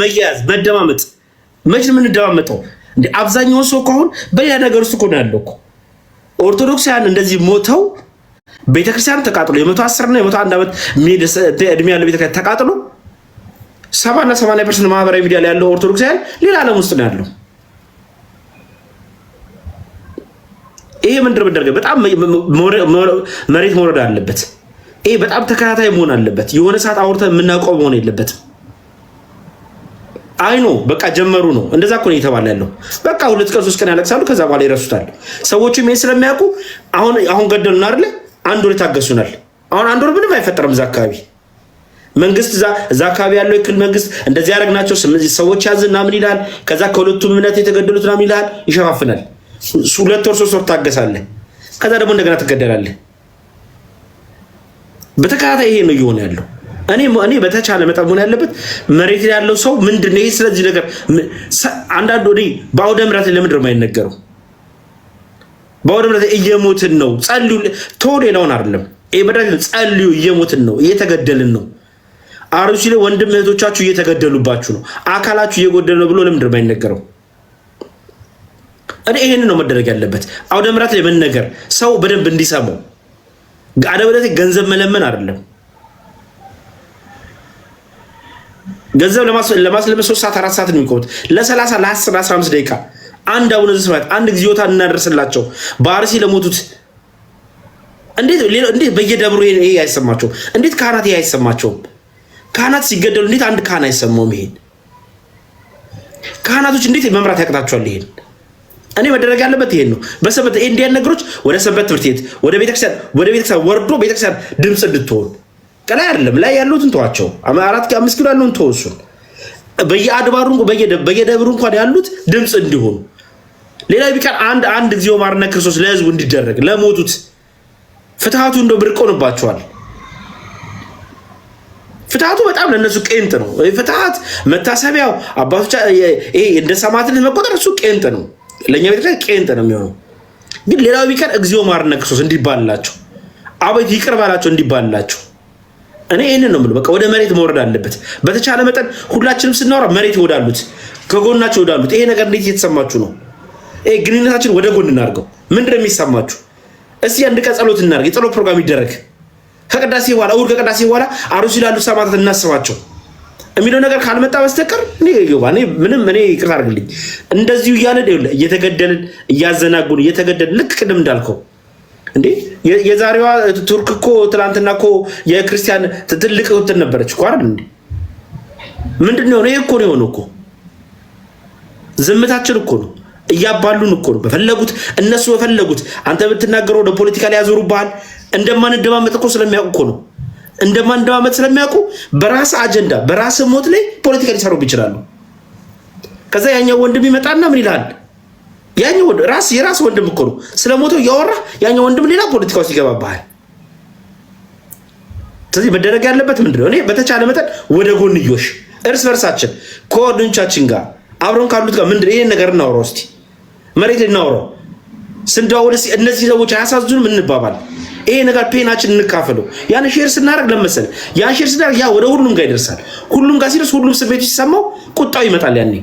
መያዝ መደማመጥ መች ምን እንደማመጣው እንዴ አብዛኛው ሰው ከሆነ በያ ነገር ውስጥ ነው ያለው እኮ ኦርቶዶክሳውያን እንደዚህ ሞተው ቤተክርስቲያን ተቃጥሎ የ110 እና የ101 ዓመት እድሜ ያለው ቤተክርስቲያን ተቃጥሎ 70 እና 80% ማህበራዊ ሚዲያ ላይ ያለው ኦርቶዶክሳውያን ሌላ ዓለም ውስጥ ነው ያለው። ይሄ ምንድነው መደረግ በጣም መሬት መውረድ አለበት። ይሄ በጣም ተከታታይ መሆን አለበት። የሆነ ሰዓት አውርተን የምናውቀው መሆን የለበትም። አይኖ በቃ ጀመሩ ነው እንደዛ እኮ ነው እየተባለ ያለው። በቃ 2 ቀን 3 ቀን ያለቅሳሉ፣ ከዛ በኋላ ይረሱታል። ሰዎቹ ምን ስለሚያውቁ አሁን ገደሉና አይደለ አንድ ወር ታገሱናል። አሁን አንድ ወር ምንም አይፈጠርም። እዛ አካባቢ መንግስት እዛ አካባቢ ያለው የክልል መንግስት እንደዚህ ያደረግናቸው ሰዎች ያዝና ምን ይላል? ከዛ ከሁለቱም እምነት የተገደሉት ምን ይላል? ይሸፋፍናል። 2 ወር 3 ወር ታገሳለህ፣ ከዛ ደግሞ እንደገና ትገደላለህ። በተከታታይ ይሄ ነው እየሆነ ያለው። እኔ በተቻለ መጠን ሆነ ያለበት መሬት ላይ ያለው ሰው ምንድነው ይሄ ስለዚህ ነገር አንዳንድ ወዲ በአውደ ምሕረት ለምንድን ነው የማይነገረው? በአውደ ምሕረት እየሞትን ነው ጸልዩ ቶሎ ሌላውን አይደለም ይሄ በደል ጸልዩ እየሞትን ነው እየተገደልን ነው። አርሲ ላይ ወንድም እህቶቻችሁ እየተገደሉባችሁ ነው፣ አካላችሁ እየጎደለ ነው ብሎ ለምንድን ነው የማይነገረው? ይሄን ነው መደረግ ያለበት። አውደ ምሕረት ላይ መነገር ሰው በደንብ እንዲሰማው። አደበለቴ ገንዘብ መለመን አይደለም። ገንዘብ ለማስለመ 3 ሰዓት 4 ሰዓት ነው የሚቆዩት። ለ30 ለ10 ለ15 ደቂቃ አንድ አቡነ ዘበሰማያት አንድ ጊዜውታ እናደርስላቸው። በአርሲ ለሞቱት እንዴት በየደብሩ ይሄ አይሰማቸውም? እንዴት ካህናት ይሄ አይሰማቸውም? ካህናት ሲገደሉ እንዴት አንድ ካህን አይሰማውም? ይሄን ካህናቶች እንዴት መምራት ያቅታቸዋል? ይሄን እኔ መደረግ ያለበት ይሄን ነው። በሰበት እንዲያን ነገሮች ወደ ሰበት ትምህርት ቤት ወደ ቤተክርስቲያን ወርዶ ቤተክርስቲያን ድምጽ እንድትሆን ከላይ አይደለም ላይ ያሉትን ተዋቸው። 4-5 ኪሎ ያለውን ተወሱን። በየአድባሩ በየደብሩ እንኳን ያሉት ድምጽ እንዲሆኑ ሌላ ቢቀር አንድ ጊዜው ማርነ ክርስቶስ ለህዝቡ እንዲደረግ ለሞቱት ፍትሃቱ እንደው ብርቅ ሆኖባቸዋል። ፍትሃቱ በጣም ለነሱ ቄንጥ ነው። ፍትሃት መታሰቢያው አባቶች ይሄ እንደ ሰማዕትነት መቆጠር እሱ ቄንጥ ነው። ለኛ ቤተክርስቲያን ቄንጥ ነው የሚሆነው። ግን ሌላው ቢቀር እግዚኦ ማርነ ክርስቶስ እንዲባልላቸው አቤት ይቅር ባላቸው እንዲባልላቸው እኔ ይሄንን ነው የምለው። በቃ ወደ መሬት መውረድ አለበት። በተቻለ መጠን ሁላችንም ስናወራ መሬት ወዳሉት ከጎናቸው ወዳሉት ይሄ ነገር እንዴት እየተሰማችሁ ነው? ይሄ ግንኙነታችን ወደ ጎን እናድርገው። ምንድነው የሚሰማችሁ? እስቲ አንድ ቀን ጸሎት እናድርግ። የጸሎት ፕሮግራም ይደረግ። ከቅዳሴ በኋላ እሑድ ከቅዳሴ በኋላ አርሲ ላሉ ሰማዕታት እናስባቸው የሚለው ነገር ካልመጣ በስተቀር እኔ ምንም ይቅርታ አድርግልኝ እንደዚሁ እያለ እየተገደልን እያዘናጉን እየተገደልን ልክ ቅድም እንዳልከው እንዴ የዛሬዋ ቱርክ እኮ ትላንትና እኮ የክርስቲያን ትልቅ እንትን ነበረች እኮ አይደል እንዴ? ምንድነው ነው? ይሄ እኮ ነው የሆነው እኮ ዝምታችን እኮ ነው። እያባሉን እኮ ነው በፈለጉት እነሱ በፈለጉት። አንተ ብትናገረው ወደ ፖለቲካ ላይ ያዞሩብሃል። እንደማንደማመጥ እኮ ስለሚያውቁ እኮ ነው። እንደማንደማመጥ ስለሚያውቁ በራስ አጀንዳ በራስ ሞት ላይ ፖለቲካ ሊሰሩብ ይችላሉ። ከዛ ያኛው ወንድም ይመጣና ምን ይላል? ያኛው የራስ ወንድም እኮ ነው ስለሞተው ያወራ ያኛው ወንድም ሌላ ፖለቲካ ውስጥ ይገባባል። ስለዚህ መደረግ ያለበት ምንድነው? እኔ በተቻለ መጠን ወደ ጎንዮሽ እርስ በርሳችን ከወንድሞቻችን ጋር አብረን ካሉት ጋር ምንድነው ይሄን ነገር እናወራው። እስቲ መሬት እናወራው። ስንደዋውል እነዚህ ሰዎች አያሳዝኑም እንባባል። ይሄ ነገር ፔናችን እንካፈለው። ያን ሼር ስናደርግ ለመሰለ ያን ሼር ስናደርግ ያ ወደ ሁሉም ጋር ይደርሳል። ሁሉም ጋር ሲደርስ ሁሉም ስሜቱ ሲሰማው ቁጣው ይመጣል። ያኔ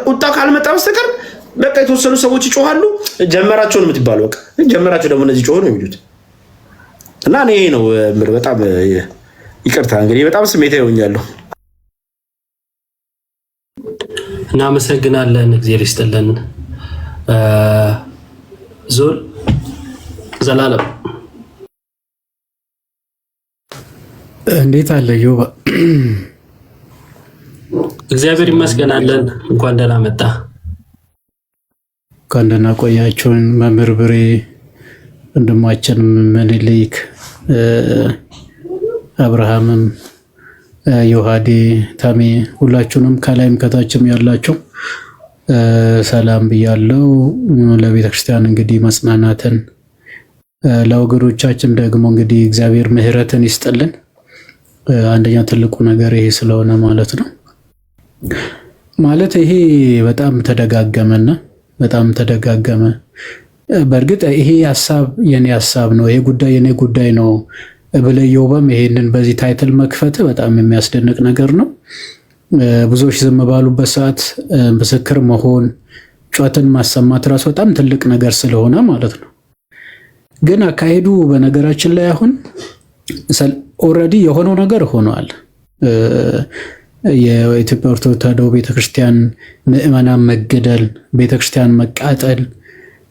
ቁጣው ካልመጣ በስተቀር በቃ የተወሰኑ ሰዎች ይጮሃሉ። ጀመራቸው ነው የምትባለው። በቃ ጀመራቸው ደግሞ እነዚህ ጮሁ ነው የሚሉት። እና እኔ ነው በጣም ይቅርታ እንግዲህ በጣም ስሜታዊ ሆኛለሁ። እናመሰግናለን። እግዚአብሔር ይስጥልን። ዞል ዘላለም እንዴት አለ ዮባ? እግዚአብሔር ይመስገናለን። እንኳን ደህና መጣ። እንኳን ደህና ቆያችሁን። መምህር ብሬ ወንድማችን ምኒልክ አብርሃምም ዮሐዴ ታሜ ሁላችሁንም ከላይም ከታችም ያላችሁ ሰላም ብያለው። ለቤተ ክርስቲያን እንግዲህ መጽናናትን ለወገኖቻችን ደግሞ እንግዲህ እግዚአብሔር ምሕረትን ይስጥልን። አንደኛ ትልቁ ነገር ይሄ ስለሆነ ማለት ነው። ማለት ይሄ በጣም ተደጋገመና በጣም ተደጋገመ። በእርግጥ ይሄ ሐሳብ የኔ ሐሳብ ነው፣ ይሄ ጉዳይ የኔ ጉዳይ ነው ብለየውበም ይሄንን በዚህ ታይትል መክፈት በጣም የሚያስደንቅ ነገር ነው። ብዙዎች ዝም ባሉበት ሰዓት ምስክር መሆን ጩኸትን ማሰማት ራሱ በጣም ትልቅ ነገር ስለሆነ ማለት ነው። ግን አካሄዱ በነገራችን ላይ አሁን ኦልሬዲ የሆነው ነገር ሆኗል። የኢትዮጵያ ኦርቶዶክስ ተዋሕዶ ቤተክርስቲያን ምዕመናን መገደል፣ ቤተክርስቲያን መቃጠል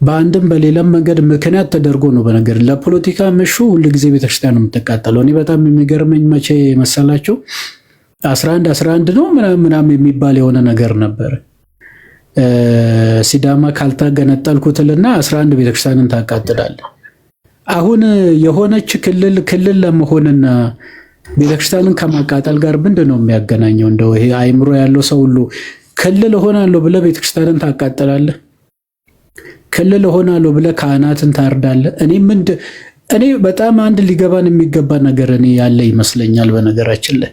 በአንድም በሌላም መንገድ ምክንያት ተደርጎ ነው። በነገር ለፖለቲካ ምሹ ሁልጊዜ ቤተክርስቲያን ነው የምትቃጠለው። እኔ በጣም የሚገርመኝ መቼ መሰላቸው 11 ነው ምናምን የሚባል የሆነ ነገር ነበር። ሲዳማ ካልታገነጠልኩትልና 11 ቤተክርስቲያንን ታቃጥላለህ። አሁን የሆነች ክልል ለመሆንና ቤተክርስቲያንን ከማቃጠል ጋር ምንድን ነው የሚያገናኘው? እንደው ይሄ አይምሮ ያለው ሰው ሁሉ ክልል እሆናለሁ ብለህ ቤተክርስቲያንን ታቃጥላለህ? ክልል እሆናለሁ ብለህ ካህናትን ታርዳለህ? እኔ በጣም አንድ ሊገባን የሚገባ ነገር እኔ ያለ ይመስለኛል። በነገራችን ላይ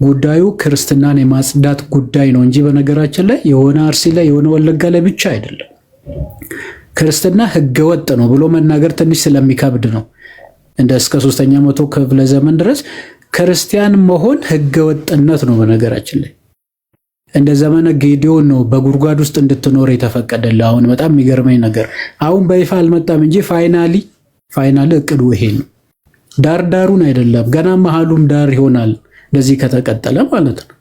ጉዳዩ ክርስትናን የማጽዳት ጉዳይ ነው እንጂ በነገራችን ላይ የሆነ አርሲ ላይ የሆነ ወለጋ ላይ ብቻ አይደለም። ክርስትና ህገወጥ ነው ብሎ መናገር ትንሽ ስለሚከብድ ነው። እንደ እስከ 3ኛ መቶ ክፍለ ዘመን ድረስ ክርስቲያን መሆን ህገወጥነት ነው። በነገራችን ላይ እንደ ዘመነ ጌዲዮን ነው በጉድጓድ ውስጥ እንድትኖር የተፈቀደልህ። አሁን በጣም የሚገርመኝ ነገር አሁን በይፋ አልመጣም እንጂ ፋይናል እቅዱ ይሄ ነው። ዳሩን አይደለም ገና መሀሉም ዳር ይሆናል እንደዚህ ከተቀጠለ ማለት ነው።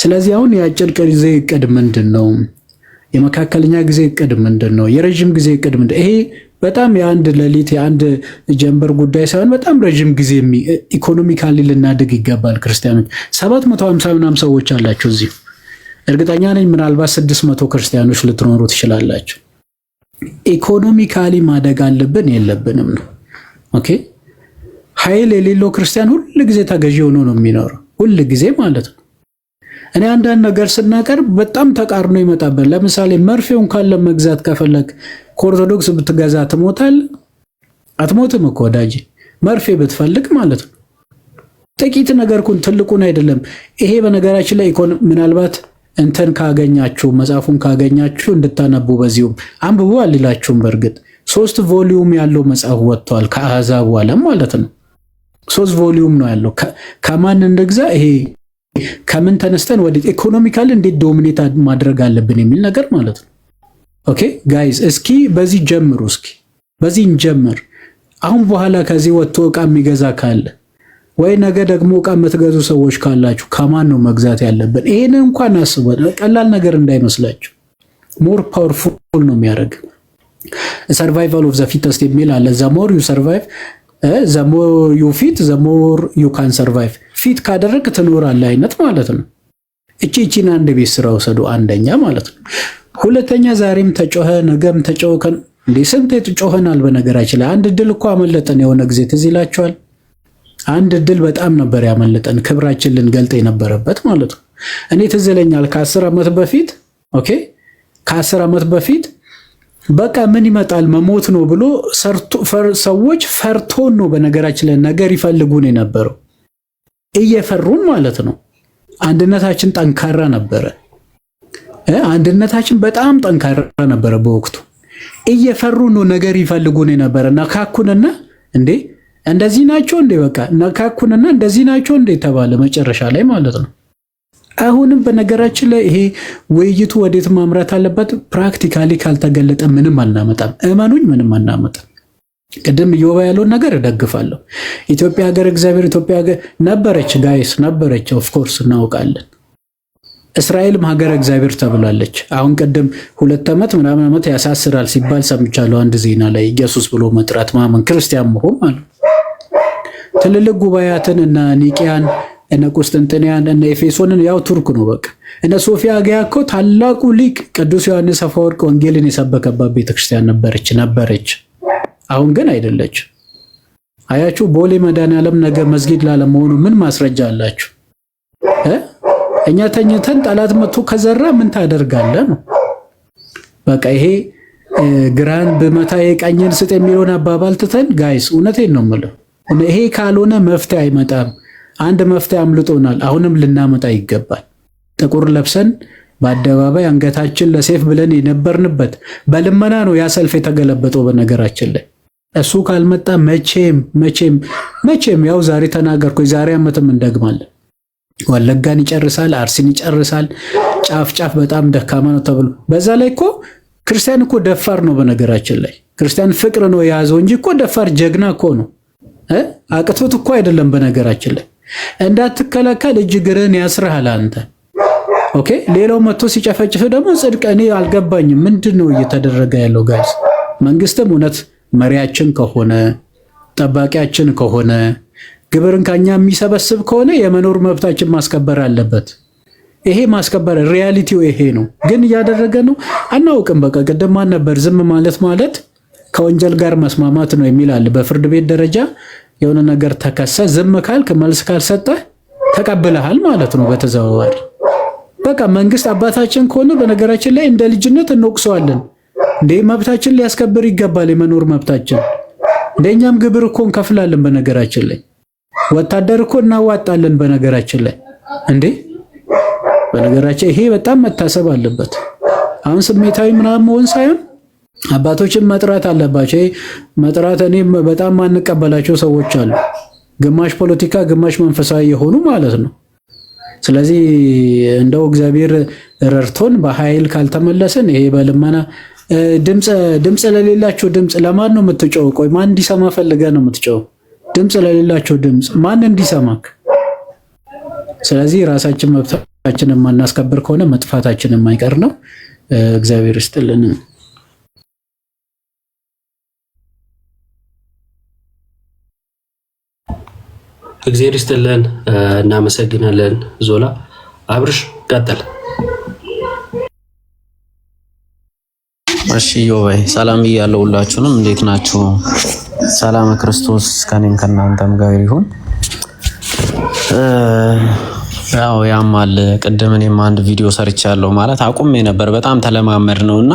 ስለዚህ አሁን የአጭር ጊዜ እቅድ ምንድን ነው? የመካከለኛ ጊዜ እቅድ ምንድን ነው? የረጅም ጊዜ እቅድ ምንድን? ይሄ በጣም የአንድ ሌሊት የአንድ ጀንበር ጉዳይ ሳይሆን በጣም ረጅም ጊዜ ኢኮኖሚካሊ ልናድግ ይገባል። ክርስቲያኖች 750 ምናምን ሰዎች አላቸው እዚሁ። እርግጠኛ ነኝ ምናልባት 600 ክርስቲያኖች ልትኖሩ ትችላላችሁ። ኢኮኖሚካሊ ማደግ አለብን የለብንም ነው። ኦኬ ኃይል የሌለው ክርስቲያን ሁል ጊዜ ተገዢ ሆኖ ነው የሚኖረው፣ ሁል ጊዜ ማለት ነው። እኔ አንዳንድ ነገር ስናቀርብ በጣም ተቃርኖ ይመጣበት። ለምሳሌ መርፌውን ካለ መግዛት ከፈለግ ከኦርቶዶክስ ብትገዛ ትሞታል? አትሞትም እኮ ወዳጅ፣ መርፌ ብትፈልግ ማለት ነው። ጥቂት ነገር ኩን ትልቁን አይደለም። ይሄ በነገራችን ላይ ምናልባት እንትን ካገኛችሁ መጽሐፉን ካገኛችሁ እንድታነቡ በዚሁም አንብቡ አልላችሁም። በእርግጥ 3 ቮሊዩም ያለው መጽሐፍ ወጥቷል ከአሕዛብ ዓለም ማለት ነው። 3 ቮሊዩም ነው ያለው። ከማን እንደግዛ ይሄ ከምን ተነስተን ወደ ኢኮኖሚካሊ እንዴት ዶሚኔት ማድረግ አለብን የሚል ነገር ማለት ነው። ኦኬ ጋይስ እስኪ በዚህ ጀምሩ፣ እስኪ በዚህ እንጀምር። አሁን በኋላ ከዚህ ወጥቶ ዕቃ የሚገዛ ካለ ወይ ነገ ደግሞ ዕቃ የምትገዙ ሰዎች ካላችሁ ከማን ነው መግዛት ያለብን? ይሄን እንኳን አስቡት። ቀላል ነገር እንዳይመስላችሁ። ሞር ፓወርፉል ነው የሚያደርግ። ሰርቫይቫል ኦፍ ዘ ፊተስት የሚል አለ። ዘ ሞር ዩ ሰርቫይቭ ዘ ሞር ዩ ፊት ዘ ሞር ዩ ካን ሰርቫይቭ። ፊት ካደረግ ትኖራለህ አይነት ማለት ነው። እቺን አንድ ቤት ስራ ወሰዱ። አንደኛ ማለት ነው። ሁለተኛ ዛሬም ተጮኸ ነገም ተጮኸን እንዴ ስንት ተጮኸናል። በነገራችን ላይ አንድ ድል እኮ አመለጠን። የሆነ ጊዜ ትዝ ይላችኋል። አንድ ድል በጣም ነበር ያመለጠን፣ ክብራችን ልንገልጥ የነበረበት ማለት ነው። እኔ ትዝ ይለኛል ከ10 ዓመት በፊት ከ10 ዓመት በፊት በቃ ምን ይመጣል መሞት ነው ብሎ ሰዎች ፈርቶን ነው በነገራችን ላይ ነገር ይፈልጉን የነበረው፣ እየፈሩን ማለት ነው። አንድነታችን ጠንካራ ነበረ። አንድነታችን በጣም ጠንካራ ነበረ በወቅቱ። እየፈሩን ነው ነገር ይፈልጉን የነበረ። ነካኩንና እንዴ እንደዚህ ናቸው እንዴ በቃ ነካኩንና እንደዚህ ናቸው እንዴ ተባለ መጨረሻ ላይ ማለት ነው። አሁንም በነገራችን ላይ ይሄ ውይይቱ ወዴት ማምራት አለበት? ፕራክቲካሊ ካልተገለጠ ምንም አናመጣም። እመኑኝ ምንም አናመጣም። ቅድም እዮባ ያለውን ነገር እደግፋለሁ። ኢትዮጵያ ሀገር እግዚአብሔር ኢትዮጵያ ሀገር ነበረች ጋይስ፣ ነበረች። ኦፍ ኮርስ እናውቃለን። እስራኤልም ሀገር እግዚአብሔር ተብላለች። አሁን ቅድም 2 ዓመት ምናምን ዓመት ያሳስራል ሲባል ሰምቻለሁ አንድ ዜና ላይ። ኢየሱስ ብሎ መጥራት ማመን ክርስቲያን መሆን ማለት ትልልቅ ጉባኤያትን እና ኒቂያን እነ ቁስጥንጥንያን እነ ኤፌሶንን ያው ቱርክ ነው በቃ። እነ ሶፊያ ሀገያ እኮ ታላቁ ሊቅ ቅዱስ ዮሐንስ አፈወርቅ ወንጌልን የሰበከባት ቤተክርስቲያን ነበረች። አሁን ግን አይደለች። አያችሁ ቦሌ መድኃኔዓለም ነገ መስጊድ ላለመሆኑ ምን ማስረጃ አላችሁ? እኛ ተኝተን ጠላት መጥቶ ከዘራ ምን ታደርጋለህ ነው በቃ። ይሄ ግራን በመታ የቀኝን ስጥ የሚለውን አባባል ትተን ጋይስ እውነቴን ነው የምለው፣ ይሄ ካልሆነ መፍትሄ አይመጣም። አንድ መፍትሄ አምልጦናል፣ አሁንም ልናመጣ ይገባል። ጥቁር ለብሰን በአደባባይ አንገታችን ለሴፍ ብለን የነበርንበት በልመና ነው ያ ሰልፍ የተገለበጠው። በነገራችን ላይ እሱ ካልመጣ መቼም ያው ዛሬ ተናገርኩ፣ ዛሬ ዓመትም እንደግማለን። ወለጋን ይጨርሳል፣ አርሲን ይጨርሳል። ጫፍ በጣም ደካማ ነው ተብሎ በዛ ላይ እኮ ክርስቲያን እኮ ደፋር ነው። በነገራችን ላይ ክርስቲያን ፍቅር ነው የያዘው እንጂ እኮ ደፋር ጀግና እኮ ነው። አቅቶት እኮ አይደለም። በነገራችን ላይ እንዳትከላከል እጅ ግርህን ያስርሃል አንተ። ኦኬ ሌላው መጥቶ ሲጨፈጭፍ ደግሞ ጽድቅ እኔ አልገባኝም። ምንድነው እየተደረገ ያለው ጋይስ? መንግስትም እውነት መሪያችን ከሆነ ጠባቂያችን ከሆነ ግብርን ከኛ የሚሰበስብ ከሆነ የመኖር መብታችን ማስከበር አለበት። ይሄ ማስከበር ሪያሊቲው ይሄ ነው። ግን እያደረገ ነው አናውቅም። በቃ ቅድም ማን ነበር ዝም ማለት ከወንጀል ጋር መስማማት ነው የሚል አለ። በፍርድ ቤት ደረጃ የሆነ ነገር ተከሰ ዝም ካልክ መልስ ካልሰጠህ ተቀብለሃል ማለት ነው በተዘዋዋሪ። በቃ መንግስት አባታችን ከሆነ በነገራችን ላይ እንደ ልጅነት እንወቅሰዋለን። እንደ መብታችን ሊያስከብር ይገባል፣ የመኖር መብታችን። እንደኛም ግብር እኮ እንከፍላለን። በነገራችን ላይ ወታደር እኮ እናዋጣለን። በነገራችን ላይ በነገራችን ይሄ በጣም መታሰብ አለበት። አሁን ስሜታዊ ምናምን መሆን ሳይሆን አባቶችን መጥራት አለባቸው። መጥራት እኔ በጣም ማንቀበላቸው ሰዎች አሉ፣ ግማሽ ፖለቲካ ግማሽ መንፈሳዊ የሆኑ ማለት ነው። ስለዚህ እንደው እግዚአብሔር ረድቶን በኃይል ካልተመለስን ይሄ በልመና ድምፅ ለሌላቸው ድምፅ ለማን ነው የምትጮው? ቆይ ማን እንዲሰማ ፈልገ ነው የምትጮው? ድምፅ ለሌላቸው ድምፅ ማን እንዲሰማክ? ስለዚህ ራሳችን መብታችንን ማናስከብር ከሆነ መጥፋታችን የማይቀር ነው። እግዚአብሔር ይስጥልን። እግዚአብሔር ይስጥልን። እናመሰግናለን ዞላ። አብርሽ ቀጥል። እሺ ዮባይ ሰላም ብያለሁ። ሁላችሁንም እንዴት ናችሁ? ሰላም ክርስቶስ ከኔም ከናንተም ጋር ይሁን። ያው ያማል ቅድም እኔም አንድ ቪዲዮ ሰርቻለሁ ማለት አቁሜ ነበር። በጣም ተለማመድ ነውና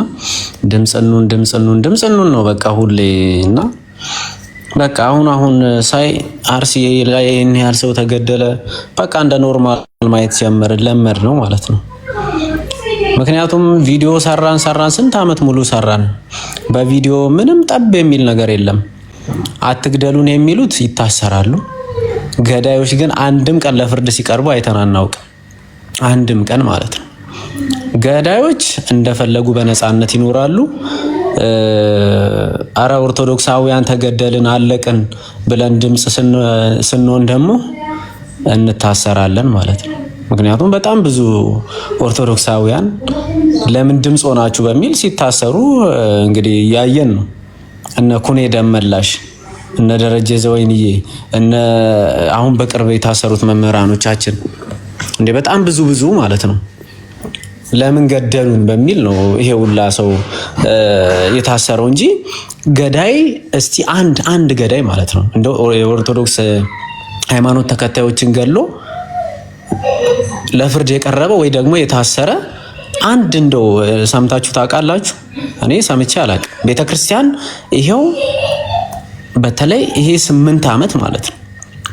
ድምጽኑን ነው በቃ ሁሌና በቃ አሁን ሳይ አርሲ ላይ እኔ ያህል ሰው ተገደለ በቃ እንደ ኖርማል ማየት ጀመረ። ለመድ ነው ማለት ነው። ምክንያቱም ቪዲዮ ሰራን ስንት አመት ሙሉ ሰራን። በቪዲዮ ምንም ጠብ የሚል ነገር የለም። አትግደሉን የሚሉት ይታሰራሉ። ገዳዮች ግን አንድም ቀን ለፍርድ ሲቀርቡ አይተናናውቅ። አንድም ቀን ማለት ነው። ገዳዮች እንደፈለጉ በነፃነት ይኖራሉ። አረ ኦርቶዶክሳውያን ተገደልን አለቅን ብለን ድምጽ ስንሆን ደግሞ እንታሰራለን ማለት ነው። ምክንያቱም በጣም ብዙ ኦርቶዶክሳውያን ለምን ድምጽ ሆናችሁ በሚል ሲታሰሩ እንግዲህ ያየን ነው። እነ ኩኔ ደመላሽ፣ እነ ደረጀ ዘወይንዬ፣ እነ አሁን በቅርብ የታሰሩት መምህራኖቻችን እንዴ በጣም ብዙ ማለት ነው። ለምን ገደሉን በሚል ነው ይሄ ሁላ ሰው የታሰረው እንጂ ገዳይ እስቲ አንድ ገዳይ ማለት ነው እንደው የኦርቶዶክስ ሃይማኖት ተከታዮችን ገሎ ለፍርድ የቀረበ ወይ ደግሞ የታሰረ አንድ እንደው ሰምታችሁ ታውቃላችሁ? እኔ ሰምቼ አላውቅም። ቤተክርስቲያን ይሄው በተለይ ይሄ 8 አመት ማለት ነው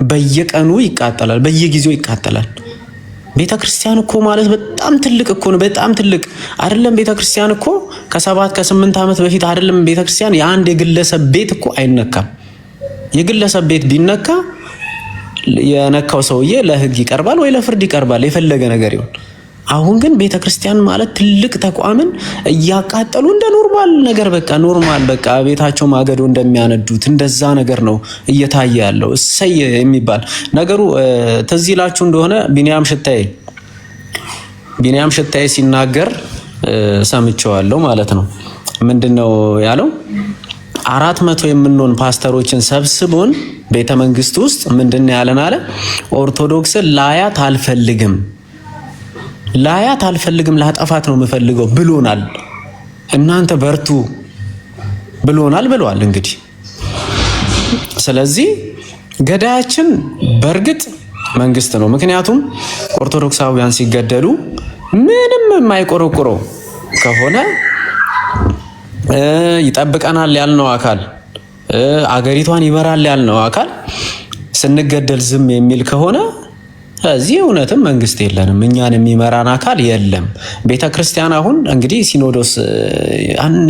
በየቀኑ ይቃጠላል፣ በየጊዜው ይቃጠላል። ቤተክርስቲያን እኮ ማለት በጣም ትልቅ እኮ ነው። በጣም ትልቅ አይደለም? ቤተክርስቲያን እኮ ከ7-8 አመት በፊት አይደለም ቤተክርስቲያን የአንድ የግለሰብ ቤት እኮ አይነካም። የግለሰብ ቤት ቢነካ የነካው ሰውዬ ለህግ ይቀርባል ወይ ለፍርድ ይቀርባል፣ የፈለገ ነገር ይሁን። አሁን ግን ቤተክርስቲያን ማለት ትልቅ ተቋምን እያቃጠሉ እንደ ኖርማል ነገር በቃ ኖርማል በቃ ቤታቸው ማገዶ እንደሚያነዱት እንደዛ ነገር ነው እየታየ ያለው። እሰይ የሚባል ነገሩ ትዝ ይላችሁ እንደሆነ ቢኒያም ሽታዬ ሲናገር ሰምቼዋለሁ ማለት ነው። ምንድነው ያለው? 400 የምንሆን ፓስተሮችን ሰብስቦን ቤተ መንግስት ውስጥ ምንድነው ያለን አለ? ኦርቶዶክስን ላያት አልፈልግም፣ ላጠፋት ነው የምፈልገው ብሎናል። እናንተ በርቱ ብሎናል ብለዋል። እንግዲህ ስለዚህ ገዳያችን በእርግጥ መንግስት ነው። ምክንያቱም ኦርቶዶክሳውያን ሲገደሉ ምንም የማይቆረቆረው ከሆነ ይጠብቀናል ያልነው አካል አገሪቷን ይመራል ያልነው አካል ስንገደል ዝም የሚል ከሆነ እዚህ እውነትም መንግስት የለንም፣ እኛን የሚመራን አካል የለም። ቤተክርስቲያን አሁን እንግዲህ ሲኖዶስ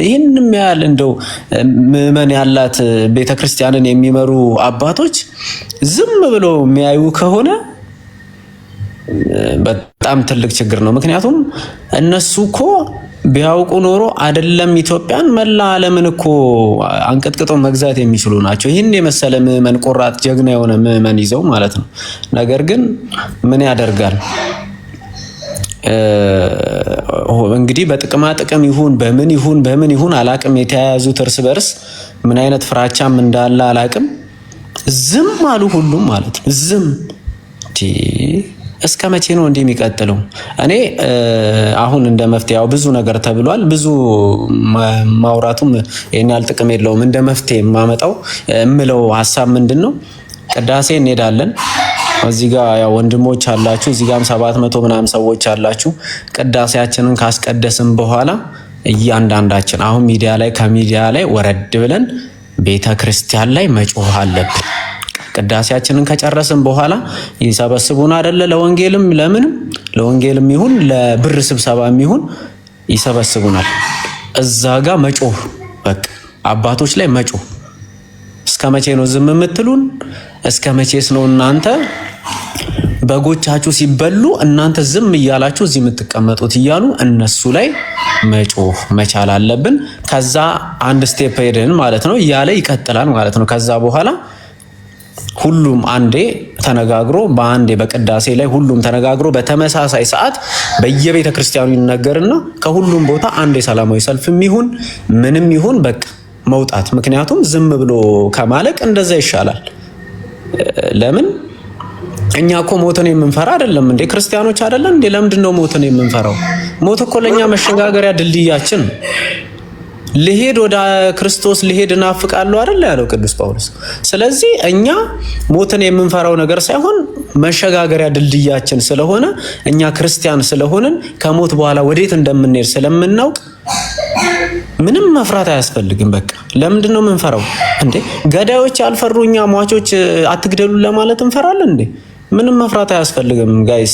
ይህንም ያህል እንደው ምዕመን ያላት ቤተክርስቲያንን የሚመሩ አባቶች ዝም ብሎ የሚያዩ ከሆነ በጣም ትልቅ ችግር ነው። ምክንያቱም እነሱ እኮ ቢያውቁ ኖሮ አይደለም ኢትዮጵያን መላ ዓለምን እኮ አንቀጥቅጦ መግዛት የሚችሉ ናቸው። ይህን የመሰለ ምዕመን ቆራጥ ጀግና የሆነ ምዕመን ይዘው ማለት ነው። ነገር ግን ምን ያደርጋል እንግዲህ በጥቅማ ጥቅም ይሁን በምን ይሁን አላቅም፣ የተያያዙት እርስ በርስ ምን አይነት ፍራቻም እንዳለ አላቅም። ዝም አሉ ሁሉም ማለት ነው። ዝም እስከ መቼ ነው እንዲህ የሚቀጥለው? እኔ አሁን እንደ መፍትሄው ብዙ ነገር ተብሏል። ብዙ ማውራቱም የኔ ያህል ጥቅም የለውም። እንደ መፍትሄ የማመጣው እምለው ሐሳብ ምንድነው? ቅዳሴ እንሄዳለን። እዚህ ጋር ያው ወንድሞች አላችሁ፣ እዚህ ጋርም 700 ምናምን ሰዎች አላችሁ። ቅዳሴያችንን ካስቀደስን በኋላ እያንዳንዳችን አሁን ከሚዲያ ላይ ወረድ ብለን ቤተክርስቲያን ላይ መጮህ አለብን። ቅዳሴያችንን ከጨረስን በኋላ ይሰበስቡን አይደለ? ለወንጌልም ይሁን ለብር ስብሰባም ይሁን ይሰበስቡናል። እዛ ጋር መጮህ፣ በቃ አባቶች ላይ መጮህ። እስከ መቼ ነው ዝም የምትሉን? እስከ መቼስ ነው እናንተ በጎቻችሁ ሲበሉ እናንተ ዝም እያላችሁ እዚህ የምትቀመጡት እያሉ እነሱ ላይ መጮህ መቻል አለብን። ከዛ አንድ ስቴፕ ሄደን ማለት ነው እያለ ይቀጥላል ማለት ነው። ከዛ በኋላ ሁሉም አንዴ ተነጋግሮ በቅዳሴ ላይ ሁሉም ተነጋግሮ በተመሳሳይ ሰዓት በየቤተ ክርስቲያኑ ይነገርና ከሁሉም ቦታ አንዴ ሰላማዊ ሰልፍም ይሁን ምንም ይሁን በቃ መውጣት። ምክንያቱም ዝም ብሎ ከማለቅ እንደዛ ይሻላል። ለምን እኛ እኮ ሞትን የምንፈራ አይደለም እንዴ? ክርስቲያኖች አይደለም እንዴ? ለምንድን ነው ሞትን የምንፈራው? ሞት እኮ ለኛ መሸጋገሪያ ድልድያችን። ልሄድ ወደ ክርስቶስ ልሄድ እናፍቃለሁ አይደል ያለው ቅዱስ ጳውሎስ። ስለዚህ እኛ ሞትን የምንፈራው ነገር ሳይሆን መሸጋገሪያ ድልድያችን ስለሆነ እኛ ክርስቲያን ስለሆንን ከሞት በኋላ ወዴት እንደምንሄድ ስለምናውቅ ምንም መፍራት አያስፈልግም። በቃ ለምንድን ነው የምንፈራው እንዴ? ገዳዮች ያልፈሩ እኛ ሟቾች አትግደሉ ለማለት እንፈራለን እንዴ? ምንም መፍራት አያስፈልግም ጋይስ።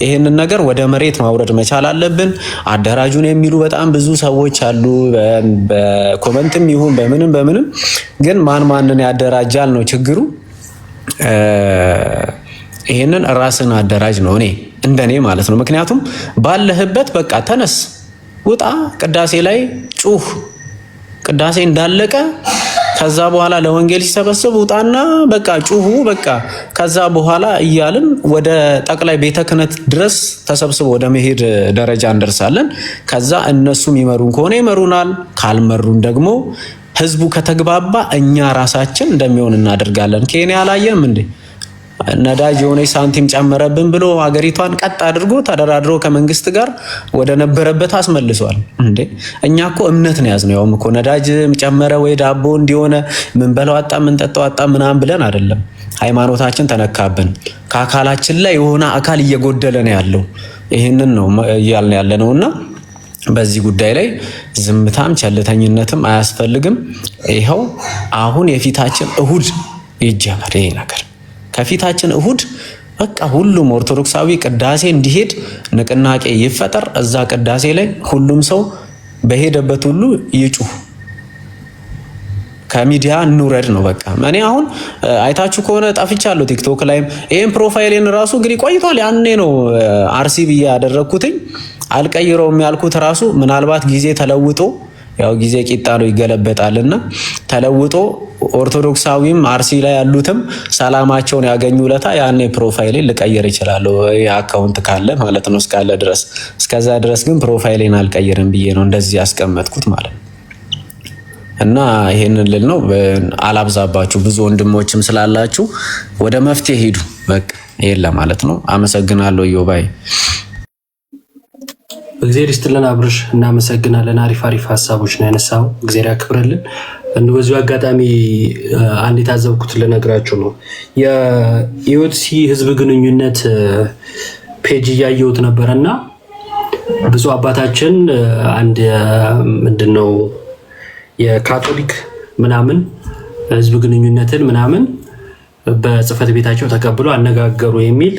ይሄንን ነገር ወደ መሬት ማውረድ መቻል አለብን። አደራጁን የሚሉ በጣም ብዙ ሰዎች አሉ፣ በኮመንትም ይሁን በምንም ግን ማንን ያደራጃል ነው ችግሩ። ይሄንን ራስን አደራጅ ነው እንደኔ ማለት ነው። ምክንያቱም ባለህበት በቃ ተነስ፣ ውጣ፣ ቅዳሴ ላይ ጩህ። ቅዳሴ እንዳለቀ ከዛ በኋላ ለወንጌል ሲሰበሰብ ውጣና በቃ ጩሁ። በቃ ከዛ በኋላ እያልን ወደ ጠቅላይ ቤተ ክህነት ድረስ ተሰብስበው ወደ መሄድ ደረጃ እንደርሳለን። ከዛ እነሱም ይመሩን ከሆነ ይመሩናል፣ ካልመሩን ደግሞ ህዝቡ ከተግባባ እኛ ራሳችን እንደሚሆን እናደርጋለን። ኬንያ አላየንም እንዴ? ነዳጅ የሆነ ሳንቲም ጨመረብን ብሎ ሀገሪቷን ቀጥ አድርጎ ተደራድሮ ከመንግስት ጋር ወደ ነበረበት አስመልሷል እንዴ። እኛ እኮ እምነት ነው ያዝነው። ያውም እኮ ነዳጅ ጨመረ ወይ ዳቦ እንዲሆነ ምን በለው አጣ ምን ጠጣው አጣ ምናምን ብለን አይደለም። ሃይማኖታችን ተነካብን። ከአካላችን ላይ የሆነ አካል እየጎደለ ነው ያለው። ይሄንን ነው እያልን ያለነውና በዚህ ጉዳይ ላይ ዝምታም ቸልተኝነትም አያስፈልግም። ይኸው አሁን የፊታችን እሁድ ይጀመር ይሄ ነገር። ከፊታችን እሁድ በቃ ሁሉም ኦርቶዶክሳዊ ቅዳሴ እንዲሄድ ንቅናቄ ይፈጠር። እዛ ቅዳሴ ላይ ሁሉም ሰው በሄደበት ሁሉ ይጩህ። ከሚዲያ እንውረድ ነው በቃ። እኔ አሁን አይታችሁ ከሆነ ጠፍቻለሁ ቲክቶክ ላይም። ይሄን ፕሮፋይሌን ራሱ እንግዲህ ቆይቷል። ያኔ ነው አርሲ ብዬ ያደረኩትኝ። አልቀይረውም ያልኩት ራሱ ምናልባት ጊዜ ተለውጦ ያው ጊዜ ቂጣ ነው ይገለበጣልና ተለውጦ ኦርቶዶክሳዊም አርሲ ላይ ያሉትም ሰላማቸውን ያገኙ ለታ ያኔ ፕሮፋይሌን ልቀይር ይችላል። አካውንት ካለ ማለት ነው እስካለ ድረስ። እስከዛ ድረስ ግን ፕሮፋይሌን አልቀይርም ብዬ ነው እንደዚህ ያስቀመጥኩት ማለት ነው። እና ይሄንን ልል ነው። አላብዛባችሁ፣ ብዙ ወንድሞችም ስላላችሁ ወደ መፍትሄ ሂዱ። በቃ ይሄን ለማለት ነው። አመሰግናለሁ ዮባይ። እግዚአብሔር ይስጥልን አብርሽ፣ እናመሰግናለን። አሪፍ ሀሳቦች ነው ያነሳው። እግዚአብሔር ያክብርልን። በዚሁ አጋጣሚ አንድ የታዘብኩት ልነግራችሁ ነው። የኢኦቲሲ ህዝብ ግንኙነት ፔጅ እያየሁት ነበረና ብዙ አባታችን አንድ ምንድነው የካቶሊክ ምናምን ህዝብ ግንኙነትን ምናምን በጽህፈት ቤታቸው ተቀብሎ አነጋገሩ የሚል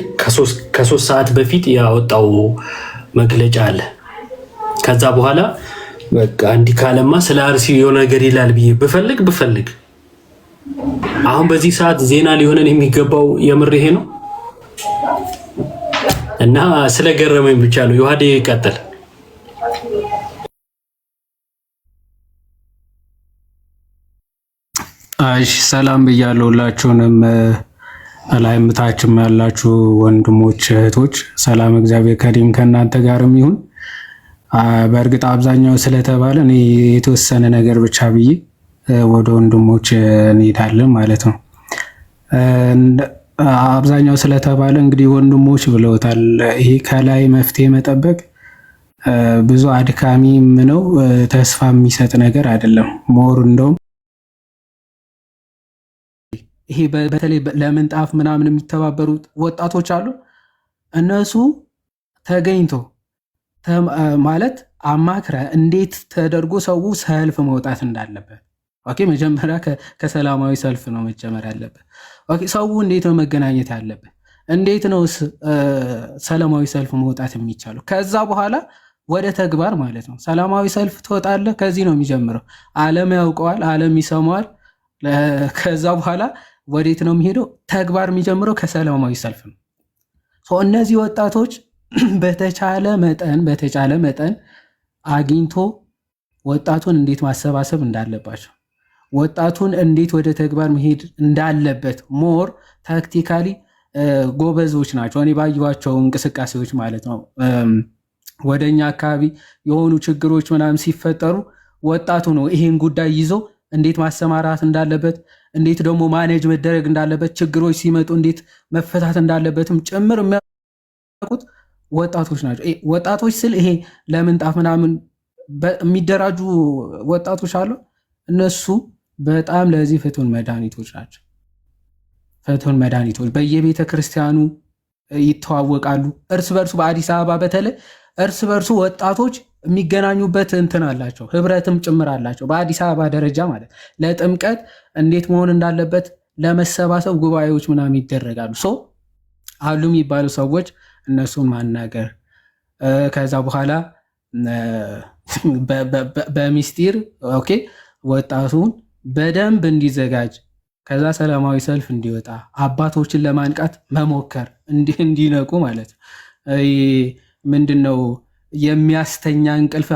ከሶስት ሰዓት በፊት ያወጣው መግለጫ አለ። ከዛ በኋላ በቃ እንዲህ ካለማ ስለ አርሲ የሆነ ነገር ይላል ብዬ ብፈልግ አሁን በዚህ ሰዓት ዜና ሊሆነን የሚገባው የምር ይሄ ነው እና ስለገረመኝ ብቻ ነው። ዮሐዴ ይቀጥል። እሺ ሰላም ብያለሁ ሁላችሁንም፣ ላይም ታችም ያላችሁ ወንድሞች እህቶች፣ ሰላም እግዚአብሔር ከዲም ከእናንተ ጋርም ይሁን። በእርግጥ አብዛኛው ስለተባለ እኔ የተወሰነ ነገር ብቻ ብዬ ወደ ወንድሞች እንሄዳለን ማለት ነው። አብዛኛው ስለተባለ እንግዲህ ወንድሞች ብለውታል። ይሄ ከላይ መፍትሄ መጠበቅ ብዙ አድካሚም ነው፣ ተስፋ የሚሰጥ ነገር አይደለም። ሞር እንደውም ይሄ በተለይ ለምንጣፍ ምናምን የሚተባበሩት ወጣቶች አሉ። እነሱ ተገኝቶ ማለት አማክረ እንዴት ተደርጎ ሰው ሰልፍ መውጣት እንዳለበት። ኦኬ መጀመሪያ ከሰላማዊ ሰልፍ ነው መጀመር ያለበት። ኦኬ ሰው እንዴት ነው መገናኘት ያለበት? እንዴት ነው ሰላማዊ ሰልፍ መውጣት የሚቻለው? ከዛ በኋላ ወደ ተግባር ማለት ነው። ሰላማዊ ሰልፍ ትወጣለህ፣ ከዚህ ነው የሚጀምረው። ዓለም ያውቀዋል፣ ዓለም ይሰማዋል። ከዛ በኋላ ወዴት ነው የሚሄደው? ተግባር የሚጀምረው ከሰላማዊ ሰልፍ ነው። እነዚህ ወጣቶች በተቻለ መጠን አግኝቶ ወጣቱን እንዴት ማሰባሰብ እንዳለባቸው፣ ወጣቱን እንዴት ወደ ተግባር መሄድ እንዳለበት ሞር ታክቲካሊ ጎበዞች ናቸው። እኔ ባየኋቸው እንቅስቃሴዎች ማለት ነው። ወደኛ አካባቢ የሆኑ ችግሮች ምናምን ሲፈጠሩ ወጣቱ ነው ይሄን ጉዳይ ይዞ እንዴት ማሰማራት እንዳለበት፣ እንዴት ደግሞ ማኔጅ መደረግ እንዳለበት፣ ችግሮች ሲመጡ እንዴት መፈታት እንዳለበትም ጭምር የሚያውቁት ወጣቶች ናቸው። ወጣቶች ስል ይሄ ለምንጣፍ ምናምን የሚደራጁ ወጣቶች አሉ። እነሱ በጣም ለዚህ ፍቱን መድኃኒቶች ናቸው። ፍቱን መድኃኒቶች በየቤተ ክርስቲያኑ ይተዋወቃሉ እርስ በርሱ። በአዲስ አበባ በተለይ እርስ በርሱ ወጣቶች የሚገናኙበት እንትን አላቸው፣ ህብረትም ጭምር አላቸው። በአዲስ አበባ ደረጃ ማለት ለጥምቀት እንዴት መሆን እንዳለበት ለመሰባሰብ ጉባኤዎች ምናምን ይደረጋሉ። አሉ የሚባሉ ሰዎች እነሱን ማናገር፣ ከዛ በኋላ በሚስጢር ኦኬ ወጣቱን በደንብ እንዲዘጋጅ፣ ከዛ ሰላማዊ ሰልፍ እንዲወጣ፣ አባቶችን ለማንቃት መሞከር እንዲነቁ ማለት ነው። ምንድነው የሚያስተኛ እንቅልፍ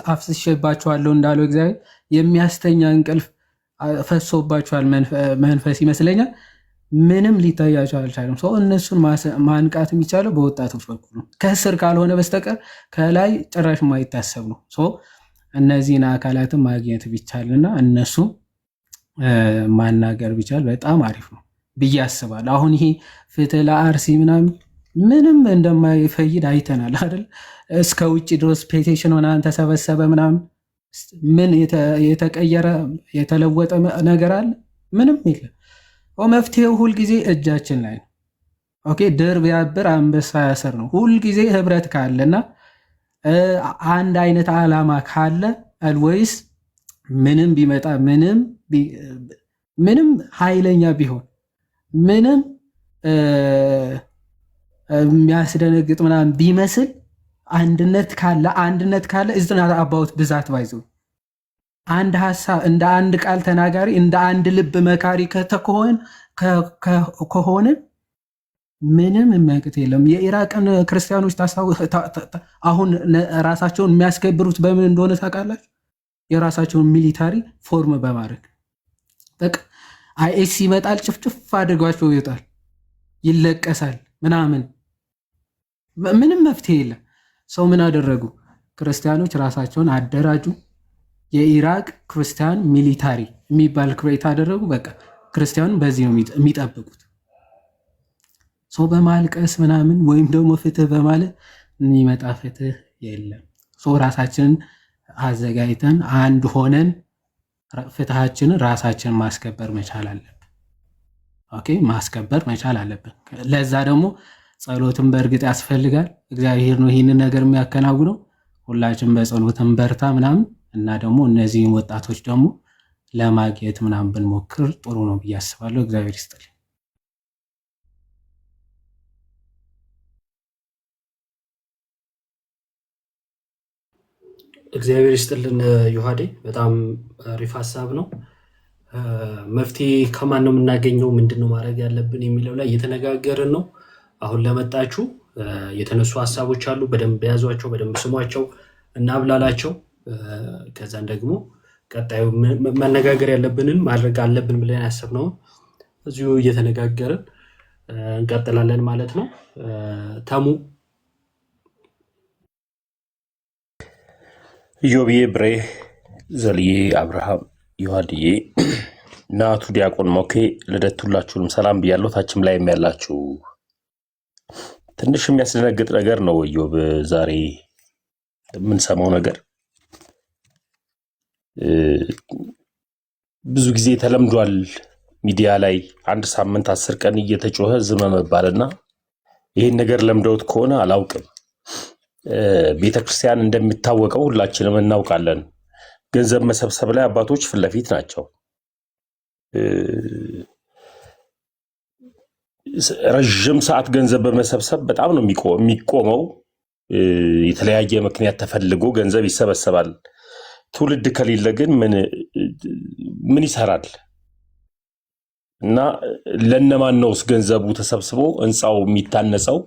አፍስሼባችኋለሁ እንዳለው እግዚአብሔር የሚያስተኛ እንቅልፍ ፈሶባችኋል መንፈስ ይመስለኛል። ምንም ሊታያቸው አልቻለም። እነሱን ማንቃት የሚቻለው በወጣቶች በኩል ነው። ከስር ካልሆነ በስተቀር ከላይ ጭራሽ የማይታሰብ ነው። እነዚህን አካላትን ማግኘት ቢቻልና እነሱ ማናገር ቢቻል በጣም አሪፍ ነው ብዬ አስባለሁ። አሁን ይሄ ፍትህ ለአርሲ ምናምን ምንም እንደማይፈይድ አይተናል አይደል? እስከ ውጭ ድረስ ፔቲሽን ምናምን ተሰበሰበ ምናምን። ምን የተቀየረ የተለወጠ ነገር አለ? ምንም የለም። መፍትሄው ሁልጊዜ እጃችን ላይ ነው። ኦኬ ድር ቢያብር አንበሳ ያስር ነው። ሁልጊዜ ህብረት ካለና አንድ አይነት ዓላማ ካለ አልወይስ ምንም ቢመጣ ምንም ኃይለኛ ቢሆን ምንም የሚያስደነግጥ ምናምን ቢመስል አንድነት ካለ እዝና አባውት ብዛት ባይዞ አንድ ሐሳብ እንደ አንድ ቃል ተናጋሪ እንደ አንድ ልብ መካሪ ከሆነ ምንም የሚያቅት የለም። የኢራቅን ክርስቲያኖች አሁን ራሳቸውን የሚያስከብሩት በምን እንደሆነ ታውቃላችሁ? የራሳቸውን ሚሊታሪ ፎርም በማድረግ በቃ አይኤስ ይመጣል፣ ጭፍጭፍ አድርጓቸው ይወጣል፣ ይለቀሳል ምናምን። ምንም መፍትሄ የለም። ምን አደረጉ? ክርስቲያኖች ራሳቸውን አደራጁ። የኢራቅ ክርስቲያን ሚሊታሪ የሚባል ክሬት አደረጉ። በቃ ክርስቲያኑን በዚህ ነው የሚጠብቁት። በማልቀስ ምናምን ወይም ደግሞ ፍትህ በማለት የሚመጣ ፍትህ የለም። ራሳችንን አዘጋጅተን አንድ ሆነን ፍትሃችንን ራሳችንን ማስከበር መቻል አለብን። ኦኬ ማስከበር መቻል አለብን። ለዛ ደግሞ ጸሎትን በእርግጥ ያስፈልጋል። እግዚአብሔር ነው ይህንን ነገር የሚያከናውነው። ሁላችን በጸሎትን በርታ ምናምን እና ደግሞ እነዚህን ወጣቶች ደግሞ ለማግኘት ምናምን ብንሞክር ጥሩ ነው ብዬ አስባለሁ። እግዚአብሔር ይስጥልኝ። እግዚአብሔር ይስጥልን ዮሐዴ፣ በጣም አሪፍ ሀሳብ ነው። መፍትሄ ከማን ነው የምናገኘው? ምንድነው ማድረግ ያለብን የሚለው ላይ እየተነጋገርን ነው። አሁን ለመጣችሁ የተነሱ ሀሳቦች አሉ። በደንብ ያዟቸው፣ በደንብ ስሟቸው፣ እናብላላቸው። ከዛን ደግሞ ቀጣዩ መነጋገር ያለብንን ማድረግ አለብን ብለን ያሰብነውን እዚሁ እየተነጋገርን እንቀጥላለን ማለት ነው። ተሙ ኢዮብዬ፣ ብሬ፣ ዘልዬ፣ አብርሃም፣ ዮሐድዬ፣ ናቱ፣ ዲያቆን ሞኬ፣ ልደት ሁላችሁንም ሰላም ብያለሁ። ታችም ላይም ያላችሁ ትንሽ የሚያስደነግጥ ነገር ነው ኢዮብ ዛሬ የምንሰማው ነገር። ብዙ ጊዜ ተለምዷል ሚዲያ ላይ አንድ ሳምንት 10 ቀን እየተጮኸ ዝም መባልና ይህን ነገር ለምደውት ከሆነ አላውቅም። ቤተክርስቲያን እንደሚታወቀው ሁላችንም እናውቃለን፣ ገንዘብ መሰብሰብ ላይ አባቶች ፊት ለፊት ናቸው። ረዥም ሰዓት ገንዘብ በመሰብሰብ በጣም ነው የሚቆመው። የተለያየ ምክንያት ተፈልጎ ገንዘብ ይሰበሰባል። ትውልድ ከሌለ ግን ምን ይሰራል? እና ለነማን ነውስ ገንዘቡ ተሰብስቦ ህንፃው የሚታነጸው?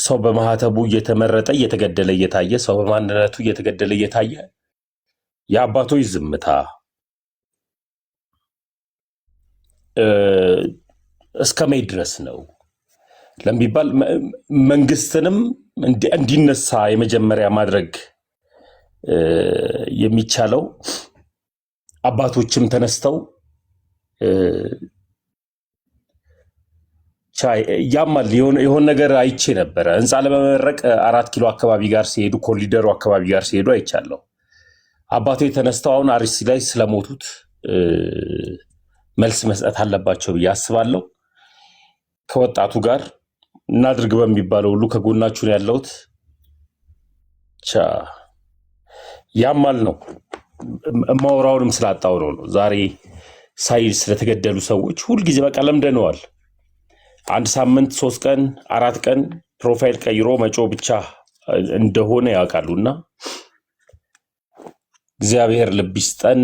ሰው በማህተቡ እየተመረጠ እየተገደለ እየታየ፣ ሰው በማንነቱ እየተገደለ እየታየ የአባቶች ዝምታ እስከ መቼ ድረስ ነው ለሚባል መንግስትንም እንዲነሳ የመጀመሪያ ማድረግ የሚቻለው አባቶችም ተነስተው ያማል። የሆነ ነገር አይቼ ነበረ። ህንፃ ለመመረቅ 4 ኪሎ አካባቢ ጋር ሲሄዱ፣ ኮሪደሩ አካባቢ ጋር ሲሄዱ አይቻለሁ። አባቶች ተነስተው አሁን አርሲ ላይ ስለሞቱት መልስ መስጠት አለባቸው ብዬ አስባለሁ። ከወጣቱ ጋር እናድርግ በሚባለው ሁሉ ከጎናችሁ ነው ያለሁት። ያማል ነው ማውራውንም ስላጣው ነው። ዛሬ ሳይ ስለተገደሉ ሰዎች ሁልጊዜ በቃ ለምደነዋል። 1 ሳምንት 3 ቀን 4 ቀን ፕሮፋይል ቀይሮ መጮ ብቻ እንደሆነ ያውቃሉና እግዚአብሔር ልብ ይስጠን።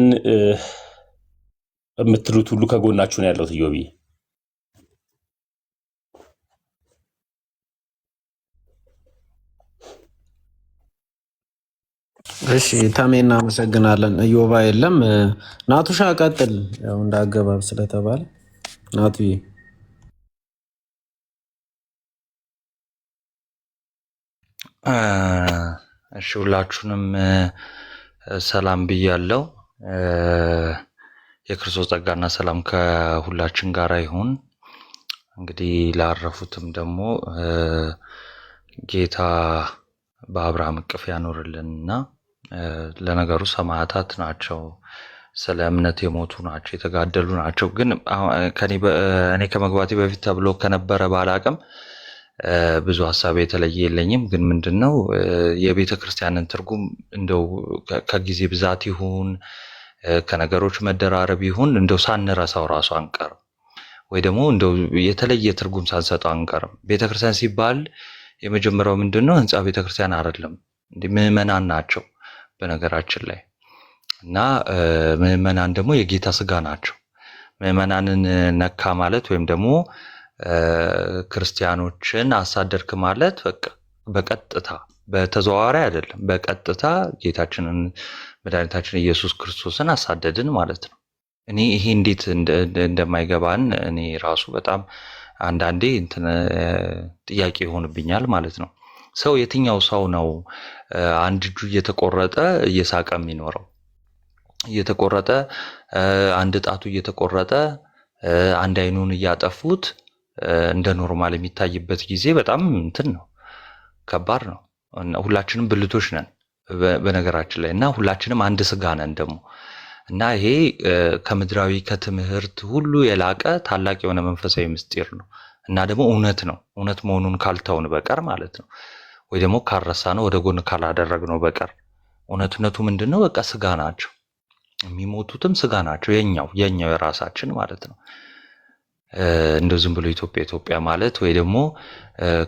የምትሉት ሁሉ ከጎናችሁ ነው ያለሁት። ኢዮብዬ እሺ ታሜ እናመሰግናለን። ኢዮባ የለም። ናቱሻ ቀጥል፣ ያው እንዳገባብ ስለተባለ ናቱዬ። እሺ ሁላችሁንም ሰላም ብያለሁ። የክርስቶስ ጸጋና ሰላም ከሁላችን ጋር ይሁን። እንግዲህ ላረፉትም ደግሞ ጌታ በአብርሃም እቅፍ ያኖርልንና ለነገሩ ሰማዕታት ናቸው፣ ስለ እምነት የሞቱ ናቸው፣ የተጋደሉ ናቸው። ግን እኔ ከመግባቴ በፊት ተብሎ ከነበረ ባላቅም ብዙ ሀሳብ የተለየ የለኝም። ግን ምንድነው የቤተ ክርስቲያንን ትርጉም እንደው ከጊዜ ብዛት ይሁን ከነገሮች መደራረብ ይሁን እንደው ሳንረሳው ራሱ አንቀርም፣ ወይ ደግሞ እንደው የተለየ ትርጉም ሳንሰጠው አንቀርም። ቤተክርስቲያን ሲባል የመጀመሪያው ምንድነው ህንፃ ቤተክርስቲያን አይደለም፣ ምዕመናን ናቸው በነገራችን ላይ። እና ምዕመናን ደግሞ የጌታ ስጋ ናቸው። ምዕመናንን ነካ ማለት ወይም ደግሞ ክርስቲያኖችን አሳደርክ ማለት በቃ በቀጥታ በተዘዋዋሪ አይደለም፣ በቀጥታ ጌታችንን መድኃኒታችን ኢየሱስ ክርስቶስን አሳደድን ማለት ነው። እኔ ይሄ እንዴት እንደማይገባን እኔ ራሱ በጣም አንዳንዴ ጥያቄ ይሆንብኛል ማለት ነው። ሰው የትኛው ሰው ነው አንድ እጁ እየተቆረጠ እየሳቀ የሚኖረው? እየተቆረጠ አንድ ጣቱ እየተቆረጠ አንድ አይኑን እያጠፉት እንደ ኖርማል የሚታይበት ጊዜ በጣም ነው፣ ከባድ ነው። ሁላችንም ብልቶች ነን በነገራችን ላይ እና ሁላችንም አንድ ስጋ ነን ደግሞ እና ይሄ ከምድራዊ ከትምህርት ሁሉ የላቀ ታላቅ የሆነ መንፈሳዊ ምስጢር ነው እና ደግሞ እውነት ነው። እውነት መሆኑን ካልተውን በቀር ማለት ነው፣ ወይ ደግሞ ካልረሳ ነው ወደ ጎን ካላደረግ ነው በቀር እውነትነቱ ምንድነው? በቃ ስጋ ናቸው። የሚሞቱትም ስጋ ናቸው፣ የኛው የራሳችን ማለት ነው። እንደው ዝም ብሎ ኢትዮጵያ ማለት ወይ ደግሞ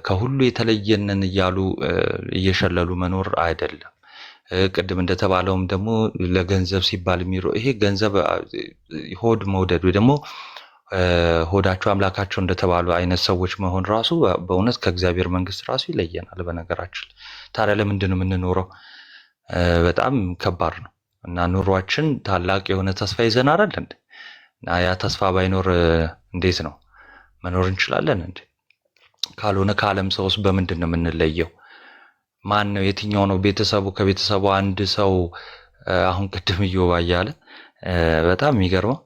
ከሁሉ የተለየንን እያሉ እየሸለሉ መኖር አይደለም። ቅድም እንደተባለውም ደግሞ ለገንዘብ ሲባል ይሄ ገንዘብ ሆድ መውደድ ወይ ደግሞ ሆዳቸው አምላካቸው እንደተባሉ አይነት ሰዎች መሆን ራሱ በእውነት ከእግዚአብሔር መንግስት ራሱ ይለየናል። በነገራችን ታዲያ ለምንድን ነው የምንኖረው? በጣም ከባድ ነው እና ኑሯችን ታላቅ የሆነ ተስፋ ይዘን አይደል እንዴ? እና ያ ተስፋ ባይኖር እንዴት ነው መኖር እንችላለን እንዴ? ካልሆነ ከዓለም ሰውስ በምንድን ነው የምንለየው? ማን ነው የትኛው ነው ቤተሰቡ ከቤተሰቡ አንድ ሰው አሁን ቅድም እየወባ እያለ በጣም የሚገርመው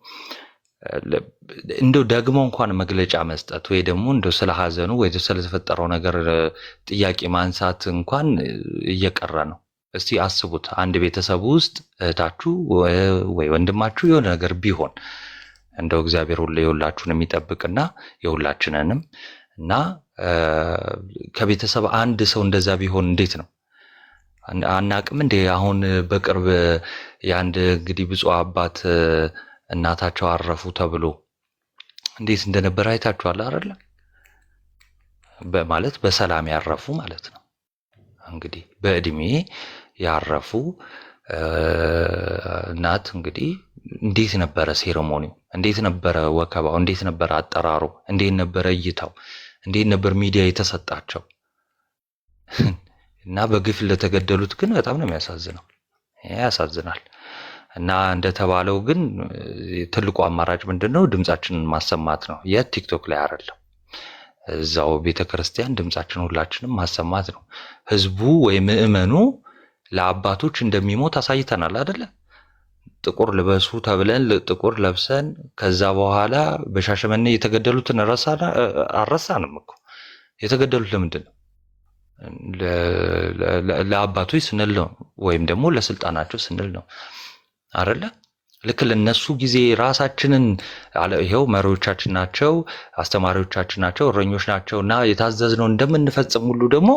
እንደው ደግሞ እንኳን መግለጫ መስጠት ወይ ደግሞ እንደው ስለ ሀዘኑ ወይ ስለተፈጠረው ነገር ጥያቄ ማንሳት እንኳን እየቀረ ነው። እስቲ አስቡት፣ አንድ ቤተሰብ ውስጥ እህታችሁ ወይ ወንድማችሁ የሆነ ነገር ቢሆን እንደው እግዚአብሔር ሁሉ የሁላችሁን የሚጠብቅና የሁላችንንም እና ከቤተሰብ አንድ ሰው እንደዛ ቢሆን እንዴት ነው? አናቅም እንዴ? አሁን በቅርብ የአንድ እንግዲህ ብፁዕ አባት እናታቸው አረፉ ተብሎ እንዴት እንደነበረ አይታችኋል አይደለ? ማለት በሰላም ያረፉ ማለት ነው። እንግዲህ በእድሜ ያረፉ እናት እንግዲህ እንዴት ነበረ ሴሬሞኒው? እንዴት ነበረ ወከባው? እንዴት ነበረ አጠራሩ? እንዴት ነበረ እይታው? እንዴት ነበር ሚዲያ የተሰጣቸው? እና በግፍ ለተገደሉት ግን በጣም ነው የሚያሳዝነው። ያሳዝናል። እና እንደተባለው ግን ትልቁ አማራጭ ምንድነው? ድምጻችንን ማሰማት ነው። የቲክቶክ ላይ አይደለም፣ እዛው ቤተክርስቲያን ድምጻችን ሁላችንም ማሰማት ነው። ህዝቡ ወይ ምዕመኑ ለአባቶች እንደሚሞት አሳይተናል አይደለ? ጥቁር ልበሱ ተብለን ጥቁር ለብሰን ከዛ በኋላ በሻሸመኔ የተገደሉትን አልረሳንም እኮ። የተገደሉት ለምንድን ነው? ለአባቶች ስንል ነው፣ ወይም ደግሞ ለስልጣናቸው ስንል ነው አይደለ? ልክ ለነሱ ጊዜ ራሳችንን ይሄው መሪዎቻችን ናቸው፣ አስተማሪዎቻችን ናቸው፣ እረኞች ናቸው እና የታዘዝነው እንደምንፈጽም ሁሉ ደግሞ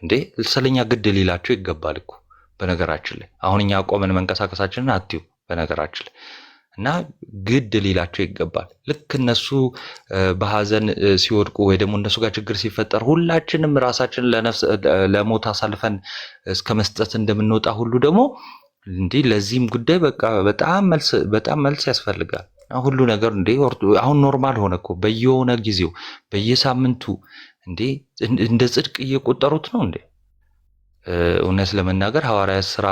እንዴ ስለኛ ግድ ሊላቸው ይገባል እኮ። በነገራችን ላይ አሁን እኛ ቆመን መንቀሳቀሳችንን አትዩ በነገራችን ላይ እና ግድ ሊላቸው ይገባል። ልክ እነሱ በሐዘን ሲወድቁ ወይ ደግሞ እነሱ ጋር ችግር ሲፈጠር ሁላችንም ራሳችንን ለሞት አሳልፈን እስከ መስጠት እንደምንወጣ ሁሉ ደግሞ እንዲህ ለዚህም ጉዳይ በቃ በጣም መልስ ያስፈልጋል። ሁሉ ነገር እንዴ አሁን ኖርማል ሆነ እኮ። በየሆነ ጊዜው በየሳምንቱ እንዴ እንደ ጽድቅ እየቆጠሩት ነው እንዴ? እውነት ለመናገር ሐዋርያት ሥራ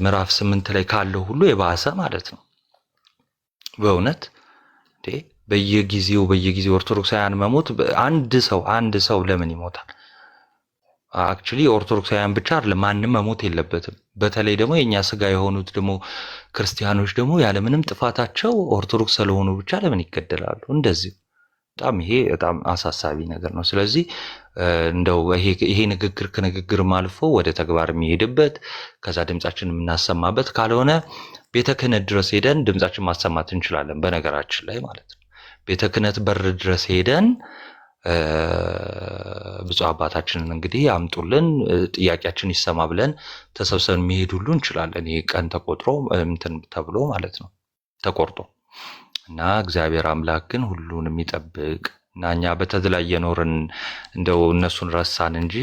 ምዕራፍ 8 ላይ ካለው ሁሉ የባሰ ማለት ነው። በእውነት እንዴ በየጊዜው ኦርቶዶክሳውያን መሞት አንድ ሰው ለምን ይሞታል? አክቹሊ ኦርቶዶክሳውያን ብቻ አይደለም፣ ማንም መሞት የለበትም። በተለይ ደግሞ የኛ ስጋ የሆኑት ደግሞ ክርስቲያኖች ደግሞ ያለምንም ጥፋታቸው ኦርቶዶክስ ስለሆኑ ብቻ ለምን ይገደላሉ? እንደዚህ ይሄ በጣም አሳሳቢ ነገር ነው። ስለዚህ እንደው ይሄ ንግግር ከንግግርም አልፎ ወደ ተግባር የሚሄድበት ከዛ ድምጻችን የምናሰማበት ካልሆነ ቤተ ክህነት ድረስ ሄደን ድምጻችን ማሰማት እንችላለን። በነገራችን ላይ ማለት ነው ቤተ ክህነት በር ድረስ ሄደን ብፁዕ አባታችንን እንግዲህ አምጡልን ጥያቄያችን ይሰማ ብለን ተሰብስበን መሄድ ሁሉ እንችላለን። ይሄ ቀን ተቆጥሮ እንትን ተብሎ ማለት ነው ተቆርጦ እና እግዚአብሔር አምላክ ግን ሁሉን የሚጠብቅ እና እኛ በተድላይ የኖርን እንደው እነሱን ረሳን እንጂ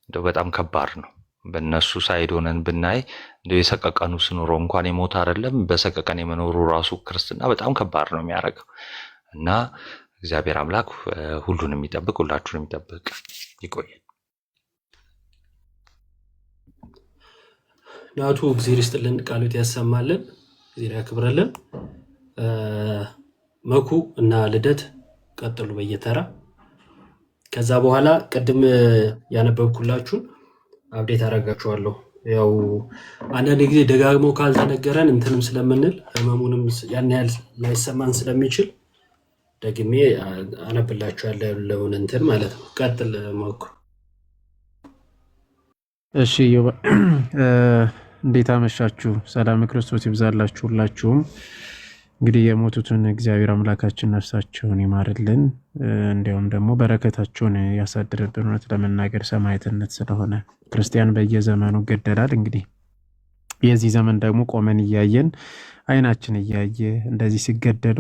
እንደው በጣም ከባድ ነው። በእነሱ ሳይድ ሆነን ብናይ እንደው የሰቀቀኑ ስኖሮ እንኳን የሞት አይደለም በሰቀቀን የመኖሩ ራሱ ክርስትና በጣም ከባድ ነው የሚያደርገው እና እግዚአብሔር አምላክ ሁሉንም የሚጠብቅ ሁላችሁንም የሚጠብቅ ይቆየን። ናቱ እግዚአብሔር ይስጥልን፣ ቃሉት ያሰማልን፣ እግዚአብሔር ያክብረልን። መኩ እና ልደት ቀጥሉ በየተራ። ከዛ በኋላ ቅድም ያነበብኩላችሁን አብዴት አደርጋችኋለሁ። ያው አንዳንድ ጊዜ ደጋግሞ ካልተነገረን እንትንም ስለምንል ህመሙንም ያን ያህል ላይሰማን ስለሚችል ደግሜ አነብላችኋለሁ ያለውን እንትን ማለት ነው። ቀጥል መኩ። እሺ እንዴት አመሻችሁ? ሰላም ክርስቶስ ይብዛላችሁ ሁላችሁም። እንግዲህ የሞቱትን እግዚአብሔር አምላካችን ነፍሳቸውን ይማርልን፣ እንዲያውም ደግሞ በረከታቸውን ያሳድርብን። እውነት ለመናገር ሰማዕትነት ስለሆነ ክርስቲያን በየዘመኑ ይገደላል። እንግዲህ የዚህ ዘመን ደግሞ ቆመን እያየን አይናችን እያየ እንደዚህ ሲገደሉ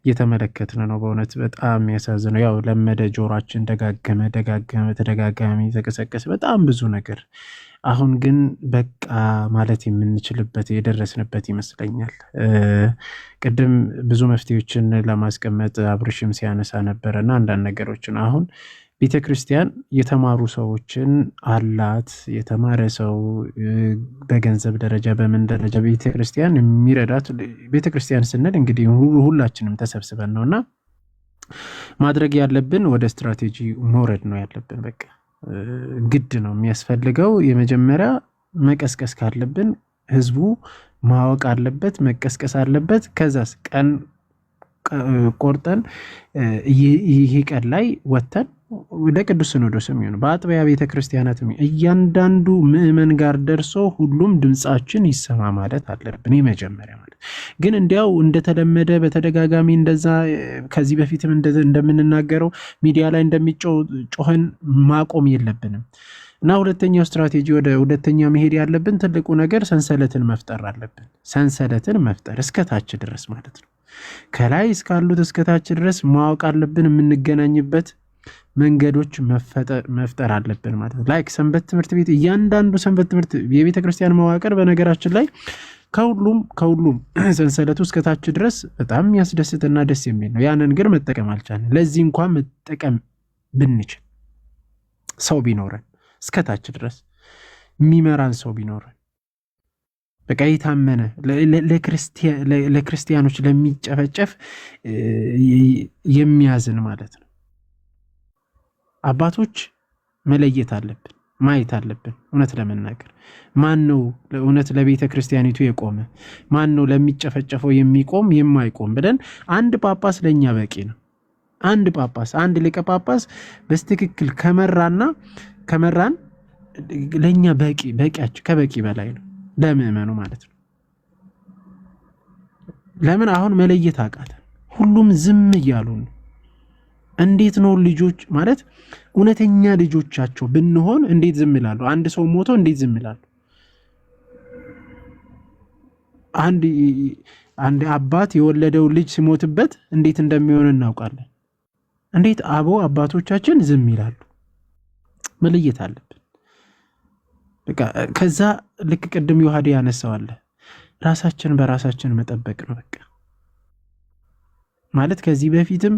እየተመለከትን ነው። በእውነት በጣም የሚያሳዝነው። ያው ለመደ፣ ጆሯችን ተደጋጋሚ ተቀሰቀሰ፣ በጣም ብዙ ነገር። አሁን ግን በቃ ማለት የምንችልበት የደረስንበት ይመስለኛል። ቅድም ብዙ መፍትሄዎችን ለማስቀመጥ አብርሽም ሲያነሳ ነበረና አንዳንድ ነገሮችን አሁን ቤተክርስቲያን የተማሩ ሰዎችን አላት። የተማረ ሰው በገንዘብ ደረጃ በምን ደረጃ ቤተክርስቲያን የሚረዳት ቤተክርስቲያን ስንል እንግዲህ ሁላችንም ተሰብስበን ነውና ማድረግ ያለብን ወደ ስትራቴጂ መውረድ ነው ያለብን። በቃ ግድ ነው የሚያስፈልገው። የመጀመሪያ መቀስቀስ ካለብን ህዝቡ ማወቅ አለበት፣ መቀስቀስ አለበት። ከዛስ ቀን ቆርጠን ይሄ ቀን ላይ ወተን ወደ ቅዱስ ሲኖዶስ የሚሆን በአጥቢያ ቤተክርስቲያናት እያንዳንዱ ምእመን ጋር ደርሶ ሁሉም ድምጻችን ይሰማ ማለት አለብን። የመጀመሪያ ማለት ግን እንዲያው እንደተለመደ በተደጋጋሚ እንደዛ ከዚህ በፊትም እንደምንናገረው ሚዲያ ላይ እንደሚጮህን ማቆም የለብንም እና ሁለተኛው ስትራቴጂ ወደ ሁለተኛ መሄድ ያለብን ትልቁ ነገር ሰንሰለትን መፍጠር አለብን። ሰንሰለትን መፍጠር እስከታች ድረስ ማለት ነው። ከላይ እስካሉት እስከታች ድረስ ማወቅ አለብን። የምንገናኝበት መንገዶች መፍጠር አለብን ማለት ነው። ላይክ ሰንበት ትምህርት ቤት፣ እያንዳንዱ ሰንበት ትምህርት የቤተ ክርስቲያን መዋቅር በነገራችን ላይ ከሁሉም ሰንሰለቱ እስከታች ድረስ በጣም የሚያስደስትና ደስ የሚል ነው። ያንን ግን መጠቀም አልቻለን። ለዚህ እንኳን መጠቀም ብንችል ሰው ቢኖረን እስከታች ድረስ የሚመራን ሰው ቢኖረን በቃ የታመነ ለክርስቲያኖች ለሚጨፈጨፍ የሚያዝን ማለት ነው። አባቶች መለየት አለብን፣ ማየት አለብን። እውነት ለመናገር ማን ነው እውነት ለቤተ ክርስቲያኒቱ የቆመ ማን ነው ለሚጨፈጨፈው የሚቆም የማይቆም ብለን አንድ ጳጳስ ለኛ በቂ ነው። አንድ ጳጳስ አንድ ሊቀ ጳጳስ በስትክክል ከመራን ለኛ በቂያችን ከበቂ በላይ ነው ለምእመኑ ማለት ነው። ለምን አሁን መለየት አቃተን? ሁሉም ዝም እያሉ ነው። እንዴት ነው ልጆች ማለት እውነተኛ ልጆቻቸው ብንሆን እንዴት ዝም ይላሉ? አንድ ሰው ሞቶ እንዴት ዝም ይላሉ? አንድ አባት የወለደው ልጅ ሲሞትበት እንዴት እንደሚሆን እናውቃለን። እንዴት አባቶቻችን ዝም ይላሉ? መለየት አለብን። በቃ ከዛ ልክ ቅድም ዮሐዴ ያነሳዋል ራሳችን በራሳችን መጠበቅ ነው። በቃ ማለት ከዚህ በፊትም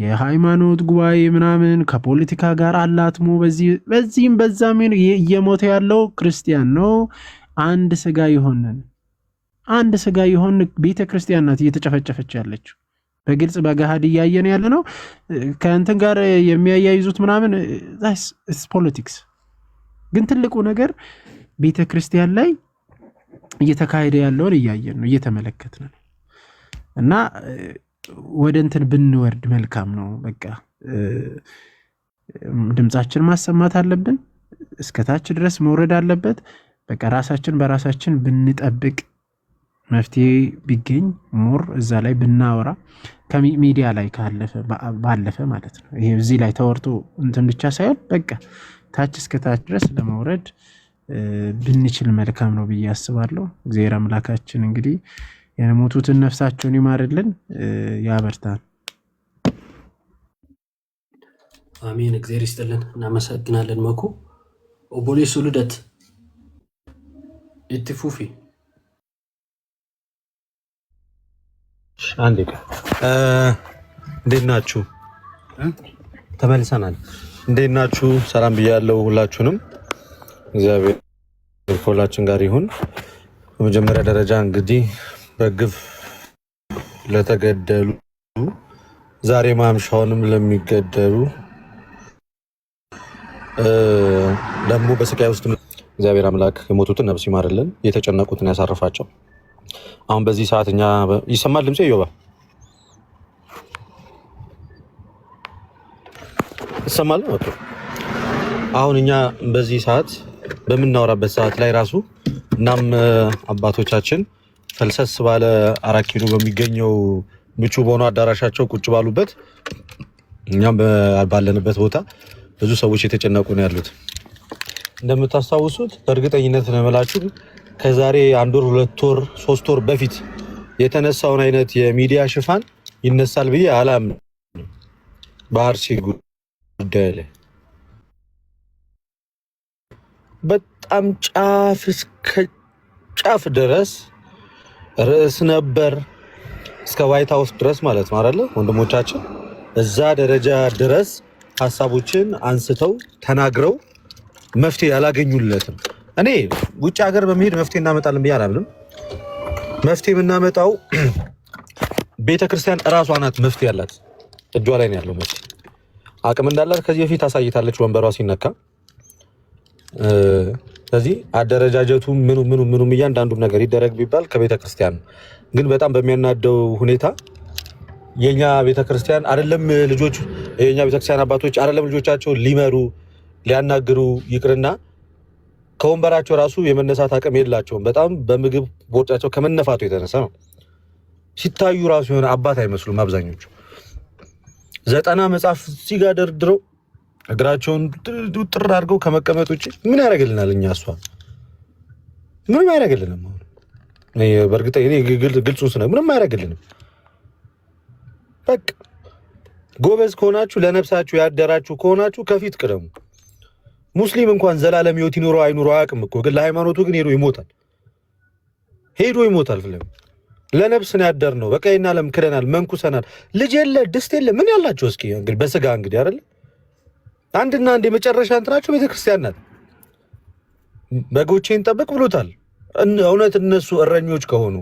የሃይማኖት ጉባኤ ምናምን ከፖለቲካ ጋር አላትሞ በዚህም በዛም እየሞተ ያለው ክርስቲያን ነው። አንድ ስጋ የሆን ቤተ ክርስቲያን ናት እየተጨፈጨፈች ያለችው። በግልጽ በገሃድ እያየን ያለ ነው። ከእንትን ጋር የሚያያይዙት ምናምን ፖለቲክስ። ግን ትልቁ ነገር ቤተ ክርስቲያን ላይ እየተካሄደ ያለውን እያየን ነው፣ እየተመለከትን ነው። እና ወደ እንትን ብንወርድ መልካም ነው። በቃ ድምጻችን ማሰማት አለብን፣ እስከታች ድረስ መውረድ አለበት። በቃ ራሳችን በራሳችን ብንጠብቅ መፍትሄ ቢገኝ ሞር እዛ ላይ ብናወራ ከሚዲያ ላይ ባለፈ ማለት ነው። ይሄ እዚህ ላይ ተወርቶ እንትን ብቻ ሳይሆን በቃ ታች እስከታች ድረስ ለመውረድ ብንችል መልካም ነው ብዬ አስባለሁ። እግዚአብሔር አምላካችን እንግዲህ የሞቱትን ነፍሳቸውን ይማርልን፣ ያበርታን። አሜን። እግዚአብሔር ይስጥልን። እናመሰግናለን። መኩ ኦቦሌሱ ልደት ኢትፉፊ አንዴ እንዴት ናችሁ? ተመልሰናል። እንዴት ናችሁ? ሰላም ብያለሁ ሁላችሁንም። እግዚአብሔር ከሁላችን ጋር ይሁን። በመጀመሪያ ደረጃ እንግዲህ በግፍ ለተገደሉ ዛሬ ማምሻውንም ለሚገደሉ ደግሞ በስቃይ ውስጥ እግዚአብሔር አምላክ የሞቱትን ነፍስ ይማርልን፣ የተጨነቁትን ያሳርፋቸው። አሁን በዚህ ሰዓት እኛ ይሰማል ድምጼ ይወባ ይሰማል። አሁን እኛ በዚህ ሰዓት በምናወራበት ሰዓት ላይ ራሱ እናም አባቶቻችን ፈልሰስ ባለ 4 ኪሎ በሚገኘው ምቹ በሆነ አዳራሻቸው ቁጭ ባሉበት እኛም ባለንበት ቦታ ብዙ ሰዎች የተጨነቁ ነው ያሉት። እንደምታስታውሱት በእርግጠኝነት ለመላችሁ ከዛሬ 1 ወር 2 ወር 3 ወር በፊት የተነሳውን አይነት የሚዲያ ሽፋን ይነሳል ብዬ አላምንም። በአርሲ ጉዳይ ላይ በጣም ጫፍ እስከ ጫፍ ድረስ ርዕስ ነበር፣ እስከ ዋይት ሃውስ ድረስ ማለት ነው አይደል? ወንድሞቻችን እዛ ደረጃ ድረስ ሐሳቦችን አንስተው ተናግረው መፍትሄ ያላገኙለትም። እኔ ውጭ ሀገር በመሄድ መፍትሄ እናመጣለን ብዬ አላምንም። መፍትሄ የምናመጣው ቤተክርስቲያን እራሷ ናት መፍትሄ ያላት፣ እጇ ላይ ነው ያለው መፍትሄ። አቅም እንዳላት ከዚህ በፊት አሳይታለች ወንበሯ ሲነካ። ስለዚህ አደረጃጀቱ ምኑም እያንዳንዱ ነገር ይደረግ ቢባል ከቤተክርስቲያን ግን በጣም በሚያናደው ሁኔታ የኛ ቤተክርስቲያን አይደለም ልጆች የኛ ቤተክርስቲያን አባቶች አይደለም ልጆቻቸው ሊመሩ ሊያናግሩ ይቅርና ከወንበራቸው ራሱ የመነሳት አቅም የላቸውም። በጣም በምግብ ቦርጫቸው ከመነፋቱ የተነሳ ነው። ሲታዩ ራሱ የሆነ አባት አይመስሉም አብዛኞቹ። 90 መጽሐፍ ሲጋ ደርድረው እግራቸውን ጥር አድርገው ከመቀመጥ ውጭ ምን ያደርግልናል? እኛ እሷ ምንም አያደርግልንም። በእርግጥ እኔ ግልጹን ስነ ምንም አያደርግልንም። በቃ ጎበዝ ከሆናችሁ ለነፍሳችሁ ያደራችሁ ከሆናችሁ ከፊት ቅደሙ። ሙስሊም እንኳን ዘላለም ሕይወት ይኖረው አይኖረው አያውቅም እኮ፣ ግን ለሃይማኖቱ ግን ሄዶ ይሞታል። ፍለም ለነፍስ ነው ያደርነው። በቃ ይና ለም ክደናል፣ መንኩሰናል። ልጅ የለ ድስት የለ ምን ያላችሁ እስኪ እንግዲህ በስጋ እንግዲህ አይደል አንድና አንድ የመጨረሻ እንትናቸው ቤተክርስቲያን ናት። በጎቼን ጠብቅ ብሎታል። እውነት እነሱ እረኞች ከሆኑ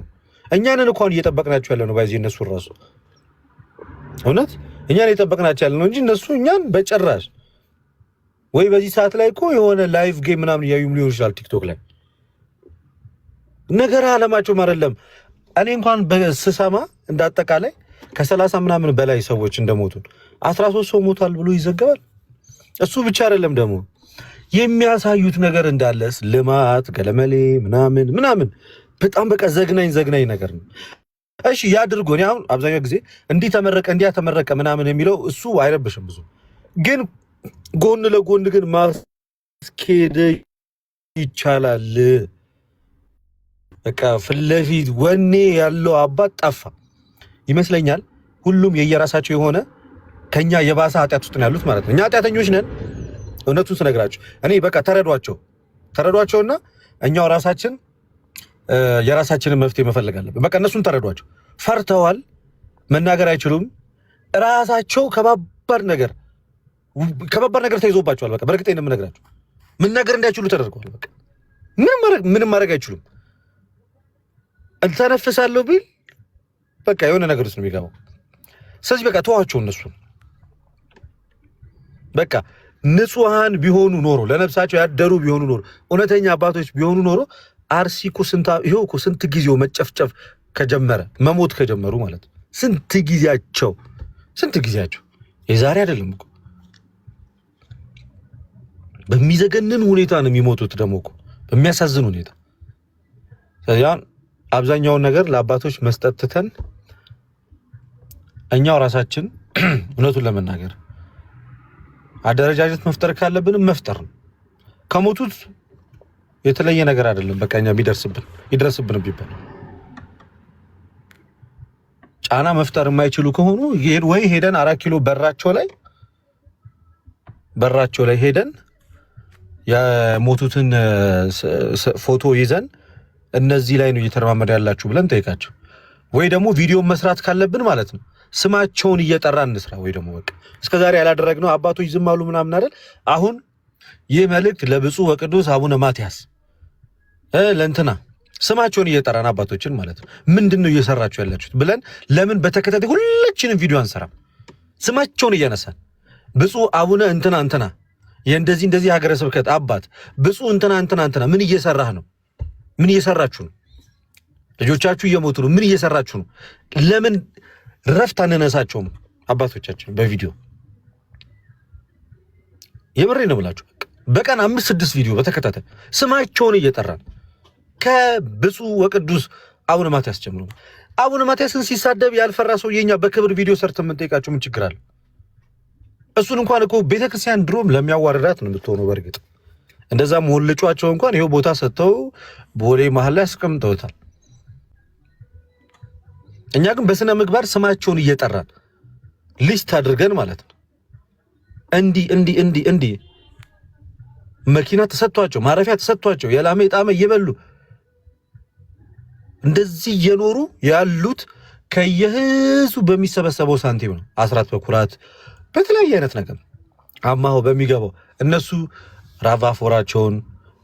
እኛንን እንኳን እየጠበቅናቸው ያለ ነው። ባይዚ እነሱ ራሱ እውነት እኛን እየጠበቅናቸው ያለ ነው እንጂ እነሱ እኛን በጭራሽ። ወይ በዚህ ሰዓት ላይ እኮ የሆነ ላይቭ ጌም ምናምን እያዩም ሊሆን ይችላል ቲክቶክ ላይ ነገር አለማቸውም አይደለም። እኔ እንኳን በስሰማ እንዳጠቃላይ ከ30 ምናምን በላይ ሰዎች እንደሞቱ 13 ሰው ሞቷል ብሎ ይዘገባል። እሱ ብቻ አይደለም ደግሞ የሚያሳዩት ነገር እንዳለስ ልማት ገለመሌ ምናምን በጣም በቃ ዘግናኝ ነገር ነው። እሺ ያድርጎ። እኔ አሁን አብዛኛው ጊዜ እንዲህ ተመረቀ ምናምን የሚለው እሱ አይረብሽም ብዙ፣ ግን ጎን ለጎን ግን ማስኬድ ይቻላል። በቃ ፊት ለፊት ወኔ ያለው አባት ጠፋ ይመስለኛል። ሁሉም የየራሳቸው የሆነ ከኛ የባሰ ኃጢአት ውስጥ ነው ያሉት ማለት ነው። እኛ ኃጢአተኞች ነን እውነቱን ስነግራችሁ። እኔ በቃ ተረዷቸውና እኛው ራሳችን የራሳችንን መፍትሄ መፈለግ አለብን። በቃ እነሱን ተረዷቸው። ፈርተዋል፣ መናገር አይችሉም። ራሳቸው ከባባድ ነገር ተይዞባቸዋል። በቃ በእርግጥ ነው የምነግራችሁ፣ መናገር እንዳይችሉ ተደርገዋል። በቃ ምንም ማድረግ አይችሉም። እንተነፍሳለሁ ቢል በቃ የሆነ ነገር ውስጥ ነው የሚገባው። ስለዚህ በቃ ተዋቸው እነሱ በቃ ንጹሃን ቢሆኑ ኖሮ ለነፍሳቸው ያደሩ ቢሆኑ ኖሮ እውነተኛ አባቶች ቢሆኑ ኖሮ አርሲ እኮ ስንት ጊዜው መጨፍጨፍ ከጀመረ መሞት ከጀመሩ ማለት ስንት ጊዜያቸው የዛሬ አይደለም እኮ በሚዘገንን ሁኔታ ነው የሚሞቱት። ደግሞ እኮ በሚያሳዝን ሁኔታ ያን አብዛኛውን ነገር ለአባቶች መስጠት ትተን እኛው ራሳችን እውነቱን ለመናገር አደረጃጀት መፍጠር ካለብንም መፍጠር ነው። ከሞቱት የተለየ ነገር አይደለም። በቃ እኛ ይደርስብን ቢባል ጫና መፍጠር የማይችሉ ከሆኑ ወይ ሄደን 4 ኪሎ በራቸው ላይ ሄደን የሞቱትን ፎቶ ይዘን እነዚህ ላይ ነው እየተረማመደ ያላችሁ ብለን ጠይቃቸው። ወይ ደግሞ ቪዲዮ መስራት ካለብን ማለት ነው ስማቸውን እየጠራን እንስራ። ወይ ደግሞ በቃ እስከዛሬ ያላደረግነው አባቶች ዝም አሉ ምናምን አይደል? አሁን ይህ መልእክት ለብፁዕ ወቅዱስ አቡነ ማትያስ ለእንትና ስማቸውን እየጠራን አባቶችን ማለት ነው ምንድነው እየሰራችሁ ያላችሁት ብለን ለምን በተከታታይ ሁላችንም ቪዲዮ አንሰራም? ስማቸውን እያነሳን ብፁዕ አቡነ እንትና የእንደዚህ ሀገረ ስብከት አባት ብፁዕ እንትና ምን እየሰራህ ነው? ምን እየሰራችሁ ነው? ልጆቻችሁ እየሞቱ ነው። ምን እየሰራችሁ ነው? ለምን ረፍት አንነሳቸውም? አባቶቻችን በቪዲዮ የምሬ ነው ብላችሁ በቀን 5-6 ቪዲዮ በተከታታይ ስማቸውን እየጠራን ከብፁዕ ወቅዱስ አቡነ ማትያስ ጀምሮ አቡነ ማትያስን ሲሳደብ ያልፈራ ሰው የኛ በክብር ቪዲዮ ሰርተን የምንጠይቃቸው ምን ችግር አለ? እሱን እንኳን እኮ ቤተክርስቲያን ድሮም ለሚያዋርዳት ነው የምትሆነው። በእርግጥ እንደዛ ሞልጯቸው እንኳን ይሄው ቦታ ሰጥተው ቦሌ መሀል ላይ አስቀምጠውታል። እኛ ግን በስነ ምግባር ስማቸውን እየጠራን ሊስት አድርገን ማለት ነው እንዲህ መኪና ተሰጥቷቸው ማረፊያ ተሰጥቷቸው የላመ ጣመ እየበሉ እንደዚህ እየኖሩ ያሉት ከየህዝቡ በሚሰበሰበው ሳንቲም ነው። አስራት በኩራት በተለያየ አይነት ነገር አማው በሚገባው እነሱ ራቫፎራቸውን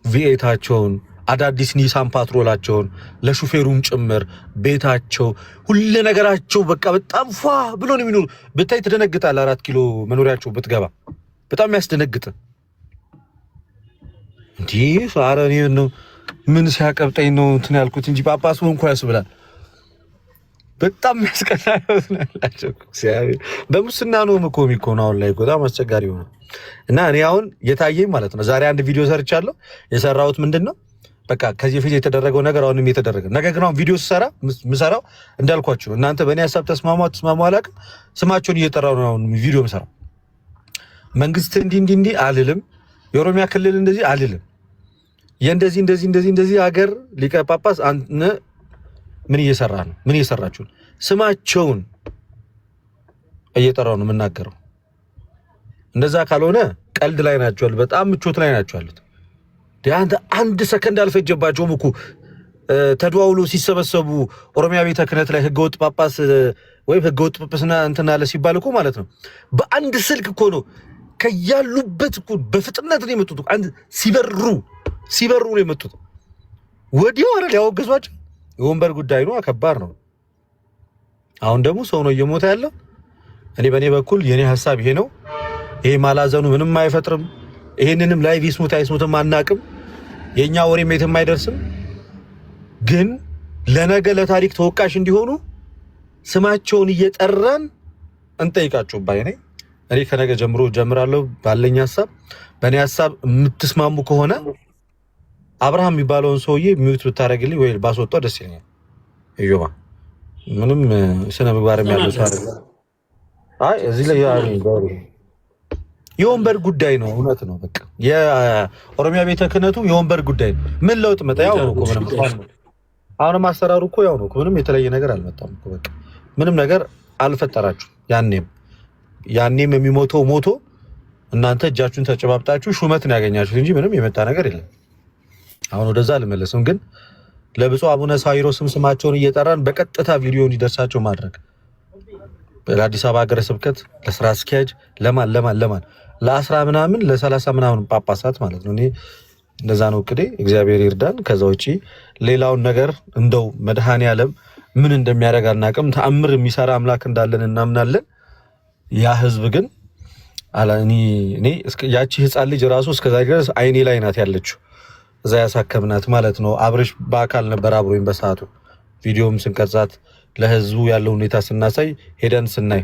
ቪኤታቸውን አዳዲስ ኒሳን ፓትሮላቸውን ለሹፌሩም ጭምር ቤታቸው ሁሉ ነገራቸው በቃ በጣም ፏ ብሎ ነው የሚኖሩ። ብታይ ትደነግጣለህ። 4 ኪሎ መኖሪያቸው ብትገባ በጣም ያስደነግጥ እንዴ ፋራኒ ነው። ምን ሲያቀብጠኝ ነው እንትን ያልኩት እንጂ ጳጳሱ እንኳን ያስብላል። በጣም ያስቀናላቸው በሙስና ነው የሚኮነው። አሁን ላይ በጣም አስቸጋሪ ሆነ እና እኔ አሁን የታየኝ ማለት ነው ዛሬ አንድ ቪዲዮ ሰርቻለሁ። የሰራሁት ምንድነው በቃ ከዚህ በፊት የተደረገው ነገር አሁንም የተደረገ ነገር ግን አሁን ቪዲዮ ምሰራው እንዳልኳችሁ እናንተ በእኔ ሐሳብ ተስማሙ አላውቅም። ስማቸውን እየጠራው ነው አሁን ቪዲዮ ምሰራው። መንግስት እንዲህ አልልም። የኦሮሚያ ክልል እንደዚህ አልልም። እንደዚህ ሀገር ሊቀ ጳጳስ ምን እየሰራ ነው? ምን እየሰራችሁ? ስማቸውን እየጠራው ነው የምናገረው። እንደዛ ካልሆነ ቀልድ ላይ ናቸዋል። በጣም ምቾት ላይ ናቸዋል። አንድ ሰከንድ አልፈጀባቸውም እኮ ተደዋውሎ ሲሰበሰቡ ኦሮሚያ ቤተ ክህነት ላይ ህገወጥ ጳጳስ ወይም ህገወጥ ጳጳስና እንትን አለ ሲባል እኮ ማለት ነው በአንድ ስልክ እኮ ነው ከያሉበት እኮ በፍጥነት ነው የመጡት። አንድ ሲበሩ ነው የመጡት። ወዲያው አይደል ያወገዟቸው። የወንበር ጉዳይ ነው፣ ከባድ ነው። አሁን ደግሞ ሰው ነው እየሞተ ያለው። እኔ በእኔ በኩል የኔ ሐሳብ ይሄ ነው። ይሄ ማላዘኑ ምንም አይፈጥርም። ይሄንንም ላይቭ ይስሙት አይስሙትም አናቅም። የኛ ወሬም የትም አይደርስም። ግን ለነገ ለታሪክ ተወቃሽ እንዲሆኑ ስማቸውን እየጠራን እንጠይቃቸው ባይ ነኝ። እኔ ከነገ ጀምሮ ጀምራለሁ ባለኝ ሐሳብ። በእኔ ሐሳብ የምትስማሙ ከሆነ አብርሃም የሚባለውን ሰውዬ ሚውት ብታረግልኝ ወይ ባስወጣው ደስ ይለኛል። እዮባ ምንም ስነ ምግባርም ያለው ሰው አይደለም። አይ እዚህ ላይ የወንበር ጉዳይ ነው። እውነት ነው። በቃ የኦሮሚያ ቤተ ክህነቱ የወንበር ጉዳይ ነው። ምን ለውጥ መጣ? ያው ነው እኮ ምንም አሁንም አሰራሩ እኮ ያው ነው እኮ ምንም የተለየ ነገር አልመጣም እኮ በቃ ምንም ነገር አልፈጠራችሁ። ያኔም የሚሞተው ሞቶ እናንተ እጃችሁን ተጨባብጣችሁ ሹመት ነው ያገኛችሁት እንጂ ምንም የመጣ ነገር የለም። አሁን ወደዛ ልመለስም። ግን ለብፁዕ አቡነ ሳይሮስም ስማቸውን እየጠራን በቀጥታ ቪዲዮ እንዲደርሳቸው ማድረግ ለአዲስ አበባ ሀገረ ስብከት ለስራ አስኪያጅ ለማን ለ10 ምናምን ለ30 ምናምን ጳጳሳት ማለት ነው። እኔ እንደዛ ነው እቅዴ። እግዚአብሔር ይርዳን። ከዛ ውጪ ሌላውን ነገር እንደው መድኃኔዓለም ምን እንደሚያደርግ አናውቅም። ተአምር የሚሰራ አምላክ እንዳለን እናምናለን። ያ ህዝብ ግን እኔ ያቺ ህፃን ልጅ ራሱ እስከዛ ድረስ አይኔ ላይ ናት ያለችው እዛ ያሳከምናት ማለት ነው። አብርሽ በአካል ነበር አብሮኝ በሰዓቱ ቪዲዮም ስንቀርጻት ለህዝቡ ያለው ሁኔታ ስናሳይ ሄደን ስናይ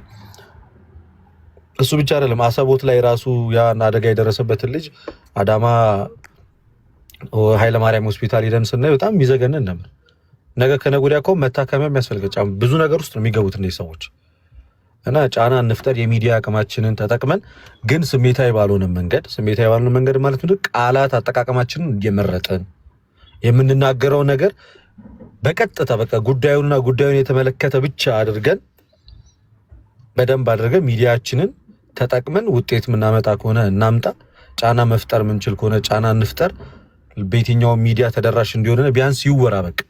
እሱ ብቻ አይደለም አሰቦት ላይ ራሱ ያን አደጋ የደረሰበትን ልጅ አዳማ ኃይለ ማርያም ሆስፒታል ሄደን ስናይ በጣም የሚዘገነን ነበር። ነገ ከነገ ወዲያ እኮ መታከሚያ የሚያስፈልጋቸው ብዙ ነገር ውስጥ ነው የሚገቡት እነዚህ ሰዎች እና ጫና እንፍጠር የሚዲያ አቅማችንን ተጠቅመን ግን ስሜታዊ ባልሆነ መንገድ ማለት ነው ቃላት አጠቃቀማችንን እየመረጠን የምንናገረው ነገር በቀጥታ በቃ ጉዳዩን የተመለከተ ብቻ አድርገን በደንብ አድርገን ሚዲያችንን ተጠቅመን ውጤት ምናመጣ ከሆነ እናምጣ። ጫና መፍጠር ምንችል ከሆነ ጫና እንፍጠር። በየትኛው ሚዲያ ተደራሽ እንዲሆነ ቢያንስ ይወራ፣ በቃ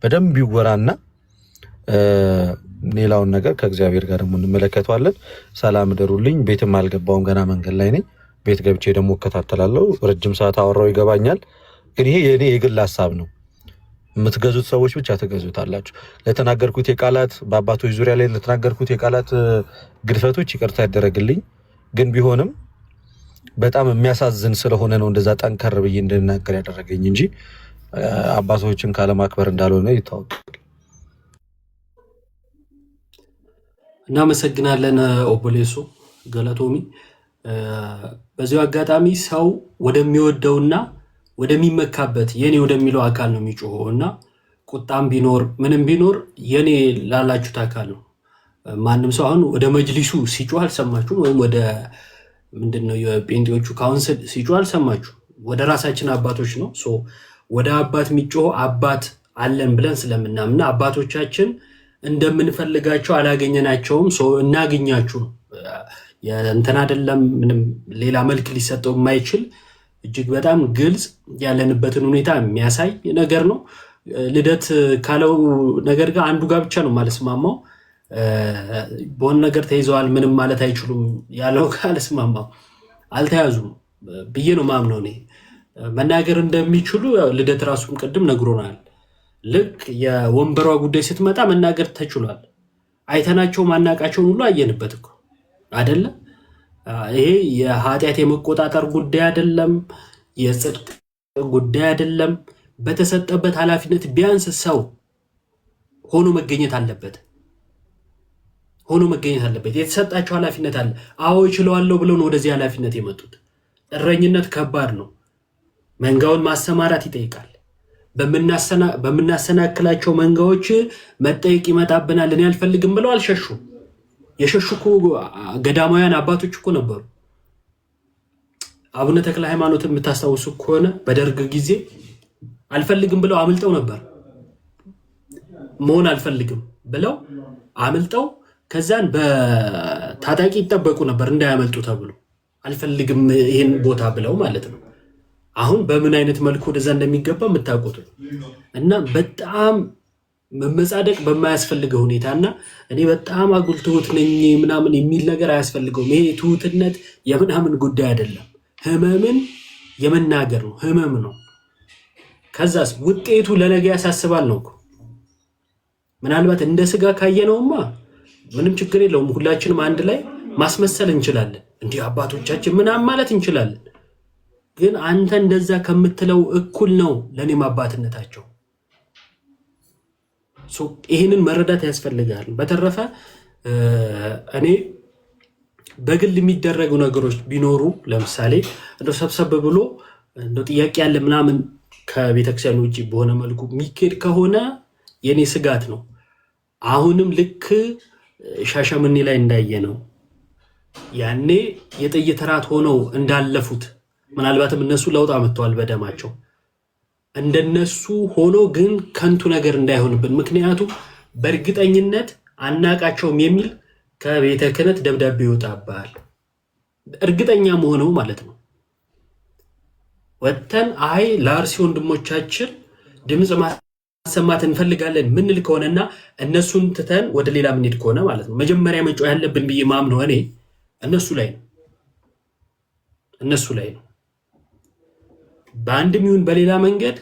በደንብ ይወራና ሌላውን ነገር ከእግዚአብሔር ጋር ደግሞ እንመለከተዋለን። ሰላም ደሩልኝ። ቤትም አልገባውም ገና መንገድ ላይ ነኝ። ቤት ገብቼ ደግሞ እከታተላለሁ። ረጅም ሰዓት አወራው ይገባኛል። ግን ይሄ የኔ የግል ሐሳብ ነው። የምትገዙት ሰዎች ብቻ ትገዙታላችሁ። ለተናገርኩት የቃላት በአባቶች ዙሪያ ላይ ለተናገርኩት የቃላት ግድፈቶች ይቅርታ ያደረግልኝ። ግን ቢሆንም በጣም የሚያሳዝን ስለሆነ ነው እንደዛ ጠንከር ብዬ እንድናገር ያደረገኝ እንጂ አባቶችን ካለማክበር እንዳልሆነ ይታወቃል። እናመሰግናለን ኦቦሌሶ ገለቶሚ። በዚሁ አጋጣሚ ሰው ወደሚወደውና ወደሚመካበት የኔ ወደሚለው አካል ነው የሚጮኸው እና ቁጣም ቢኖር ምንም ቢኖር የኔ ላላችሁት አካል ነው። ማንም ሰው አሁን ወደ መጅሊሱ ሲጮህ አልሰማችሁም፣ ወይም ወደ ምንድነው የጴንጤዎቹ ካውንስል ሲጮህ አልሰማችሁ። ወደ ራሳችን አባቶች ነው። ወደ አባት የሚጮህ አባት አለን ብለን ስለምናምና አባቶቻችን እንደምንፈልጋቸው አላገኘናቸውም። እናገኛችሁ ነው እንትን አይደለም። ምንም ሌላ መልክ ሊሰጠው የማይችል እጅግ በጣም ግልጽ ያለንበትን ሁኔታ የሚያሳይ ነገር ነው። ልደት ካለው ነገር ጋር አንዱ ጋር ብቻ ነው ማለስማማው። በሆነ ነገር ተይዘዋል ምንም ማለት አይችሉም ያለው ካልስማማው አልተያዙም ብዬ ነው ማምነው። እኔ መናገር እንደሚችሉ ልደት ራሱም ቅድም ነግሮናል። ልክ የወንበሯ ጉዳይ ስትመጣ መናገር ተችሏል። አይተናቸው ማናቃቸውን ሁሉ አየንበት እኮ አይደለ? ይሄ የኃጢአት የመቆጣጠር ጉዳይ አይደለም፣ የጽድቅ ጉዳይ አይደለም። በተሰጠበት ኃላፊነት ቢያንስ ሰው ሆኖ መገኘት አለበት። የተሰጣቸው ኃላፊነት አለ። አዎ ይችለዋለሁ ብለው ነው ወደዚህ ኃላፊነት የመጡት። እረኝነት ከባድ ነው። መንጋውን ማሰማራት ይጠይቃል። በምናሰናክላቸው መንጋዎች መጠየቅ ይመጣብናል። እኔ አልፈልግም ብለው አልሸሹም። የሸሹ እኮ ገዳማውያን አባቶች እኮ ነበሩ። አቡነ ተክለ ሃይማኖት የምታስታውሱ ከሆነ በደርግ ጊዜ አልፈልግም ብለው አምልጠው ነበር። መሆን አልፈልግም ብለው አምልጠው ከዛን በታጣቂ ይጠበቁ ነበር እንዳያመልጡ ተብሎ አልፈልግም ይሄን ቦታ ብለው ማለት ነው። አሁን በምን አይነት መልኩ ወደዛ እንደሚገባ የምታውቁት እና በጣም መመጻደቅ በማያስፈልገው ሁኔታና እኔ በጣም አጉል ትሁት ነኝ ምናምን የሚል ነገር አያስፈልገውም። ይሄ ትሁትነት የምናምን ጉዳይ አይደለም። ህመምን የመናገር ነው። ህመም ነው። ከዛስ ውጤቱ ለነገ ያሳስባል ነው። ምናልባት እንደ ስጋ ካየነውማ ምንም ችግር የለውም። ሁላችንም አንድ ላይ ማስመሰል እንችላለን። እንዲህ አባቶቻችን ምናምን ማለት እንችላለን። ግን አንተ እንደዛ ከምትለው እኩል ነው ለኔም አባትነታቸው። ይህንን መረዳት ያስፈልጋል። በተረፈ እኔ በግል የሚደረጉ ነገሮች ቢኖሩ ለምሳሌ እንደው ሰብሰብ ብሎ እንደው ጥያቄ ያለ ምናምን ከቤተክርስቲያን ውጭ በሆነ መልኩ የሚኬድ ከሆነ የኔ ስጋት ነው። አሁንም ልክ ሻሸመኔ ላይ እንዳየ ነው ያኔ የጥይት ራት ሆነው እንዳለፉት ምናልባትም እነሱ ለውጥ አመጥተዋል በደማቸው እንደነሱ ሆኖ ግን ከንቱ ነገር እንዳይሆንብን። ምክንያቱም በእርግጠኝነት አናቃቸውም የሚል ከቤተ ክህነት ደብዳቤ ይወጣባል። እርግጠኛ መሆነው ማለት ነው። ወተን አይ ለአርሲ ወንድሞቻችን ድምፅ ማሰማት እንፈልጋለን ምንል ከሆነና እነሱን ትተን ወደ ሌላ ምንሄድ ከሆነ ማለት ነው መጀመሪያ መጮህ ያለብን ብዬ ማምነው እኔ እነሱ ላይ ነው። በአንድም ይሁን በሌላ መንገድ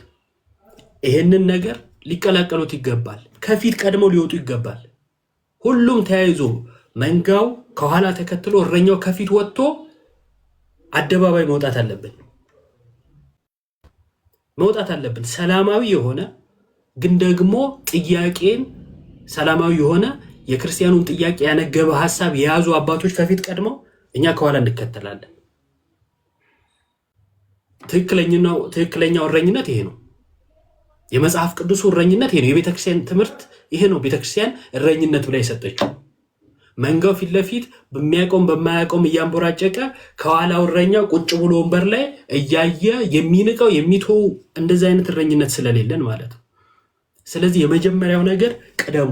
ይሄንን ነገር ሊቀላቀሉት ይገባል። ከፊት ቀድመው ሊወጡ ይገባል። ሁሉም ተያይዞ መንጋው ከኋላ ተከትሎ እረኛው ከፊት ወጥቶ አደባባይ መውጣት አለብን። ሰላማዊ የሆነ ግን ደግሞ ጥያቄን ሰላማዊ የሆነ የክርስቲያኑን ጥያቄ ያነገበ ሐሳብ የያዙ አባቶች ከፊት ቀድመው እኛ ከኋላ እንከተላለን። ትክክለኛው እረኝነት ይሄ ነው። የመጽሐፍ ቅዱስ እረኝነት ይሄ ነው። የቤተክርስቲያን ትምህርት ይሄ ነው። ቤተክርስቲያን እረኝነት ብላ የሰጠችው መንጋው ፊት ለፊት በሚያቆም በማያቆም እያንቦራጨቀ ከኋላው እረኛው ቁጭ ብሎ ወንበር ላይ እያየ የሚንቀው የሚተው እንደዚህ አይነት እረኝነት ስለሌለን ማለት ነው። ስለዚህ የመጀመሪያው ነገር ቅደሙ።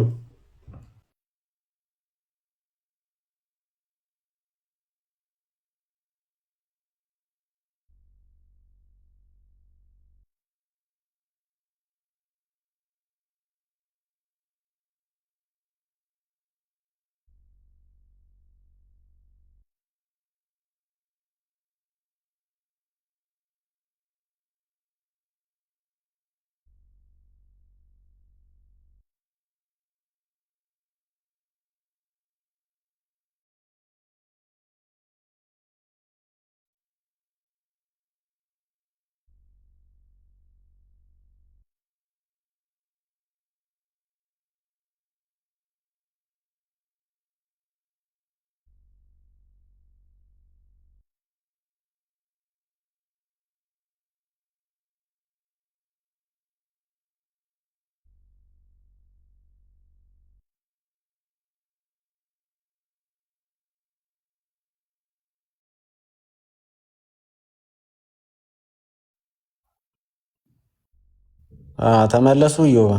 ተመለሱ። ዮባ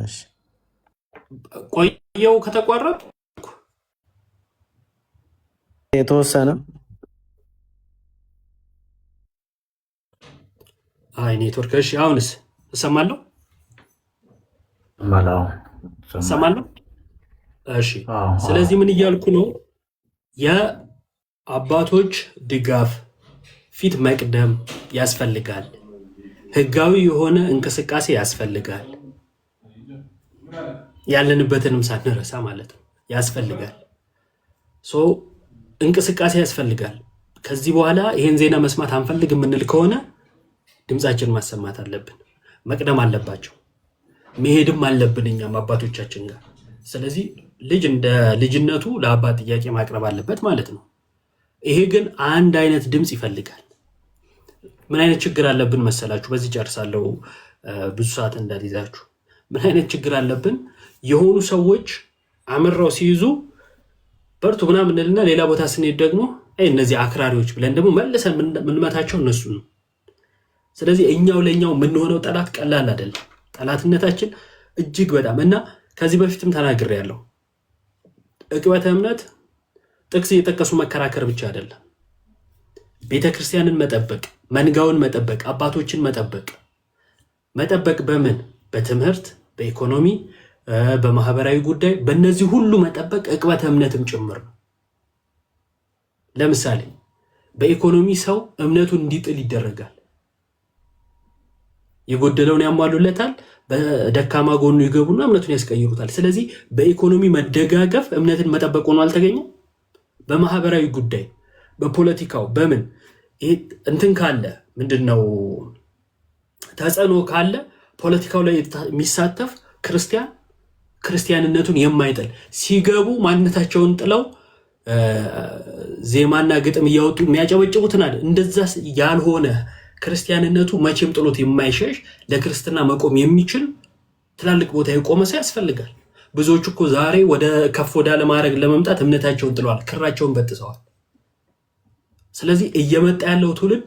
እሺ፣ ቆየው ከተቋረጥ የተወሰነ ኔትወርክ። እሺ አሁንስ እሰማለሁ እሰማለሁ። እሺ ስለዚህ ምን እያልኩ ነው? የአባቶች ድጋፍ ፊት መቅደም ያስፈልጋል። ህጋዊ የሆነ እንቅስቃሴ ያስፈልጋል። ያለንበትንም ሳንረሳ ማለት ነው ያስፈልጋል። እንቅስቃሴ ያስፈልጋል። ከዚህ በኋላ ይሄን ዜና መስማት አንፈልግ የምንል ከሆነ ድምጻችን ማሰማት አለብን። መቅደም አለባቸው። መሄድም አለብን እኛም አባቶቻችን ጋር። ስለዚህ ልጅ እንደ ልጅነቱ ለአባት ጥያቄ ማቅረብ አለበት ማለት ነው። ይሄ ግን አንድ አይነት ድምፅ ይፈልጋል። ምን አይነት ችግር አለብን መሰላችሁ? በዚህ ጨርሳለሁ፣ ብዙ ሰዓት እንዳልይዛችሁ። ምን አይነት ችግር አለብን? የሆኑ ሰዎች አምረው ሲይዙ በርቱ ምናምን እንልና ሌላ ቦታ ስንሄድ ደግሞ እነዚህ አክራሪዎች ብለን ደግሞ መልሰን ምንመታቸው እነሱ ነው። ስለዚህ እኛው ለእኛው የምንሆነው ጠላት ቀላል አይደለም። ጠላትነታችን እጅግ በጣም እና ከዚህ በፊትም ተናግሬያለሁ። ዕቅበተ እምነት ጥቅስ እየጠቀሱ መከራከር ብቻ አይደለም። ቤተክርስቲያንን መጠበቅ፣ መንጋውን መጠበቅ፣ አባቶችን መጠበቅ በምን? በትምህርት፣ በኢኮኖሚ፣ በማህበራዊ ጉዳይ፣ በእነዚህ ሁሉ መጠበቅ ዕቅበተ እምነትም ጭምር ነው። ለምሳሌ በኢኮኖሚ ሰው እምነቱን እንዲጥል ይደረጋል። የጎደለውን ያሟሉለታል። በደካማ ጎኑ ይገቡና እምነቱን ያስቀይሩታል። ስለዚህ በኢኮኖሚ መደጋገፍ እምነትን መጠበቅ ሆኖ አልተገኘም። በማህበራዊ ጉዳይ፣ በፖለቲካው፣ በምን እንትን ካለ ምንድነው ተጽዕኖ ካለ ፖለቲካው ላይ የሚሳተፍ ክርስቲያንነቱን የማይጥል ሲገቡ ማንነታቸውን ጥለው ዜማና ግጥም እያወጡ የሚያጨበጭቡትን አለ። እንደዛ ያልሆነ ክርስቲያንነቱ መቼም ጥሎት የማይሸሽ ለክርስትና መቆም የሚችል ትላልቅ ቦታ የቆመ ሰው ያስፈልጋል። ብዙዎቹ እኮ ዛሬ ወደ ከፍ ወዳለ ማዕረግ ለመምጣት እምነታቸውን ጥለዋል፣ ክራቸውን በጥሰዋል። ስለዚህ እየመጣ ያለው ትውልድ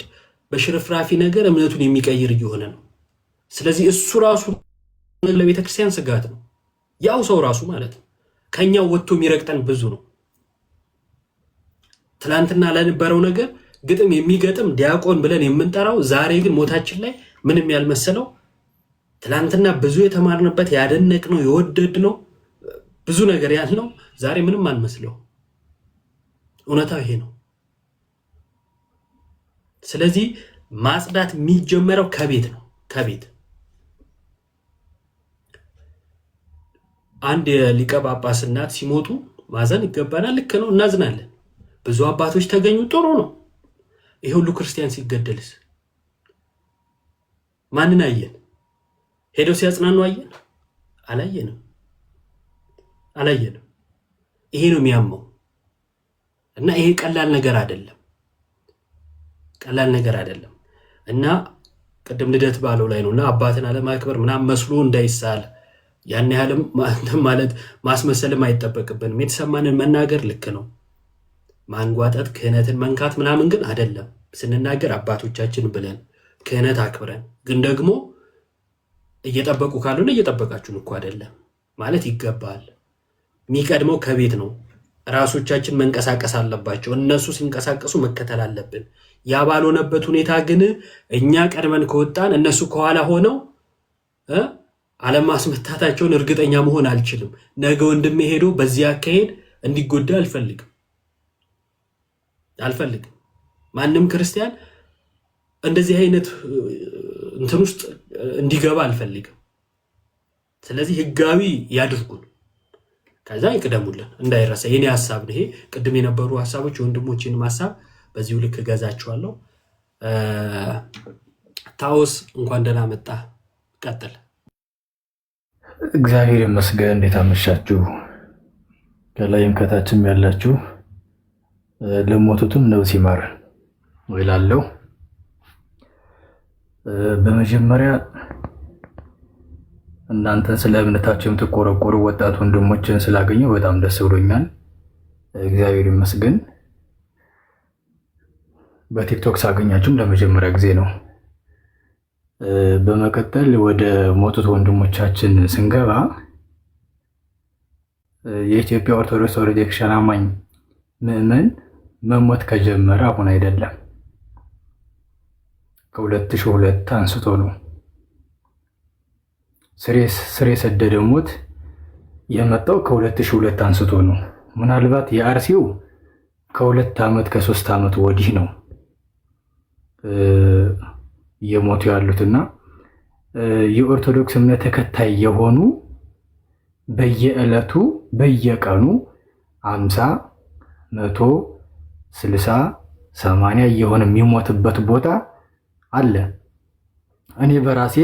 በሽርፍራፊ ነገር እምነቱን የሚቀይር እየሆነ ነው። ስለዚህ እሱ ራሱ ለቤተክርስቲያን ስጋት ነው። ያው ሰው ራሱ ማለት ነው። ከኛው ወጥቶ የሚረግጠን ብዙ ነው። ትላንትና ለነበረው ነገር ግጥም የሚገጥም ዲያቆን ብለን የምንጠራው ዛሬ ግን ሞታችን ላይ ምንም ያልመሰለው ትላንትና ብዙ የተማርንበት ያደነቅነው የወደድነው ብዙ ነገር ያልነው ዛሬ ምንም አንመስለው። እውነታው ይሄ ነው። ስለዚህ ማጽዳት የሚጀመረው ከቤት ነው። ከቤት አንድ የሊቀ ጳጳስ እናት ሲሞቱ ማዘን ይገባናል። ልክ ነው፣ እናዝናለን። ብዙ አባቶች ተገኙ፣ ጥሩ ነው። ይሄ ሁሉ ክርስቲያን ሲገደልስ ማንን አየን? ሄደው ሲያጽናኑ አየን? አላየንም። ይሄ ነው የሚያመው እና ይሄ ቀላል ነገር አይደለም። እና ቅድም ልደት ባለው ላይ ነውና አባትን አለማክበር ምናምን መስሎ እንዳይሳል ያን ያህልም ማለት ማስመሰልም አይጠበቅብንም። የተሰማንን መናገር ልክ ነው። ማንጓጠጥ፣ ክህነትን መንካት ምናምን ግን አይደለም። ስንናገር አባቶቻችን ብለን ክህነት አክብረን፣ ግን ደግሞ እየጠበቁ ካልሆነ እየጠበቃችሁን እኮ አይደለም ማለት ይገባል። የሚቀድመው ከቤት ነው። ራሶቻችን መንቀሳቀስ አለባቸው። እነሱ ሲንቀሳቀሱ መከተል አለብን። ያ ባልሆነበት ሁኔታ ግን እኛ ቀድመን ከወጣን እነሱ ከኋላ ሆነው አለማስመታታቸውን እርግጠኛ መሆን አልችልም። ነገ ወንድሜ ሄዶ በዚህ አካሄድ እንዲጎዳ አልፈልግም። ማንም ክርስቲያን እንደዚህ አይነት እንትን ውስጥ እንዲገባ አልፈልግም። ስለዚህ ህጋዊ ያድርጉን፣ ከዛ ይቅደሙልን። እንዳይረሳ የኔ ሀሳብ ነው ይሄ። ቅድም የነበሩ ሀሳቦች የወንድሞችንም ሀሳብ በዚሁ ልክ እገዛችኋለሁ። ታውስ እንኳን ደህና መጣ። ቀጥል። እግዚአብሔር ይመስገን። እንዴት አመሻችሁ? ከላይም ከታችም ያላችሁ ለሞቱትም ነፍስ ይማር እላለሁ። በመጀመሪያ እናንተን ስለ እምነታችሁ የምትቆረቆሩ ወጣት ወንድሞችን ስላገኘው በጣም ደስ ብሎኛል። እግዚአብሔር ይመስገን። በቲክቶክ ሳገኛችሁም ለመጀመሪያ ጊዜ ነው። በመቀጠል ወደ ሞቱት ወንድሞቻችን ስንገባ የኢትዮጵያ ኦርቶዶክስ ተዋሕዶ ቤተክርስቲያን አማኝ ምዕመን መሞት ከጀመረ አሁን አይደለም፣ ከ2002 አንስቶ ነው። ስር የሰደደ ሞት የመጣው ከ2002 አንስቶ ነው። ምናልባት የአርሲው ከ2 ዓመት ከ3 ዓመት ወዲህ ነው እየሞቱ ያሉትና የኦርቶዶክስ እምነት ተከታይ የሆኑ በየዕለቱ በየቀኑ 50 100 60 80 እየሆነ የሚሞትበት ቦታ አለ። እኔ በራሴ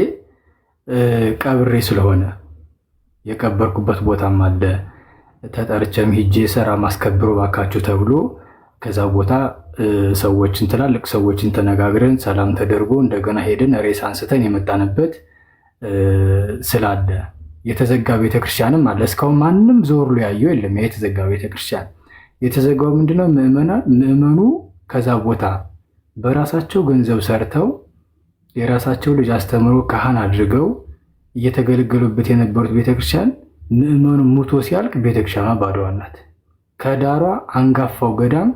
ቀብሬ ስለሆነ የቀበርኩበት ቦታም አለ። ተጠርቼም ሂጄ ሰራ ማስከብሮ ባካችሁ ተብሎ ከዛ ቦታ ሰዎችን ትላልቅ ሰዎችን ተነጋግረን ሰላም ተደርጎ እንደገና ሄደን ሬሳ አንስተን የመጣንበት ስላለ የተዘጋ ቤተክርስቲያንም አለ። እስካሁን ማንም ዞር ብሎ ያየው የለም። የተዘጋ ቤተክርስቲያን የተዘጋው ምንድነው? ምዕመኑ ከዛ ቦታ በራሳቸው ገንዘብ ሰርተው የራሳቸው ልጅ አስተምሮ ካህን አድርገው እየተገለገሉበት የነበሩት ቤተክርስቲያን ምዕመኑ ሙቶ ሲያልቅ ቤተክርስቲያኗ ባዶዋ ናት። ከዳሯ አንጋፋው ገዳም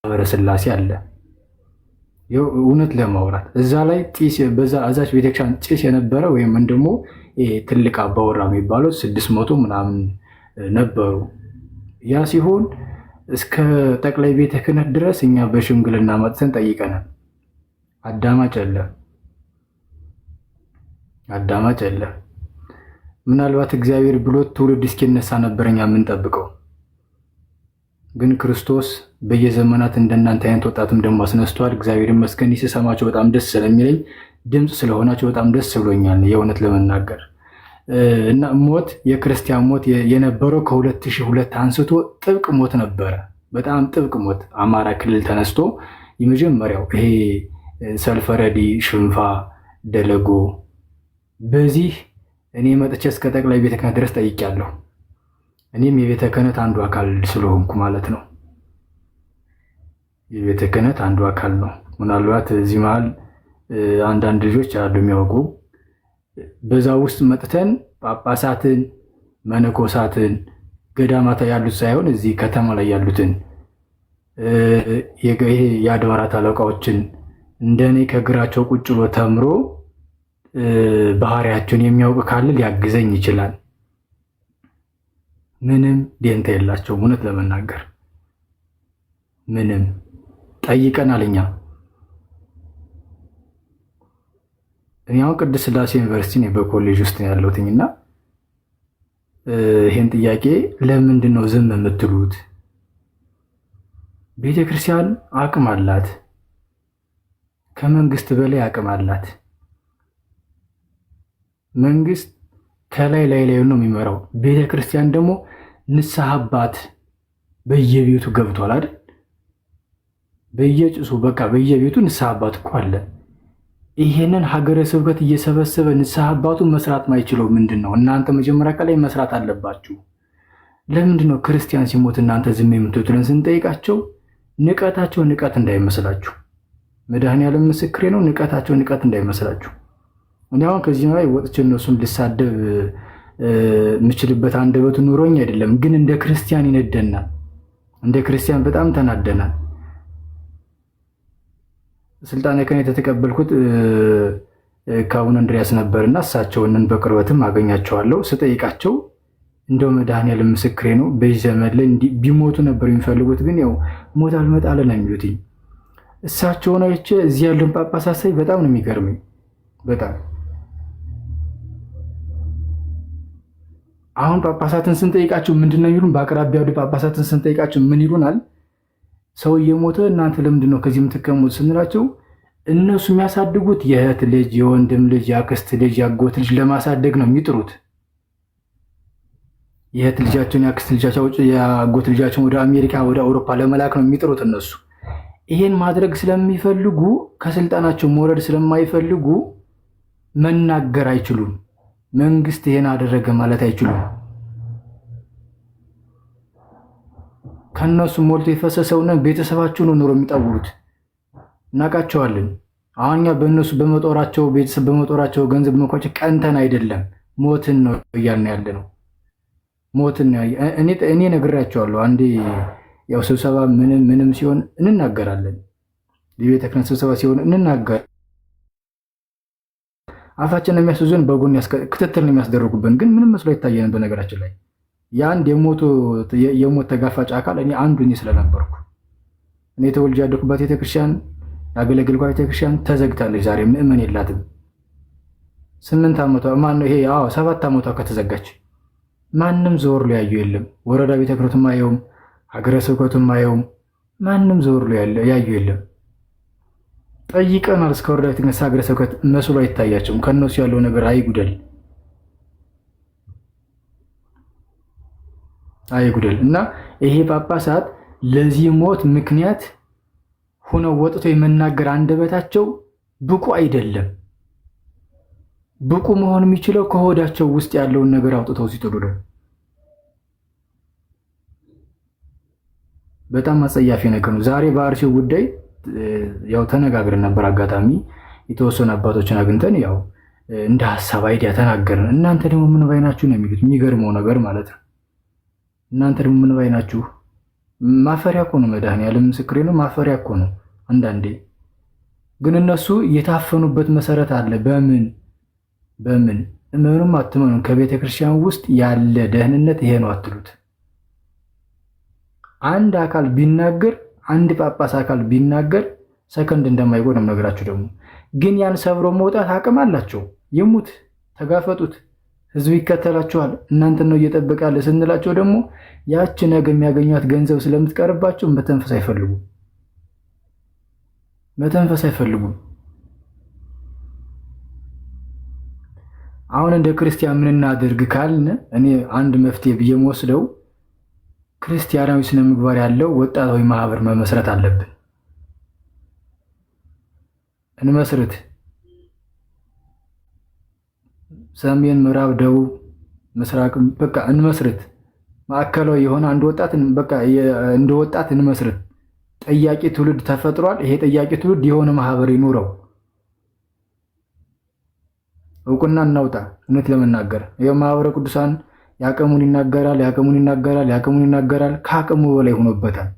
ማህበረ ሥላሴ አለ። እውነት ለማውራት እዛ ላይ ጢስ አዛች ቤተክርስቲያን ጭስ የነበረ ወይም ደግሞ ትልቅ አባወራ የሚባሉት 600 ምናምን ነበሩ። ያ ሲሆን እስከ ጠቅላይ ቤተ ክህነት ድረስ እኛ በሽምግልና መጥተን ጠይቀናል። አዳማጭ የለም። ምናልባት እግዚአብሔር ብሎት ትውልድ እስኪነሳ ነበር እኛ የምንጠብቀው። ግን ክርስቶስ በየዘመናት እንደናንተ አይነት ወጣትም ደግሞ አስነስቷል። እግዚአብሔር ይመስገን። ሲሰማቸው በጣም ደስ ስለሚለኝ ድምፅ ስለሆናቸው በጣም ደስ ብሎኛል የእውነት ለመናገር እና ሞት የክርስቲያን ሞት የነበረው ከ2002 አንስቶ ጥብቅ ሞት ነበረ። በጣም ጥብቅ ሞት አማራ ክልል ተነስቶ የመጀመሪያው ይሄ ሰልፈረዲ፣ ሽንፋ፣ ደለጎ በዚህ እኔ መጥቼ እስከ ጠቅላይ ቤተ ክህነት ድረስ ጠይቄያለሁ። እኔም የቤተ ክህነት አንዱ አካል ስለሆንኩ ማለት ነው። የቤተ ክህነት አንዱ አካል ነው። ምናልባት እዚህ መሀል አንዳንድ ልጆች አሉ የሚያውቁ። በዛ ውስጥ መጥተን ጳጳሳትን፣ መነኮሳትን፣ ገዳማታ ያሉት ሳይሆን እዚህ ከተማ ላይ ያሉትን ይሄ የአድባራት አለቃዎችን እንደኔ ከእግራቸው ቁጭ ብሎ ተምሮ ባህሪያቸውን የሚያውቅ ካለ ሊያግዘኝ ይችላል። ምንም ደንታ የላቸውም። እውነት ለመናገር ምንም ጠይቀናል እኛ። እኔ አሁን ቅድስት ሥላሴ ዩኒቨርሲቲ ነው በኮሌጅ ውስጥ ነው ያለሁትኝ እና ይሄን ጥያቄ ለምንድን ነው ዝም የምትሉት? ቤተ ክርስቲያን አቅም አላት፣ ከመንግስት በላይ አቅም አላት። መንግስት ከላይ ላይ ነው የሚመራው። ቤተ ክርስቲያን ደግሞ ንስሐ አባት በየቤቱ ገብቷል አይደል? በየጭሱ በቃ በየቤቱ ንስሐ አባት እኮ አለ። ይሄንን ሀገረ ስብከት እየሰበሰበ ንስሐ አባቱን መስራት ማይችለው ምንድን ነው? እናንተ መጀመሪያ ከላይ መስራት አለባችሁ። ለምንድን ነው ክርስቲያን ሲሞት እናንተ ዝም የምትሉትን ስንጠይቃቸው ንቀታቸው ንቀት እንዳይመስላችሁ፣ መድኃኔዓለም ምስክሬ ነው። ንቀታቸው ንቀት እንዳይመስላችሁ። እኔ አሁን ከዚህ ላይ ወጥቼ እነሱን ልሳደብ የምችልበት አንደበት ኑሮኝ አይደለም፣ ግን እንደ ክርስቲያን ይነደናል። እንደ ክርስቲያን በጣም ተናደናል። ስልጣነ ክህነት የተቀበልኩት ከአቡነ እንድርያስ ነበርና እሳቸውንን በቅርበትም አገኛቸዋለሁ። ስጠይቃቸው እንደው መድኃኔዓለም ምስክሬ ነው በዚህ ዘመን ላይ ቢሞቱ ነበር የሚፈልጉት፣ ግን ያው ሞት አልመጣለ ነው የሚሉት። እሳቸውን አይቼ እዚህ ያሉን ጳጳሳት ሳይ በጣም ነው የሚገርመኝ። በጣም አሁን ጳጳሳትን ስንጠይቃቸው ምንድን ነው የሚሉን? በአቅራቢያ ያሉ ጳጳሳትን ስንጠይቃቸው ምን ይሉናል? ሰው እየሞተ እናንተ ለምንድን ነው ከዚህ የምትቀሙት ስንላቸው እነሱ የሚያሳድጉት የእህት ልጅ፣ የወንድም ልጅ፣ የአክስት ልጅ፣ የአጎት ልጅ ለማሳደግ ነው የሚጥሩት። የእህት ልጃቸውን፣ የአክስት ልጃቸው፣ የአጎት ልጃቸውን ወደ አሜሪካ ወደ አውሮፓ ለመላክ ነው የሚጥሩት። እነሱ ይሄን ማድረግ ስለሚፈልጉ ከስልጣናቸው መውረድ ስለማይፈልጉ መናገር አይችሉም። መንግስት ይሄን አደረገ ማለት አይችሉም። ከነሱ ሞልቶ የፈሰሰውን ቤተሰባቸው ነው ኑሮ የሚጠውሩት። እናውቃቸዋለን። አሁን እኛ በእነሱ በመጦራቸው ቤተሰብ በመጦራቸው ገንዘብ መኳቸው ቀንተን አይደለም፣ ሞትን ነው እያልን ያለ ነው። ሞትን እኔ ነግራቸዋለሁ። አንዴ ያው ስብሰባ ምንም ሲሆን እንናገራለን። የቤተ ክህነት ስብሰባ ሲሆን እንናገር አፋችን የሚያስዙን በጎን ክትትል ነው የሚያስደርጉብን፣ ግን ምንም መስሎ አይታየንም። በነገራችን ላይ የአንድ የሞት ተጋፋጭ አካል እኔ ስለነበርኩ እኔ ተወልጄ ያደኩባት ቤተክርስቲያን ያገለግልኳት ቤተክርስቲያን ተዘግታለች። ዛሬ ምእመን የላትም። 8 ዓመቷ ማነው ይሄ 7 ዓመቷ ከተዘጋች ማንም ዞር ሊያዩ የለም። ወረዳ ቤተ ክህነቱም አየውም፣ ሀገረ ስብከቱም አየውም፣ ማንም ዞር ሊያዩ የለም። ጠይቀናል። እስከ ወረዳ ቤተ ክህነት ሀገረ ስብከት መስሎ አይታያቸውም። ከነሱ ያለው ነገር አይጉደል እና ይሄ ጳጳሳት ለዚህ ሞት ምክንያት ሆነው ወጥቶ የመናገር አንደበታቸው ብቁ አይደለም። ብቁ መሆን የሚችለው ከሆዳቸው ውስጥ ያለውን ነገር አውጥተው ሲጥሉ ነው። በጣም አጸያፊ ነገር ነው። ዛሬ በአርሲው ጉዳይ ያው ተነጋግረን ነበር። አጋጣሚ የተወሰኑ አባቶችን አግኝተን ያው እንደ ሐሳብ አይዲያ ተናገርን። እናንተ ደግሞ ምን ባይናችሁ ነው የሚሉት። የሚገርመው ነገር ማለት ነው። እናንተ ደግሞ ምን ባይናችሁ። ማፈሪያ እኮ ነው። መድኃኒዓለም ምስክሬ ነው። ማፈሪያ እኮ ነው። አንዳንዴ ግን እነሱ የታፈኑበት መሰረት አለ። በምን እመኑም አትመኑም ከቤተ ክርስቲያን ውስጥ ያለ ደህንነት ይሄ ነው አትሉት። አንድ አካል ቢናገር አንድ ጳጳስ አካል ቢናገር ሰከንድ እንደማይቆይ ነው ነገራችሁ። ደግሞ ግን ያን ሰብሮ መውጣት አቅም አላቸው። ይሙት፣ ተጋፈጡት፣ ህዝብ ይከተላቸዋል፣ እናንተን ነው እየጠበቃለ ስንላቸው ደግሞ ያቺ ነገ የሚያገኟት ገንዘብ ስለምትቀርባቸው መተንፈስ አይፈልጉም። አሁን እንደ ክርስቲያን ምን እናድርግ ካልን እኔ አንድ መፍትሄ ብዬ የምወስደው ክርስቲያናዊ ስነ ምግባር ያለው ወጣታዊ ማህበር መመስረት አለብን። እንመስርት። ሰሜን፣ ምዕራብ፣ ደቡብ፣ ምስራቅ በቃ እንመስርት። ማዕከላዊ የሆነ አንድ ወጣት በቃ እንደ ወጣት እንመስርት። ጠያቂ ትውልድ ተፈጥሯል። ይሄ ጠያቂ ትውልድ የሆነ ማህበር ይኑረው። እውቅና እናውጣ። እውነት ለመናገር ይሄው ማህበረ ቅዱሳን ያቀሙን ይናገራል። ከአቅሙ በላይ ሆኖበታል።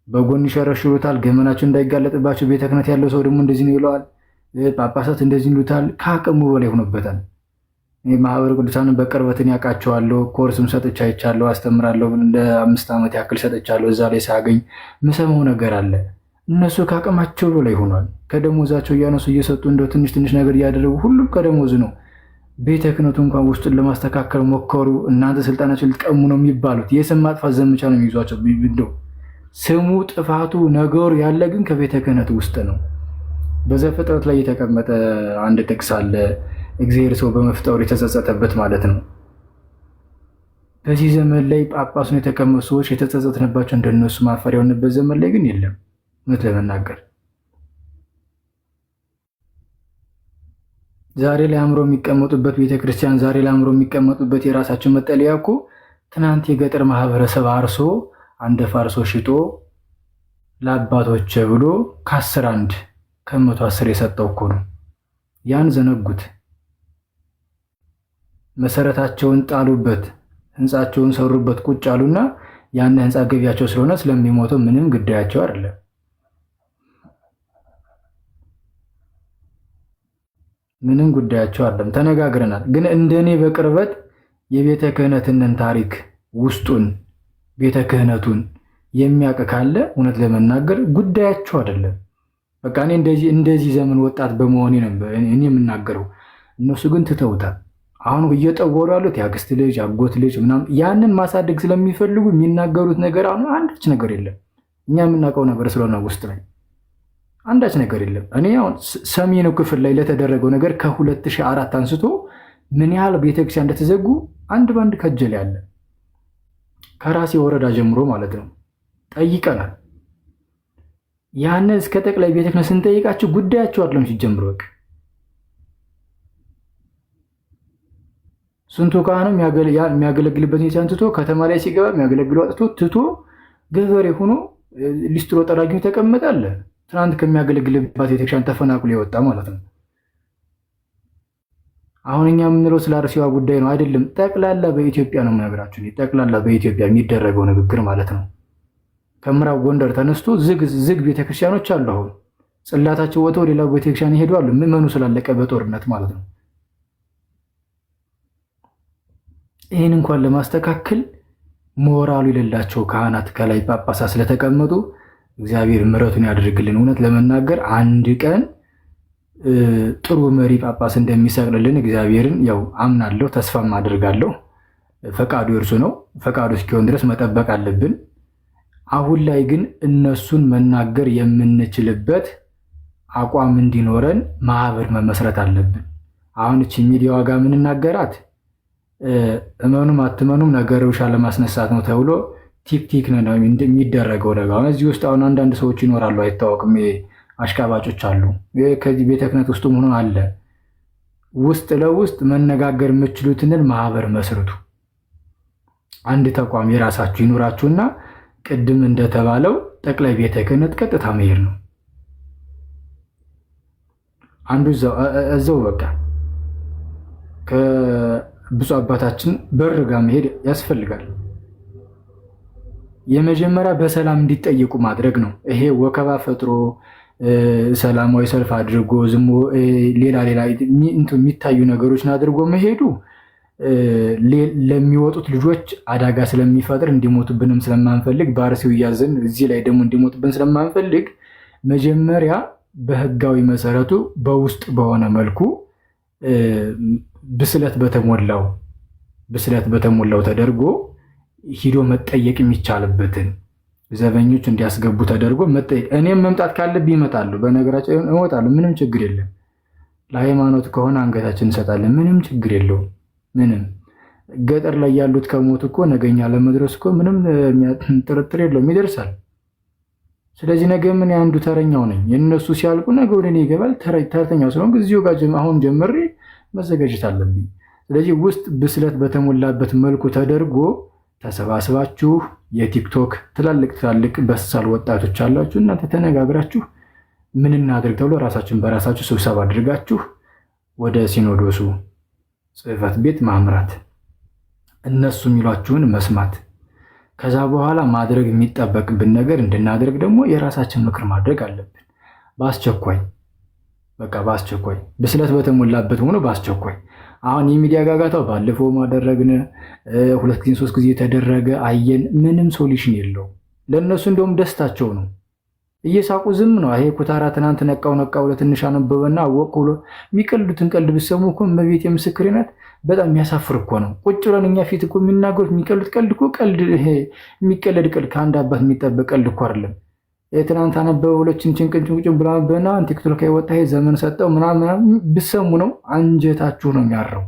በጎን ይሸረሽሩታል። ገመናቸው እንዳይጋለጥባቸው ቤተ ክህነት ያለው ሰው ደግሞ እንደዚህ ነው ይለዋል። ጳጳሳት እንደዚህ ይሉታል። ከአቅሙ በላይ ሆኖበታል። እኔ ማህበረ ቅዱሳንን በቅርበትን ያውቃቸዋለሁ። ኮርስም ሰጥቻ አይቻለሁ፣ አስተምራለሁ። እንደ 5 ዓመት ያክል ሰጥቻለሁ። እዛ ላይ ሳገኝ ምሰማው ነገር አለ። እነሱ ከአቅማቸው በላይ ሆኗል። ከደሞዛቸው እያነሱ እየሰጡ እንደው ትንሽ ነገር እያደረጉ ሁሉም ከደሞዝ ነው። ቤተ ክህነቱ እንኳን ውስጡን ለማስተካከል ሞከሩ። እናንተ ስልጣናቸው ልትቀሙ ነው የሚባሉት። የስም ማጥፋት ዘመቻ ነው የሚይዟቸው። እንደው ስሙ ጥፋቱ ነገሩ ያለ ግን ከቤተ ክህነት ውስጥ ነው። በዘፍጥረት ላይ የተቀመጠ አንድ ጥቅስ አለ። እግዚአብሔር ሰው በመፍጠሩ የተጸጸተበት ማለት ነው። በዚህ ዘመን ላይ ጳጳሱን የተቀመጡ ሰዎች የተጸጸትንባቸው እንደነሱ ማፈሪያ የሆንበት ዘመን ላይ ግን የለም። እውነት ለመናገር ዛሬ ላይ አእምሮ የሚቀመጡበት ቤተክርስቲያን፣ ዛሬ ላይ አእምሮ የሚቀመጡበት የራሳቸው መጠለያ እኮ ትናንት የገጠር ማህበረሰብ አርሶ አንደፍ አርሶ ሽጦ ለአባቶች ብሎ ከ10 ከ110 የሰጠው እኮ ነው። ያን ዘነጉት። መሰረታቸውን ጣሉበት፣ ህንፃቸውን ሰሩበት፣ ቁጭ አሉና ያን ህንፃ ገቢያቸው ስለሆነ ስለሚሞተው ምንም ግዳያቸው አይደለም። ምንም ጉዳያቸው አይደለም። ተነጋግረናል። ግን እንደኔ በቅርበት የቤተ ክህነትን ታሪክ ውስጡን ቤተ ክህነቱን የሚያውቅ ካለ እውነት ለመናገር ጉዳያቸው አይደለም። በቃ እኔ እንደዚህ ዘመን ወጣት በመሆኔ ነው እኔ የምናገረው። እነሱ ግን ትተውታል። አሁን እየጠወሩ ያሉት የአክስት ልጅ አጎት ልጅ ምናምን ያንን ማሳደግ ስለሚፈልጉ የሚናገሩት ነገር አሁን አንዳች ነገር የለም። እኛ የምናውቀው ነገር ስለሆነ ውስጥ ላይ አንዳች ነገር የለም። እኔ አሁን ሰሜኑ ክፍል ላይ ለተደረገው ነገር ከ2004 አንስቶ ምን ያህል ቤተክርስቲያን እንደተዘጉ አንድ ባንድ ከጀል ያለ ከራሴ ወረዳ ጀምሮ ማለት ነው ጠይቀናል። ያንን እስከ ጠቅላይ ቤተ ክህነት ስንጠይቃቸው ጉዳያቸው አይደለም ሲጀምሩ። በቃ ስንቱ ካህንም የሚያገለግልበት ሴት ትቶ ከተማ ላይ ሲገባ የሚያገለግለው አጥቶ ትቶ ገበሬ ሆኖ ሊስትሮ ጠራጊው ተቀመጣለ። ትናንት ከሚያገለግልባት ቤተክርስቲያን ተፈናቅሎ የወጣ ማለት ነው። አሁን እኛ የምንለው ስለ አርሲዋ ጉዳይ ነው አይደለም። ጠቅላላ በኢትዮጵያ ነው የምነግራችሁ። ጠቅላላ በኢትዮጵያ የሚደረገው ንግግር ማለት ነው። ከምዕራብ ጎንደር ተነስቶ ዝግ ቤተክርስቲያኖች አሉ። አሁን ጽላታቸው ወጥተው ሌላ ቤተክርስቲያን ይሄዱ አሉ። ምዕመኑ ስላለቀ በጦርነት ማለት ነው። ይህን እንኳን ለማስተካከል ሞራሉ የሌላቸው ካህናት ከላይ ጳጳሳት ስለተቀመጡ እግዚአብሔር ምሕረቱን ያደርግልን። እውነት ለመናገር አንድ ቀን ጥሩ መሪ ጳጳስ እንደሚሰቅልልን እግዚአብሔርን ያው አምናለሁ፣ ተስፋም አድርጋለሁ። ፈቃዱ እርሱ ነው። ፈቃዱ እስኪሆን ድረስ መጠበቅ አለብን። አሁን ላይ ግን እነሱን መናገር የምንችልበት አቋም እንዲኖረን ማህበር መመስረት አለብን። አሁን እቺ ሚዲያዋ ጋር የምንናገራት እመኑም አትመኑም ነገር ውሻ ለማስነሳት ነው ተብሎ ቲክቲክ ነው የሚደረገው ነገር። አሁን እዚህ ውስጥ አሁን አንዳንድ ሰዎች ይኖራሉ፣ አይታወቅም፣ አሽቃባጮች አሉ። ከዚህ ቤተ ክህነት ውስጥ ሆኖ አለ። ውስጥ ለውስጥ መነጋገር የምትችሉትን ማህበር መስርቱ። አንድ ተቋም የራሳችሁ ይኖራችሁና ቅድም እንደተባለው ጠቅላይ ቤተ ክህነት ቀጥታ መሄድ ነው። አንዱ እዛው በቃ ከብፁዕ አባታችን በር ጋር መሄድ ያስፈልጋል። የመጀመሪያ በሰላም እንዲጠየቁ ማድረግ ነው። ይሄ ወከባ ፈጥሮ ሰላማዊ ሰልፍ አድርጎ ዝም ሌላ የሚታዩ ነገሮችን አድርጎ መሄዱ ለሚወጡት ልጆች አደጋ ስለሚፈጥር እንዲሞቱብንም ስለማንፈልግ በአርሲው እያዘን እዚህ ላይ ደግሞ እንዲሞቱብን ስለማንፈልግ መጀመሪያ በህጋዊ መሰረቱ በውስጥ በሆነ መልኩ ብስለት በተሞላው ተደርጎ ሂዶ መጠየቅ የሚቻልበትን ዘበኞች እንዲያስገቡ ተደርጎ መጠየቅ። እኔም መምጣት ካለብኝ እመጣለሁ። በነገራችን እወጣለሁ፣ ምንም ችግር የለም። ለሃይማኖት ከሆነ አንገታችን እንሰጣለን፣ ምንም ችግር የለውም። ምንም ገጠር ላይ ያሉት ከሞት እኮ ነገኛ ለመድረስ እኮ ምንም ጥርጥር የለውም፣ ይደርሳል። ስለዚህ ነገ ምን አንዱ ተረኛው ነኝ። የነሱ ሲያልቁ ነገ ወደ እኔ ይገባል። ተረኛው ስለሆንኩ እዚሁ ጋር አሁን ጀምሬ መዘጋጀት አለብኝ። ስለዚህ ውስጥ ብስለት በተሞላበት መልኩ ተደርጎ ተሰባስባችሁ የቲክቶክ ትላልቅ በሳል ወጣቶች አላችሁ። እናንተ ተነጋግራችሁ ምን እናድርግ ተብሎ ራሳችሁን በራሳችሁ ስብሰባ አድርጋችሁ ወደ ሲኖዶሱ ጽሕፈት ቤት ማምራት፣ እነሱ የሚሏችሁን መስማት፣ ከዛ በኋላ ማድረግ የሚጠበቅብን ነገር እንድናደርግ ደግሞ የራሳችን ምክር ማድረግ አለብን። በአስቸኳይ ብስለት በተሞላበት ሆኖ በአስቸኳይ። አሁን የሚዲያ ጋጋታው ባለፈው ማደረግን 2 ጊዜ 3 ጊዜ ተደረገ አየን፣ ምንም ሶሉሽን የለው። ለእነሱ እንደውም ደስታቸው ነው፣ እየሳቁ ዝም ነው። ይሄ ኩታራ ትናንት ነቃው ለትንሽ አነበበና አወቅ ብሎ የሚቀልዱትን ቀልድ ብትሰሙ እኮ እመቤቴ ምስክሬ ናት፣ በጣም የሚያሳፍር እኮ ነው። ቁጭ ብለን እኛ ፊት እኮ የሚናገሩት የሚቀልዱት ቀልድ እኮ ይሄ የሚቀለድ ቀልድ ከአንድ አባት የሚጠበቅ ቀልድ እኮ አይደለም። ትናንት አነበበ ብሎችን ጭንቅጭን ብላበና ቲክቶክ ላይ ወጣ ዘመን ሰጠው ምናምን ብሰሙ ነው አንጀታችሁ ነው የሚያረው።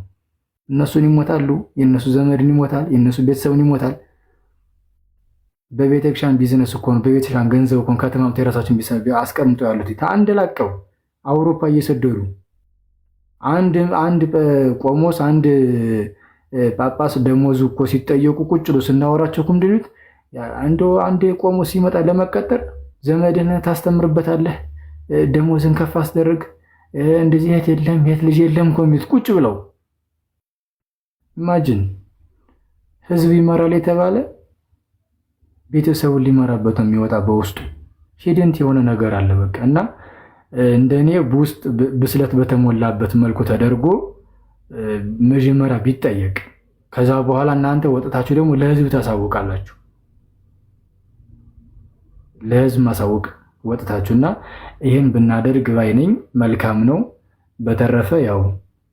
እነሱን ይሞታሉ፣ የእነሱ ዘመድን ይሞታል፣ የእነሱ ቤተሰብን ይሞታል። በቤተክርስቲያን ቢዝነስ እኮ ነው፣ በቤተክርስቲያን ገንዘብ እኮ ከተማምቶ የራሳችን ቢዝነስ አስቀምጦ ያሉት አንድ ላቀው አውሮፓ እየሰደዱ አንድ ቆሞስ አንድ ጳጳስ ደሞዙ እኮ ሲጠየቁ ቁጭ ብሎ ስናወራቸው ምንድሉት አንድ ቆሞስ ሲመጣ ለመቀጠር ዘመድን ታስተምርበታለህ፣ ደሞዝን ከፍ አስደርግ፣ እንደዚህ የት ልጅ የለም እኮ የሚሉት ቁጭ ብለው። ኢማጂን ህዝብ ይመራል የተባለ ቤተሰቡን ሊመራበት ነው የሚወጣ በውስጡ ሂደንት የሆነ ነገር አለ በቃ። እና እንደኔ በውስጥ ብስለት በተሞላበት መልኩ ተደርጎ መጀመሪያ ቢጠየቅ፣ ከዛ በኋላ እናንተ ወጥታችሁ ደግሞ ለህዝብ ታሳውቃላችሁ። ለህዝብ ማሳወቅ ወጥታችሁና ይህን ብናደርግ ባይ ነኝ፣ መልካም ነው። በተረፈ ያው